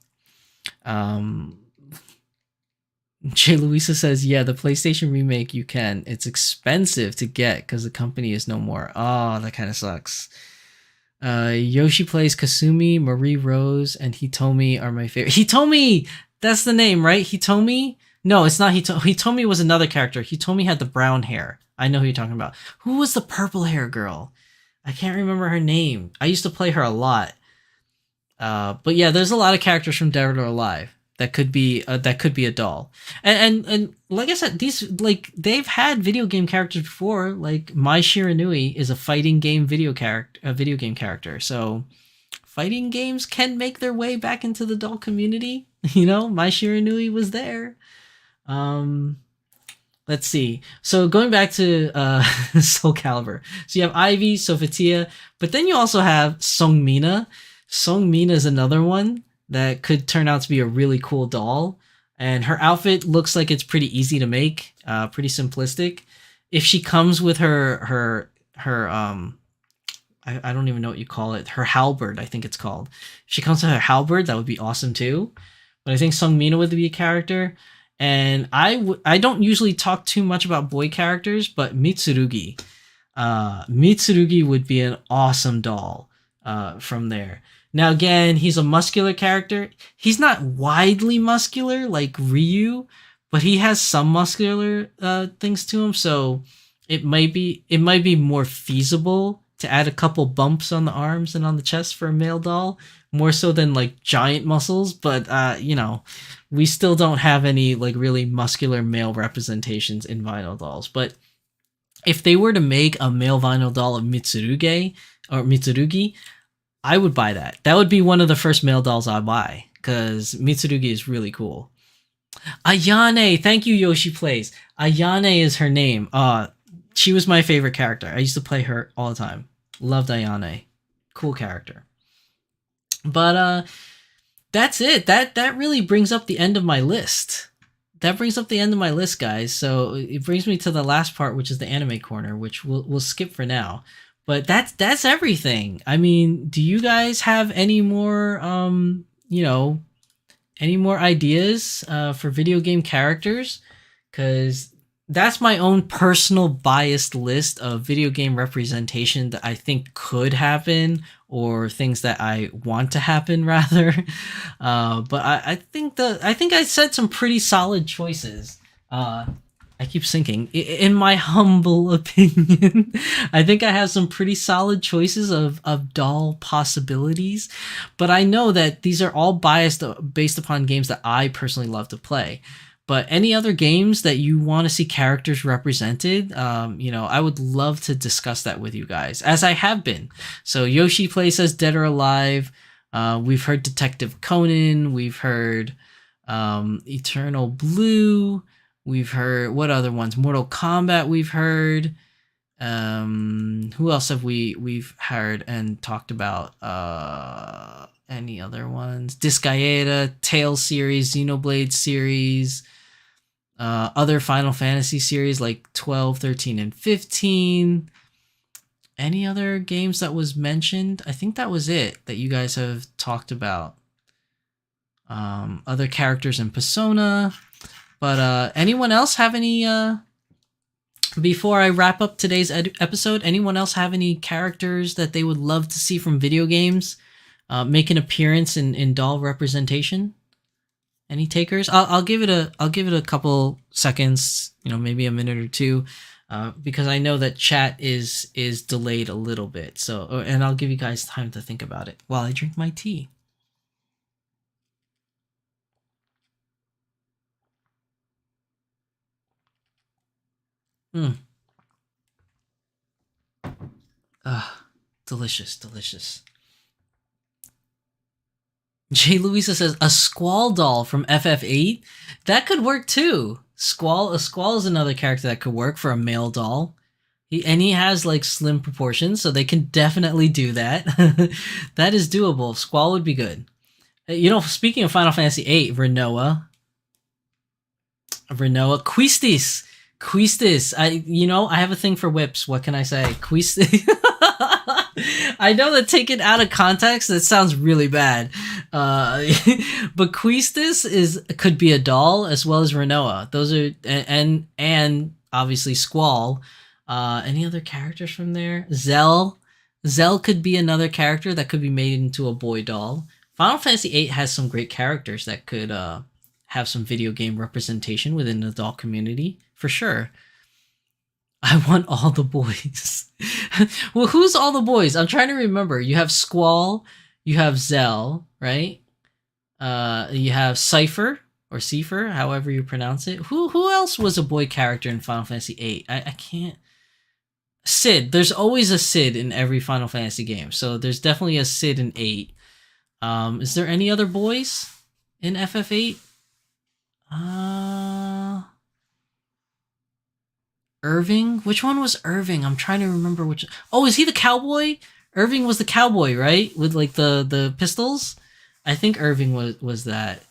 Jay Louisa says, yeah, the PlayStation remake you can. It's expensive to get because the company is no more. Oh, that kind of sucks. Yoshi Plays Kasumi, Marie Rose, and Hitomi are my favorite. Hitomi! That's the name, right? Hitomi? No, it's not Hitomi. Hitomi was another character. Hitomi had the brown hair. I know who you're talking about. Who was the purple hair girl? I can't remember her name. I used to play her a lot. But yeah, there's a lot of characters from Dead or Alive that could be a doll. And like I said, they've had video game characters before. Like Mai Shiranui is a fighting game video game character. So fighting games can make their way back into the doll community. You know, Mai Shiranui was there. Let's see. So going back to Soul Calibur. So you have Ivy, Sophitia, but then you also have Songmina. Songmina is another one that could turn out to be a really cool doll. And her outfit looks like it's pretty easy to make, pretty simplistic. If she comes with her I don't even know what you call it, her halberd, I think it's called. If she comes with her halberd, that would be awesome too. But I think Songmina would be a character. And I don't usually talk too much about boy characters, but Mitsurugi. Mitsurugi would be an awesome doll from there. Now, again, he's a muscular character. He's not widely muscular like Ryu, but he has some muscular things to him. So it might be more feasible to add a couple bumps on the arms and on the chest for a male doll, more so than like giant muscles. But you know, we still don't have any like really muscular male representations in vinyl dolls. But if they were to make a male vinyl doll of Mitsurugi, I would buy that. That would be one of the first male dolls I'd buy, because Mitsurugi is really cool. Ayane, thank you, Yoshi Plays. Ayane is her name. She was my favorite character. I used to play her all the time. Loved Ayane. Cool character. But that's it. That really brings up the end of my list. That brings up the end of my list, guys. So it brings me to the last part, which is the anime corner, which we'll skip for now. But that's everything. I mean, do you guys have any more any more ideas for video game characters? Because that's my own personal biased list of video game representation that I think could happen, or things that I want to happen rather. But I think I said some pretty solid choices. I keep sinking. In my humble opinion, I think I have some pretty solid choices of doll possibilities, but I know that these are all biased based upon games that I personally love to play. But any other games that you want to see characters represented, I would love to discuss that with you guys, as I have been. So Yoshi Plays says Dead or Alive. We've heard Detective Conan. We've heard Eternal Blue. We've heard, what other ones? Mortal Kombat we've heard. Who else have we've heard and talked about? Any other ones? Disgaea, Tales series, Xenoblade series, other Final Fantasy series like 12, 13, and 15. Any other games that was mentioned? I think that was it that you guys have talked about. Other characters in Persona. But anyone else have any, before I wrap up today's episode, anyone else have any characters that they would love to see from video games make an appearance in doll representation? Any takers? I'll give it a couple seconds, maybe a minute or two, because I know that chat is delayed a little bit. So, and I'll give you guys time to think about it while I drink my tea. Delicious, delicious. Jay Louisa says a Squall doll from FF8. That could work too. A Squall is another character that could work for a male doll. He has like slim proportions, so they can definitely do that. That is doable. Squall would be good. Speaking of Final Fantasy VIII, Renoa, Quistis. I have a thing for whips. What can I say? Quistis. I know that taken out of context, that sounds really bad. But Quistis could be a doll as well as Renoa. Those are and obviously Squall. Any other characters from there? Zell could be another character that could be made into a boy doll. Final Fantasy VIII has some great characters that could have some video game representation within the doll community, for sure. I want all the boys. Well, who's all the boys? I'm trying to remember. You have Squall, you have Zell, right? You have Cypher, or Seifer, however you pronounce it. Who else was a boy character in Final Fantasy VIII? I can't... Cid. There's always a Cid in every Final Fantasy game, so there's definitely a Cid in 8. Is there any other boys in FF8? Irving? Which one was Irving? I'm trying to remember which... Oh, is he the cowboy? Irving was the cowboy, right? With like the pistols? I think Irving was that.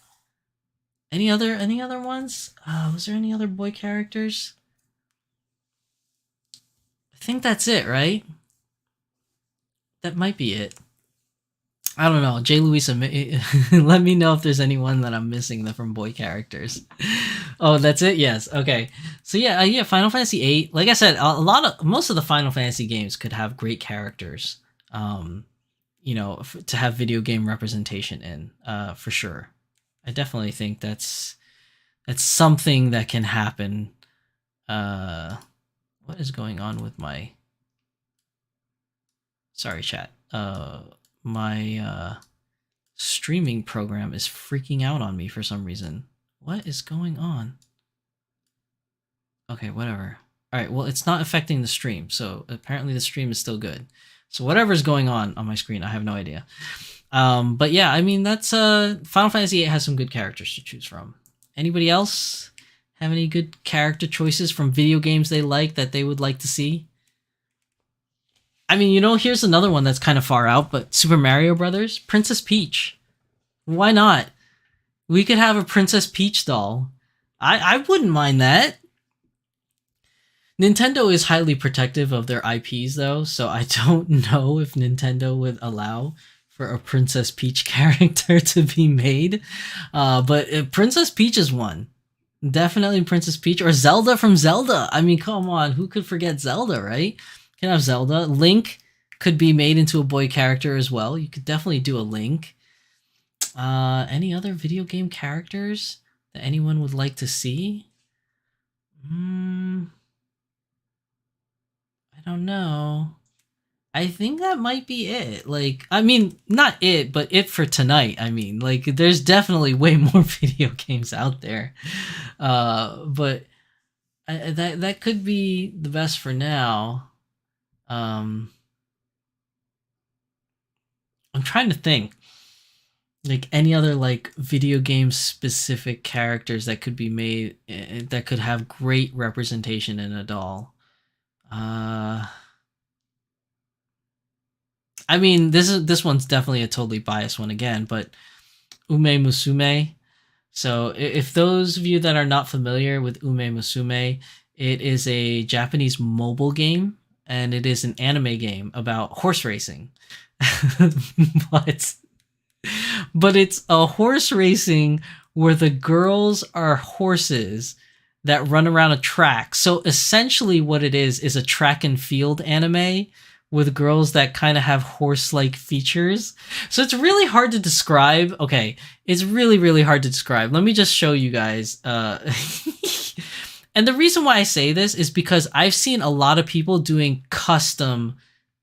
Any other ones? Was there any other boy characters? I think that's it, right? That might be it. I don't know. Jay Louisa, let me know if there's anyone that I'm missing from boy characters. Oh, that's it? Yes. Okay. So yeah, Final Fantasy VIII. Like I said, most of the Final Fantasy games could have great characters. To have video game representation in, for sure. I definitely think that's something that can happen. What is going on with my... Sorry, chat. My streaming program is freaking out on me for some reason. What is going on? Okay, whatever. All right, well, it's not affecting the stream, so apparently the stream is still good. So whatever's going on my screen, I have no idea. But yeah, I mean, that's Final Fantasy VIII has some good characters to choose from. Anybody else have any good character choices from video games they like that they would like to see? I mean, here's another one that's kind of far out, but Super Mario Brothers, Princess Peach. Why not? We could have a Princess Peach doll. I wouldn't mind that. Nintendo is highly protective of their IPs, though, so I don't know if Nintendo would allow for a Princess Peach character to be made. But Princess Peach is one. Definitely Princess Peach, or Zelda from Zelda. I mean, come on, who could forget Zelda, right? Can have Zelda. Link could be made into a boy character as well. You could definitely do a Link. Any other video game characters that anyone would like to see? I don't know. I think that might be it. Like, I mean, not it, but it for tonight. I mean, like, there's definitely way more video games out there. But that could be the best for now. I'm trying to think. Like any other like video game specific characters that could be made that could have great representation in a doll. Uh I mean, this one's definitely a totally biased one again, but Ume Musume. So if those of you that are not familiar with Ume Musume, it is a Japanese mobile game and it is an anime game about horse racing. but but it's a horse racing where the girls are horses that run around a track. So essentially what it is a track and field anime with girls that kind of have horse-like features. So it's really hard to describe. Okay, it's really, really hard to describe. Let me just show you guys. And the reason why I say this is because I've seen a lot of people doing custom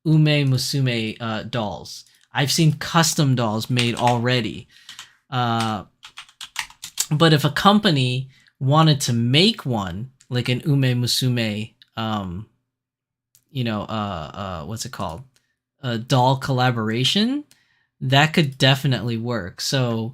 Ume Musume dolls. I've seen custom dolls made already. But if a company wanted to make one, like an Ume Musume, what's it called? A doll collaboration, that could definitely work. So,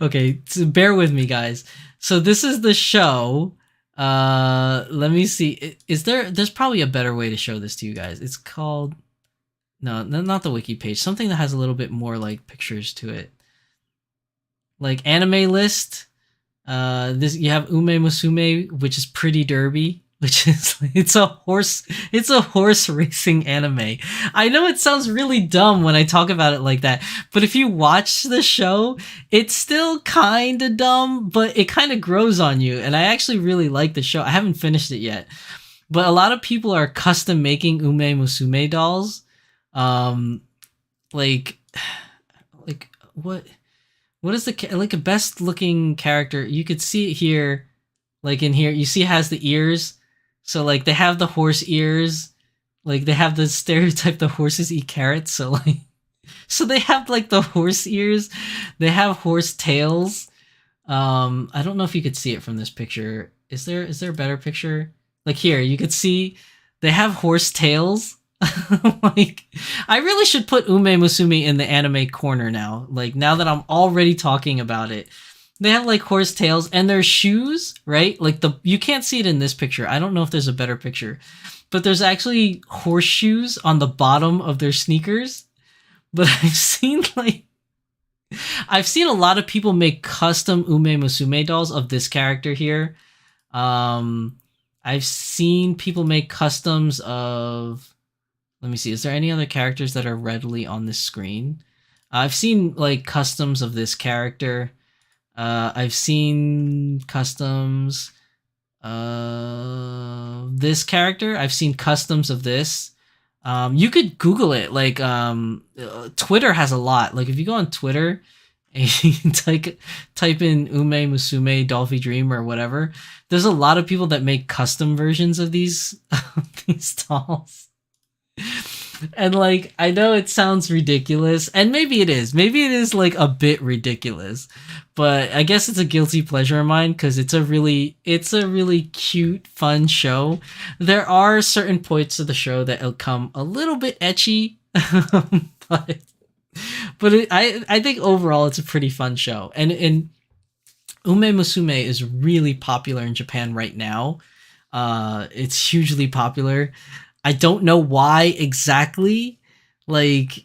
okay, so bear with me, guys. So this is the show. Let me see. There's probably a better way to show this to you guys. It's called, no, not the wiki page. Something that has a little bit more like pictures to it. Like anime list. This you have Ume Musume, which is Pretty Derby, which is it's a horse racing anime. I know it sounds really dumb when I talk about it like that, but if you watch the show, it's still kind of dumb, but it kind of grows on you. And I actually really like the show. I haven't finished it yet, but a lot of people are custom making Ume Musume dolls. Like what is the like a best looking character? You could see it here, like in here. You see it has the ears. So like they have the horse ears, like they have the stereotype the horses eat carrots. So like, so they have like the horse ears, they have horse tails. I don't know if you could see it from this picture. Is there a better picture? Like here, you could see they have horse tails. Like, I really should put Ume Musume in the anime corner now. Like now that I'm already talking about it. They have like horse tails and their shoes, right? Like you can't see it in this picture. I don't know if there's a better picture, but there's actually horseshoes on the bottom of their sneakers. But I've seen a lot of people make custom Ume Musume dolls of this character here. I've seen people make customs of, let me see, is there any other characters that are readily on this screen? I've seen like customs of this character. I've seen customs this character. I've seen customs of this. You could Google it. Like Twitter has a lot. Like if you go on Twitter and you type in Ume Musume Dolphy Dream or whatever, there's a lot of people that make custom versions of these these dolls. And like I know it sounds ridiculous, and maybe it is. Maybe it is like a bit ridiculous, but I guess it's a guilty pleasure of mine because it's a really cute, fun show. There are certain points of the show that will come a little bit ecchi, but I think overall it's a pretty fun show. And Ume Musume is really popular in Japan right now. It's hugely popular. I don't know why exactly, like,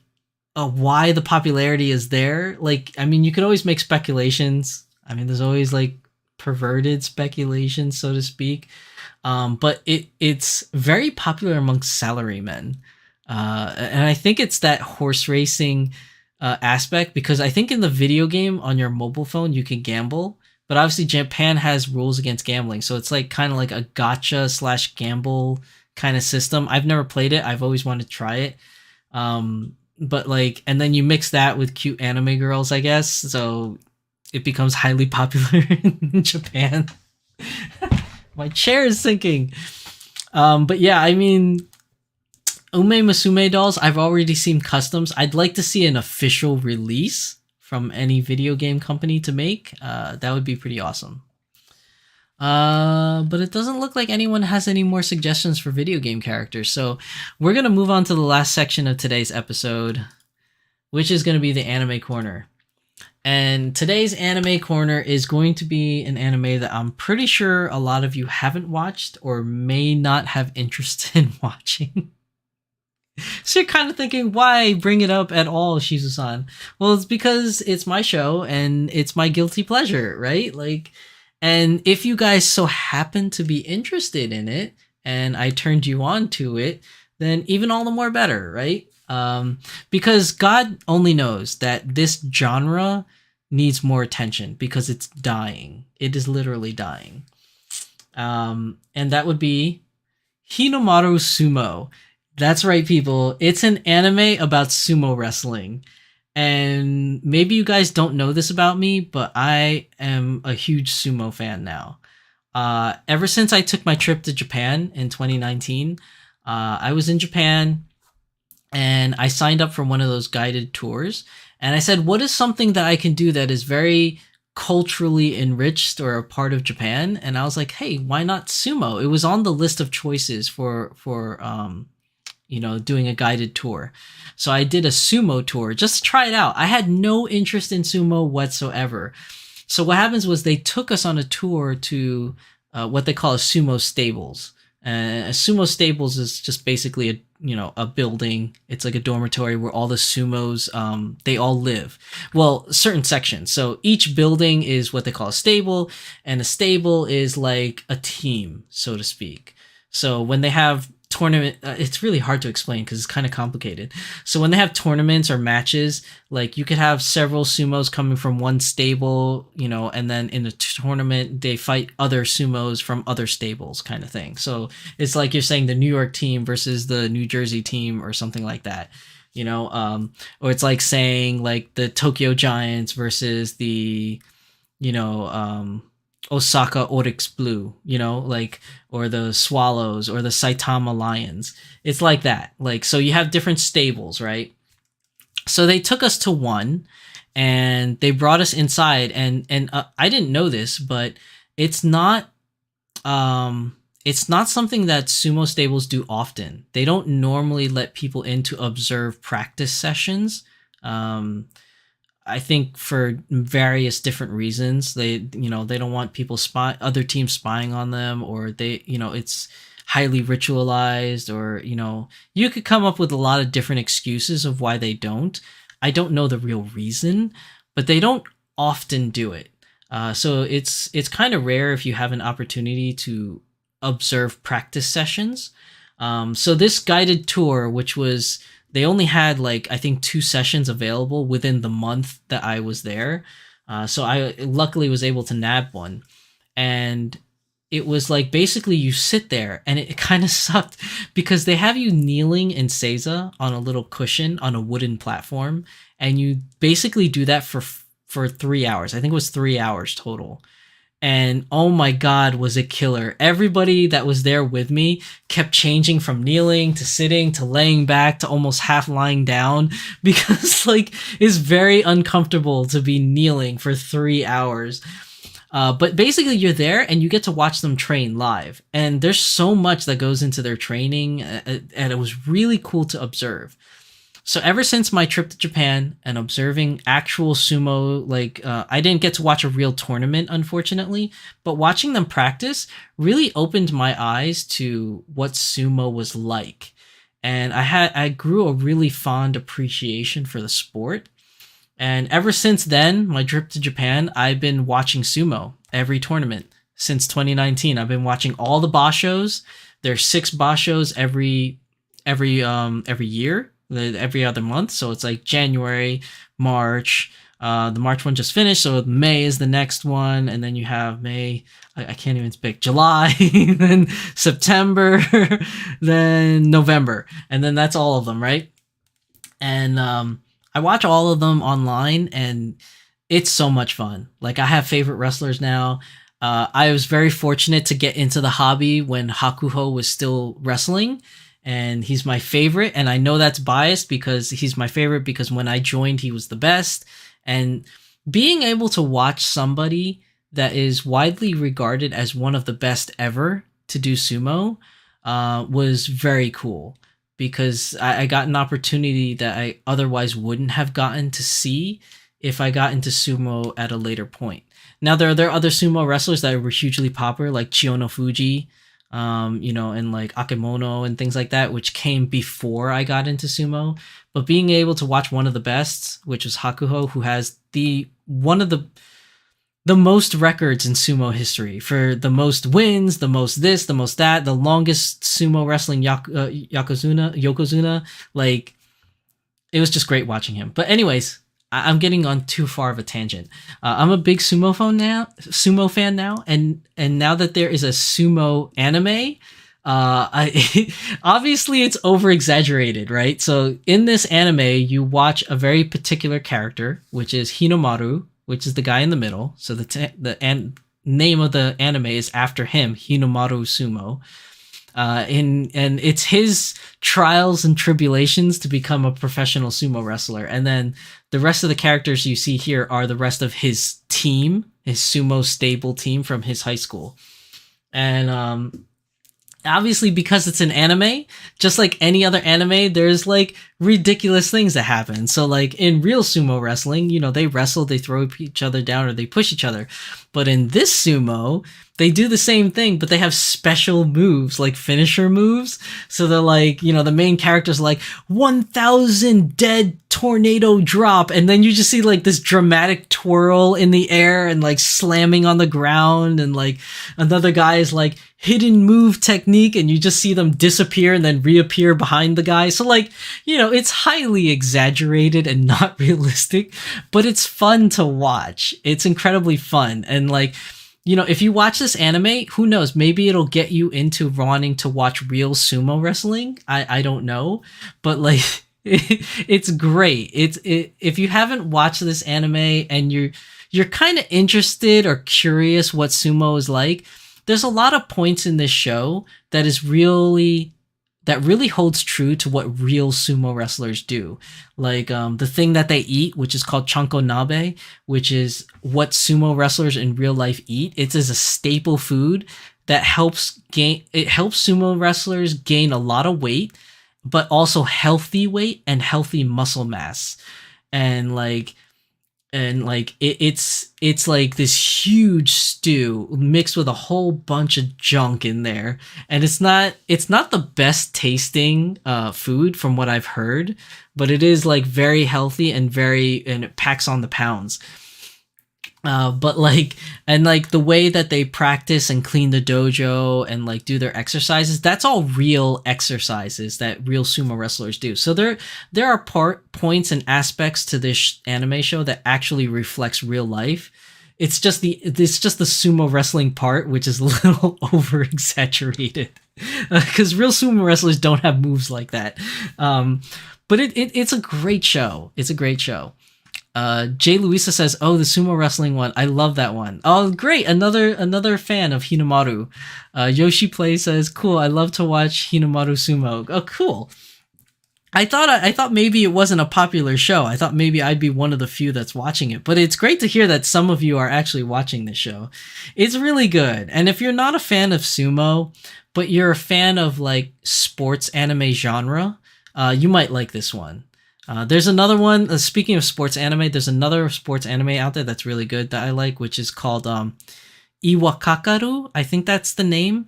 why the popularity is there. Like, I mean, you could always make speculations. I mean, there's always like perverted speculation, so to speak. But it's very popular amongst salarymen. And I think it's that horse racing aspect, because I think in the video game on your mobile phone, you can gamble. But obviously Japan has rules against gambling. So it's like kind of like a gotcha / gamble kind of system. I've never played it. I've always wanted to try it. But like, and then you mix that with cute anime girls, I guess. So it becomes highly popular in Japan. My chair is sinking. But yeah, I mean, Ume Musume dolls, I've already seen customs. I'd like to see an official release from any video game company to make. That would be pretty awesome. But it doesn't look like anyone has any more suggestions for video game characters. So we're going to move on to the last section of today's episode. which is going to be the anime corner. And today's anime corner is going to be an anime that I'm pretty sure a lot of you haven't watched or may not have interest in watching. So you're kind of thinking, why bring it up at all, Shizusan? Well, it's because it's my show and it's my guilty pleasure, right? Like, and if you guys so happen to be interested in it and I turned you on to it, then even all the more better, right? Because God only knows that this genre needs more attention because it's dying. It is literally dying. And that would be Hinomaru Sumo. That's right, people. It's an anime about sumo wrestling. And maybe you guys don't know this about me, but I am a huge sumo fan now. Ever since I took my trip to Japan in 2019, I was in Japan and I signed up for one of those guided tours. And I said, what is something that I can do that is very culturally enriched or a part of Japan? And I was like, hey, why not sumo? It was on the list of choices for doing a guided tour. So I did a sumo tour just to try it out. I had no interest in sumo whatsoever. So what happens was they took us on a tour to what they call a sumo stables. A sumo stables is just basically a building. It's like a dormitory where all the sumos they all live. Well, certain sections. So each building is what they call a stable, and a stable is like a team, so to speak. So when they have tournament, it's really hard to explain because it's kind of complicated. So when they have tournaments or matches, like you could have several sumos coming from one stable, and then in a tournament they fight other sumos from other stables, kind of thing. So it's like you're saying the New York team versus the New Jersey team or something like that, or it's like saying like the Tokyo Giants versus the Osaka Oryx Blue, or the Swallows or the Saitama Lions. It's like that. Like, so you have different stables, right? So they took us to one and they brought us inside and I didn't know this, but it's not something that sumo stables do often. They don't normally let people in to observe practice sessions. I think for various different reasons. They don't want people other teams spying on them, or it's highly ritualized, or you could come up with a lot of different excuses of why they don't. I don't know the real reason, but they don't often do it. So it's kind of rare if you have an opportunity to observe practice sessions. So this guided tour, which was, they only had I think 2 sessions available within the month that I was there. So I luckily was able to nab one. And it was basically you sit there and it kind of sucked because they have you kneeling in seiza on a little cushion on a wooden platform. And you basically do that for 3 hours. I think it was 3 hours total. And oh my God, was it killer. Everybody that was there with me kept changing from kneeling to sitting to laying back to almost half lying down because it's very uncomfortable to be kneeling for 3 hours. But basically you're there and you get to watch them train live. And there's so much that goes into their training and it was really cool to observe. So ever since my trip to Japan and observing actual sumo, I didn't get to watch a real tournament, unfortunately, but watching them practice really opened my eyes to what sumo was like. And I grew a really fond appreciation for the sport. And ever since then, my trip to Japan, I've been watching sumo every tournament since 2019. I've been watching all the bashos. There's 6 bashos every year. Every other month, so it's January, March. The March one just finished, so May is the next one, and then you have May. I can't even pick July, then September, then November, and then that's all of them, right? And I watch all of them online, and it's so much fun. I have favorite wrestlers now. I was very fortunate to get into the hobby when Hakuho was still wrestling. And he's my favorite, and I know that's biased because he's my favorite because when I joined, he was the best. And being able to watch somebody that is widely regarded as one of the best ever to do sumo was very cool. because I got an opportunity that I otherwise wouldn't have gotten to see if I got into sumo at a later point. Now there are other sumo wrestlers that were hugely popular, like Chiono Fuji, and like Akemono and things like that, which came before I got into sumo. But being able to watch one of the best, which was Hakuho, who has one of the most records in sumo history for the most wins, the most this, the most that, the longest sumo wrestling yokozuna. Like, it was just great watching him. But anyways, I'm getting on too far of a tangent. I'm a big sumo fan now, and now that there is a sumo anime, obviously it's over exaggerated, right? So in this anime, you watch a very particular character, which is Hinomaru, which is the guy in the middle. So the name of the anime is after him, Hinomaru Sumo. And it's his trials and tribulations to become a professional sumo wrestler. And then the rest of the characters you see here are the rest of his team, his sumo stable team from his high school. And obviously, because it's an anime, just like any other anime, there's like ridiculous things that happen. So like in real sumo wrestling, they wrestle, they throw each other down, or they push each other. But in this sumo, they do the same thing, but they have special moves, like finisher moves. So they're like, the main character's like 1,000 dead tornado drop. And then you just see like this dramatic twirl in the air and like slamming on the ground. And like another guy is like hidden move technique, and you just see them disappear and then reappear behind the guy. So like, it's highly exaggerated and not realistic, but it's fun to watch. It's incredibly fun. And like, if you watch this anime, who knows, maybe it'll get you into wanting to watch real sumo wrestling. I don't know, but like, it's great. If you haven't watched this anime and you're kind of interested or curious what sumo is like, there's a lot of points in this show that really holds true to what real sumo wrestlers do. Like the thing that they eat, which is called chanko nabe, which is what sumo wrestlers in real life eat. It's as a staple food that helps sumo wrestlers gain a lot of weight, but also healthy weight and healthy muscle mass. It's like this huge stew mixed with a whole bunch of junk in there, and it's not the best tasting food from what I've heard, but it is like very healthy and it packs on the pounds. But the way that they practice and clean the dojo and like do their exercises, that's all real exercises that real sumo wrestlers do. So there are points and aspects to this anime show that actually reflects real life. It's just the sumo wrestling part, which is a little over exaggerated, because real sumo wrestlers don't have moves like that. But it's a great show. It's a great show. Jay Luisa says, "Oh, the sumo wrestling one. I love that one." Oh, great. Another fan of Hinomaru. Yoshi Play says, "Cool. I love to watch Hinomaru sumo." Oh, cool. I thought maybe it wasn't a popular show. I thought maybe I'd be one of the few that's watching it. But it's great to hear that some of you are actually watching this show. It's really good. And if you're not a fan of sumo, but you're a fan of like sports anime genre, you might like this one. There's another one, speaking of sports anime, there's another sports anime out there that's really good that I like, which is called Iwakakaru. I think that's the name.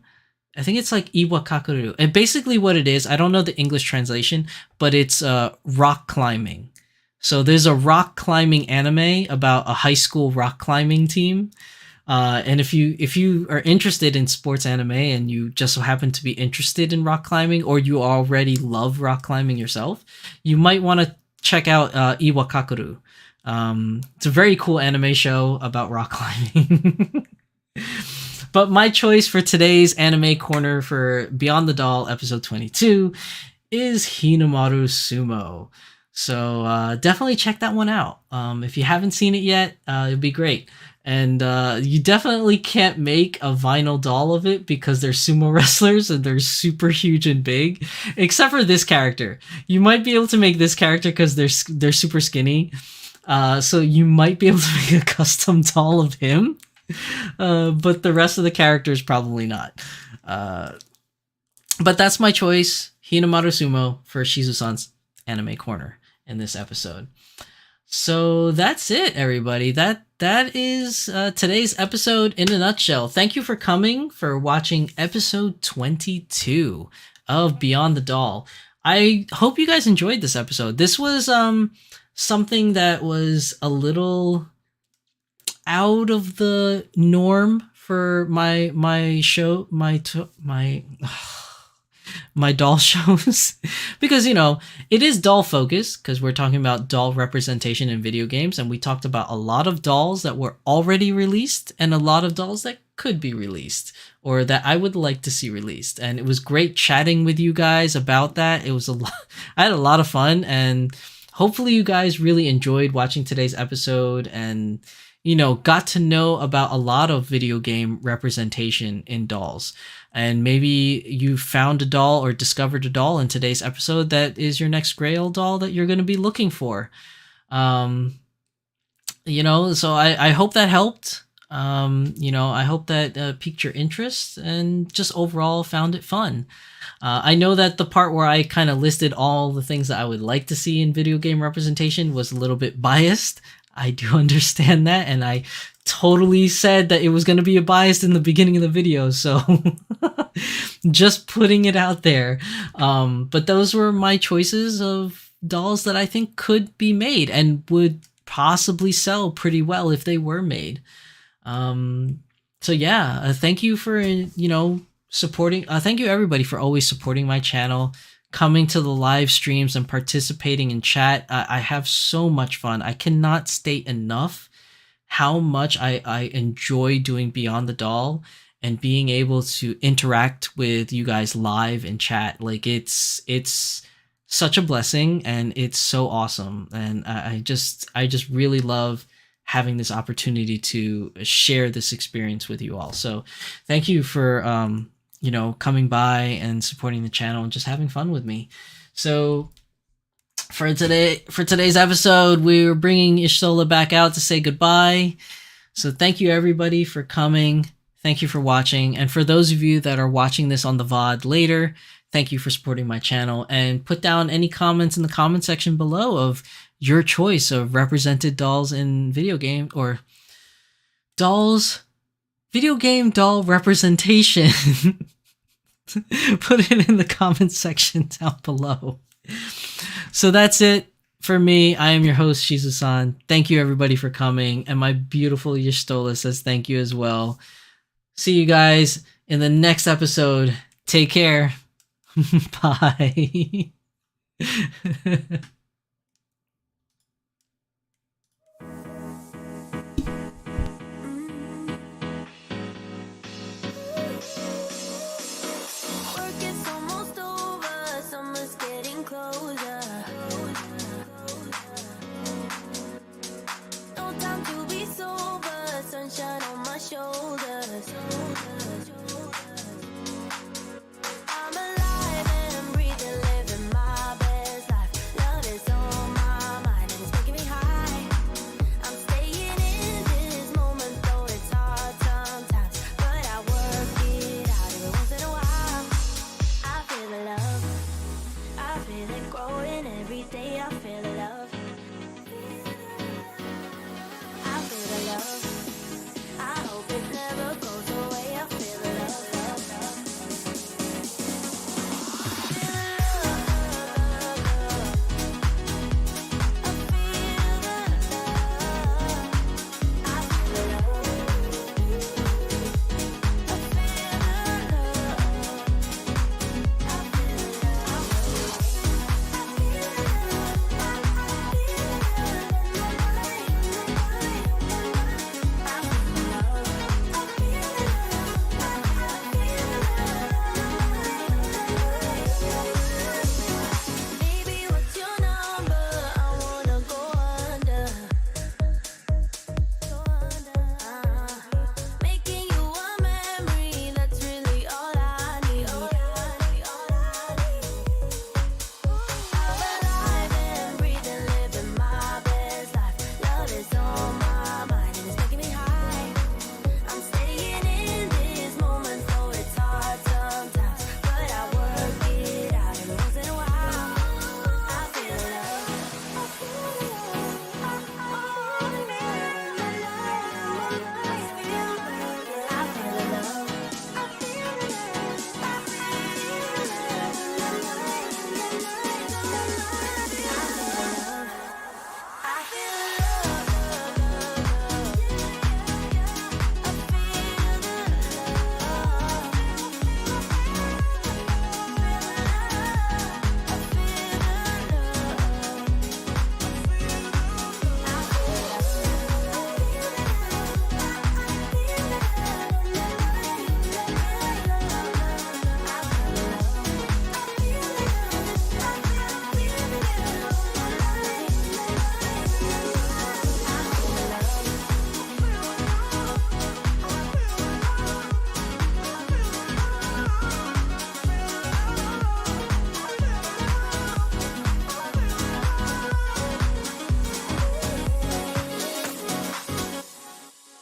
I think it's like Iwakakaru. And basically what it is, I don't know the English translation, but it's rock climbing. So there's a rock climbing anime about a high school rock climbing team. And if you are interested in sports anime and you just so happen to be interested in rock climbing, or you already love rock climbing yourself, you might want to check out Iwakakaru. It's a very cool anime show about rock climbing. But my choice for today's anime corner for Beyond the Doll episode 22 is Hinomaru Sumo. So definitely check that one out. If you haven't seen it yet, it'd be great. And you definitely can't make a vinyl doll of it because they're sumo wrestlers and they're super huge and big, except for this character. You might be able to make this character because they're super skinny. So you might be able to make a custom doll of him. But the rest of the characters probably not. But that's my choice. Hinamaru Sumo for Shizusan's Anime Corner in this episode. So that's it, everybody. That is today's episode in a nutshell. Thank you for coming, for watching episode 22 of Beyond the Doll. I hope you guys enjoyed this episode. This was something that was a little out of the norm for my show, my doll shows, because it is doll focused, because we're talking about doll representation in video games, and we talked about a lot of dolls that were already released and a lot of dolls that could be released or that I would like to see released. And it was great chatting with you guys about that. It was a lot. I had a lot of fun, and hopefully you guys really enjoyed watching today's episode and got to know about a lot of video game representation in dolls. And maybe you found a doll or discovered a doll in today's episode that is your next Grail doll that you're going to be looking for. So I hope that helped. I hope that piqued your interest and just overall found it fun. I know that the part where I kind of listed all the things that I would like to see in video game representation was a little bit biased. I do understand that, and I totally said that it was going to be a bias in the beginning of the video, so just putting it out there. But those were my choices of dolls that I think could be made and would possibly sell pretty well if they were made. So yeah, thank you for supporting. Thank you everybody for always supporting my channel, coming to the live streams and participating in chat. I have so much fun. I cannot state enough how much I enjoy doing Beyond the Doll and being able to interact with you guys live in chat. Like it's such a blessing, and it's so awesome. And I just really love having this opportunity to share this experience with you all. So thank you for coming by and supporting the channel and just having fun with me. So for today's episode, we're bringing Ishsola back out to say goodbye. So thank you everybody for coming. Thank you for watching. And for those of you that are watching this on the VOD later, thank you for supporting my channel, and put down any comments in the comment section below of your choice of represented dolls in video game or video game doll representation. Put it in the comment section down below. So that's it for me. I am your host, Shizusan. Thank you everybody for coming, and my beautiful Yashtola says thank you as well. See you guys in the next episode. Take care. Bye. Work is almost over, summer's getting closer. No time to be sober, sunshine on my shoulders.